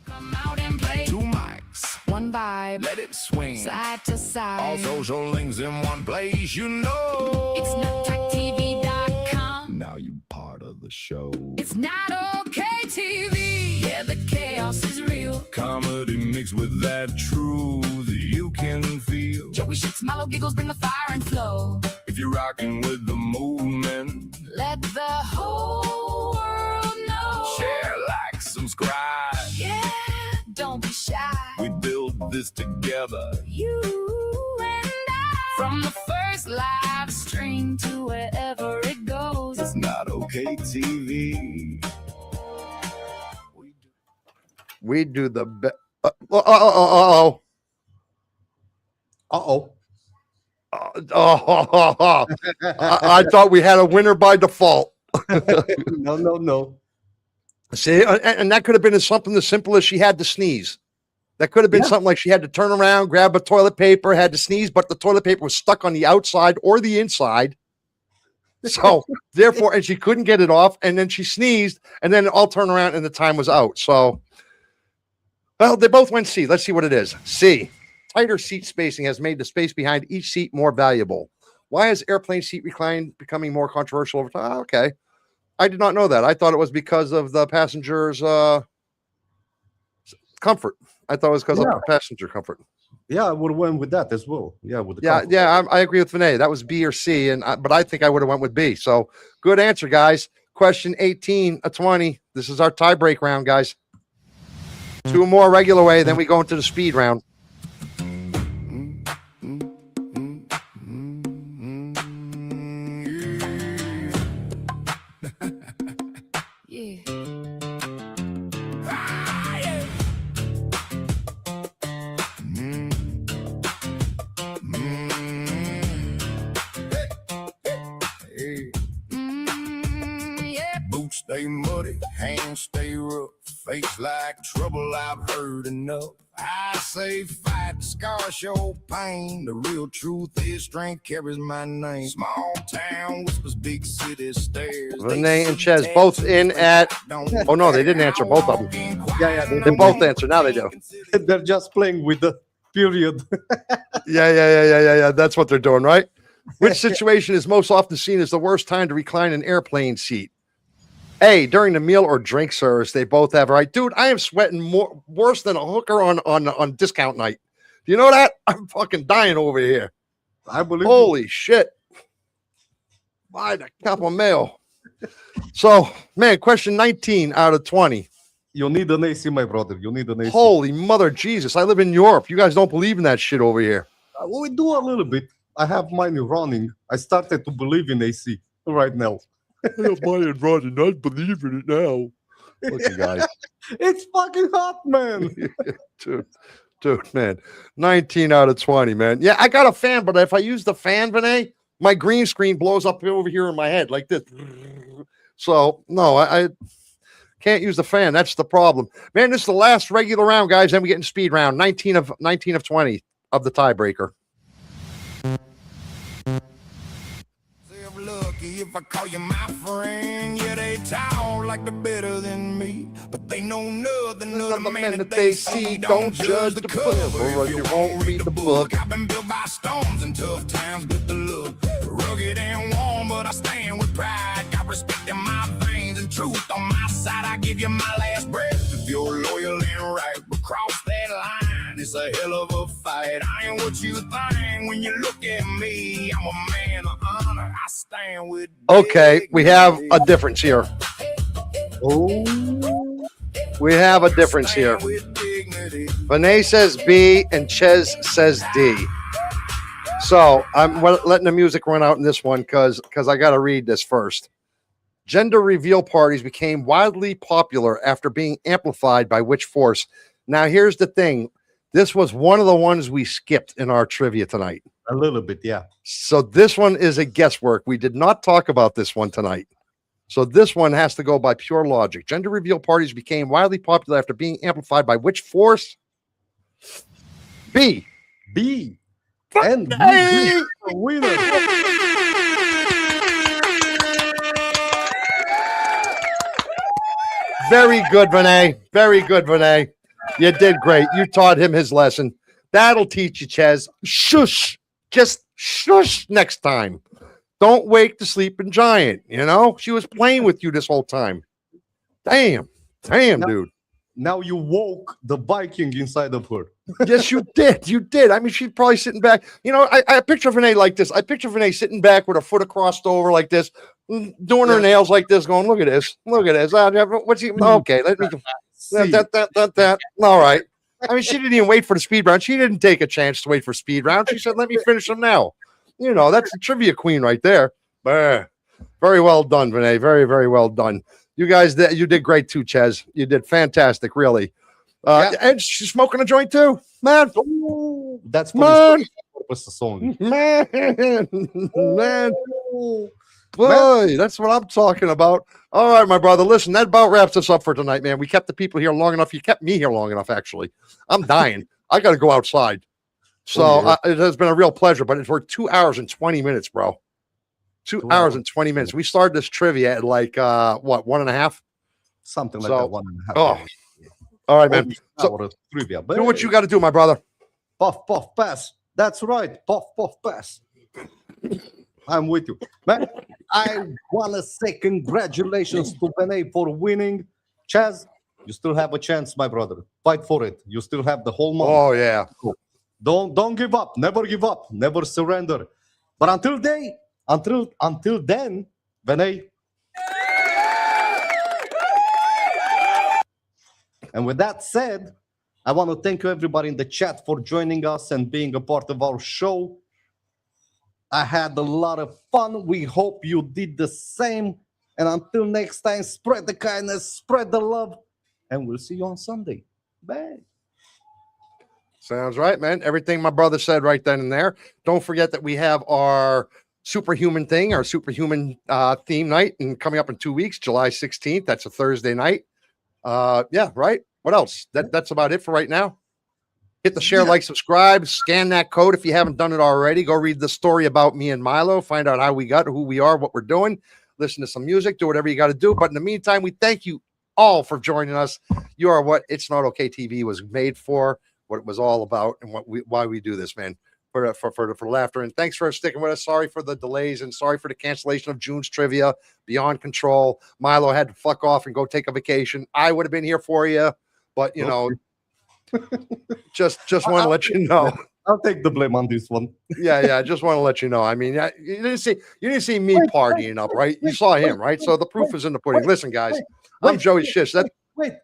Come out and play. 2 mics. One vibe. Let it swing. Side to All side. social links in one place, you know. It's NoTalkTV.com. Now you part of the show. It's not okay TV. Yeah, the chaos is real. Comedy mixed with that truth you can feel. Joey shits, Milo giggles, bring the fire and flow. If you're rocking with the movement. Let the whole world know. Share, like, subscribe. Yeah, don't be shy. We build this together. You and I. From the first live stream to wherever it goes. It's not okay TV. We do the best. Oh. I thought we had a winner by default. No. See, and that could have been something as simple as she had to sneeze. That could have been something like she had to turn around, grab a toilet paper, had to sneeze, but the toilet paper was stuck on the outside or the inside. So therefore, and she couldn't get it off, and then she sneezed, and then it all turned around and the time was out. So, well, they both went C. Let's see what it is. C. Tighter seat spacing has made the space behind each seat more valuable. Why is airplane seat recline becoming more controversial over time? Okay. I did not know that. I thought it was because of the passengers' comfort. I thought it was because of passenger comfort. Yeah, I would have went with that as well. Yeah, with the comfort. I agree with Vinay. That was B or C, but I think I would have went with B. So good answer, guys. Question 18 of 20. This is our tie break round, guys. 2 more regular way, then we go into the speed round. Stay muddy, hands stay rough, face like trouble, I've heard enough. I say fight, scar, show pain. The real truth is strength carries my name. Small town whispers, big city stairs. Renee and Ches both in at. Oh no, they didn't answer both of them. Yeah, they both answered. Now they do. They're just playing with the period. Yeah. That's what they're doing, right? Which situation is most often seen as the worst time to recline an airplane seat? A, during the meal or drink service. They both have right. Dude, I am sweating worse than a hooker on discount night. Do you know that? I'm fucking dying over here. I believe. Holy shit. Buy the cup of mail. So, man, question 19 out of 20. You need an AC, my brother. You need an AC. Holy mother Jesus. I live in Europe. You guys don't believe in that shit over here. We do a little bit. I have mine running. I started to believe in AC right now. I have mine running. I believe in it now. Listen, guys. It's fucking hot, man. Dude, man. 19 out of 20, man. Yeah, I got a fan, but if I use the fan, Vinay, my green screen blows up over here in my head like this. So, no, I can't use the fan. That's the problem. Man, this is the last regular round, guys. Then we get in speed round. 19 of 20 of the tiebreaker. If I call you my friend, yeah, they talk like they're better than me, but they know nothing of the man that they see. Don't judge the cover if you won't read the book. I've been built by storms and tough times with the look. Rugged and warm, but I stand with pride. Got respect in my veins and truth on my side. I give you my last breath if you're loyal and right. But cross that line, it's a hell of a fight. I ain't what you think when you look at me. I'm a man of honor. I stand with. Okay, we have a difference here. We have a difference here. Vinay says B and Ches says D. So I'm letting the music run out in this one because I got to read this first. Gender reveal parties became wildly popular after being amplified by which force? Now, here's the thing. This was one of the ones we skipped in our trivia tonight. A little bit, yeah. So this one is a guesswork. We did not talk about this one tonight. So this one has to go by pure logic. Gender reveal parties became wildly popular after being amplified by which force? B. B. And B. Winner. Very good, Vinay. Very good, Vinay. You did great. You taught him his lesson. That'll teach you, Ches. Shush. Just shush next time. Don't wake the sleeping giant. You know, she was playing with you this whole time. Damn, dude. now you woke the Viking inside of her. Yes, you did. You did. I mean, she's probably sitting back. You know, I picture Vinay like this. I picture Vinay sitting back with her foot crossed over like this, doing her nails like this, going, "Look at this. Look at this. What's he? Okay, let me. That. All right." I mean, she didn't even wait for the speed round. She didn't take a chance to wait for speed round. She said, "Let me finish them now." You know, that's the trivia queen right there. Very well done, Vinay. Very, very well done. You guys, you did great too, Ches. You did fantastic, really. And she's smoking a joint too, man. Ooh, that's Man. purposes only. Man. Boy, that's what I'm talking about. All right, my brother. Listen, that about wraps us up for tonight, man. We kept the people here long enough. You kept me here long enough, actually. I'm dying. I got to go outside. So it has been a real pleasure, but we're 2 hours and 20 minutes, bro. 2 hours and 20 minutes. We started this trivia at like, what, 1.5? Something like that, 1.5. Oh, all right, man. So, trivia. Do what you got to do, my brother. Puff, puff, pass. That's right. Puff, puff, pass. I'm with you. Man, I want to say congratulations to Vinay for winning. Chaz, you still have a chance, my brother. Fight for it. You still have the whole month. Oh, yeah. Don't give up. Never give up. Never surrender. But until then, Vinay. And with that said, I want to thank you everybody in the chat for joining us and being a part of our show. I had a lot of fun. We hope you did the same. And until next time, spread the kindness, spread the love, and we'll see you on Sunday. Bye. Sounds right, man. Everything my brother said right then and there. Don't forget that we have our superhuman thing, our superhuman theme night, and coming up in 2 weeks, July 16th. That's a Thursday night. Yeah, right. What else? That's about it for right now. Hit the share, like, subscribe, scan that code if you haven't done it already. Go read the story about me and Milo. Find out how we got, who we are, what we're doing. Listen to some music, do whatever you got to do. But in the meantime, we thank you all for joining us. You are what It's Not Okay TV was made for, what it was all about, and why we do this, man. For laughter. And thanks for sticking with us. Sorry for the delays and sorry for the cancellation of June's trivia. Beyond control. Milo had to fuck off and go take a vacation. I would have been here for you, but you know, just want to let you know. I'll take the blame on this one. Yeah. Just want to let you know. I mean, you didn't see me partying up, right? You saw him, right? So the proof is in the pudding. Listen, guys, I'm Joey Shish. Wait.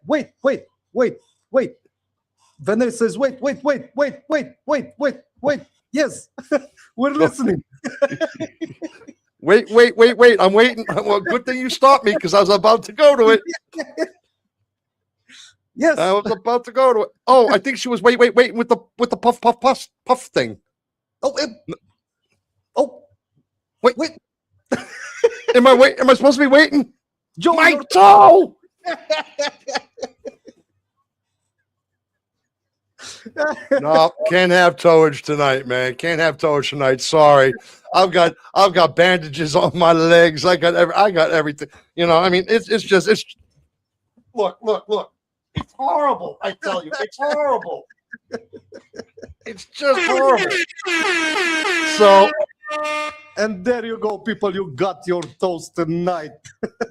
Vanessa says, wait. Yes, we're listening. Wait. I'm waiting. Well, good thing you stopped me because I was about to go to it. Yes, I was about to go to it. Oh, I think she was waiting with the puff thing. Wait. Am I supposed to be waiting? Joe, my toe. No, can't have towage tonight, man. Can't have towage tonight. Sorry, I've got bandages on my legs. I got everything. You know, I mean, it's look. It's horrible. I tell you, it's horrible. It's just horrible. So, and there you go, people. You got your toes tonight.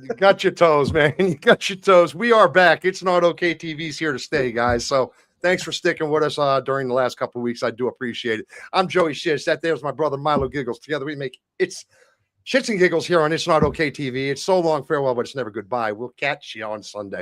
You got your toes, man. You got your toes. We are back. It's Not Okay TV's here to stay, guys. So thanks for sticking with us during the last couple of weeks. I do appreciate it. I'm Joey Shish. That there's my brother Milo Giggles. Together we make It's Shits and Giggles here on It's Not Okay TV. It's so long farewell, but it's never goodbye. We'll catch you on Sunday.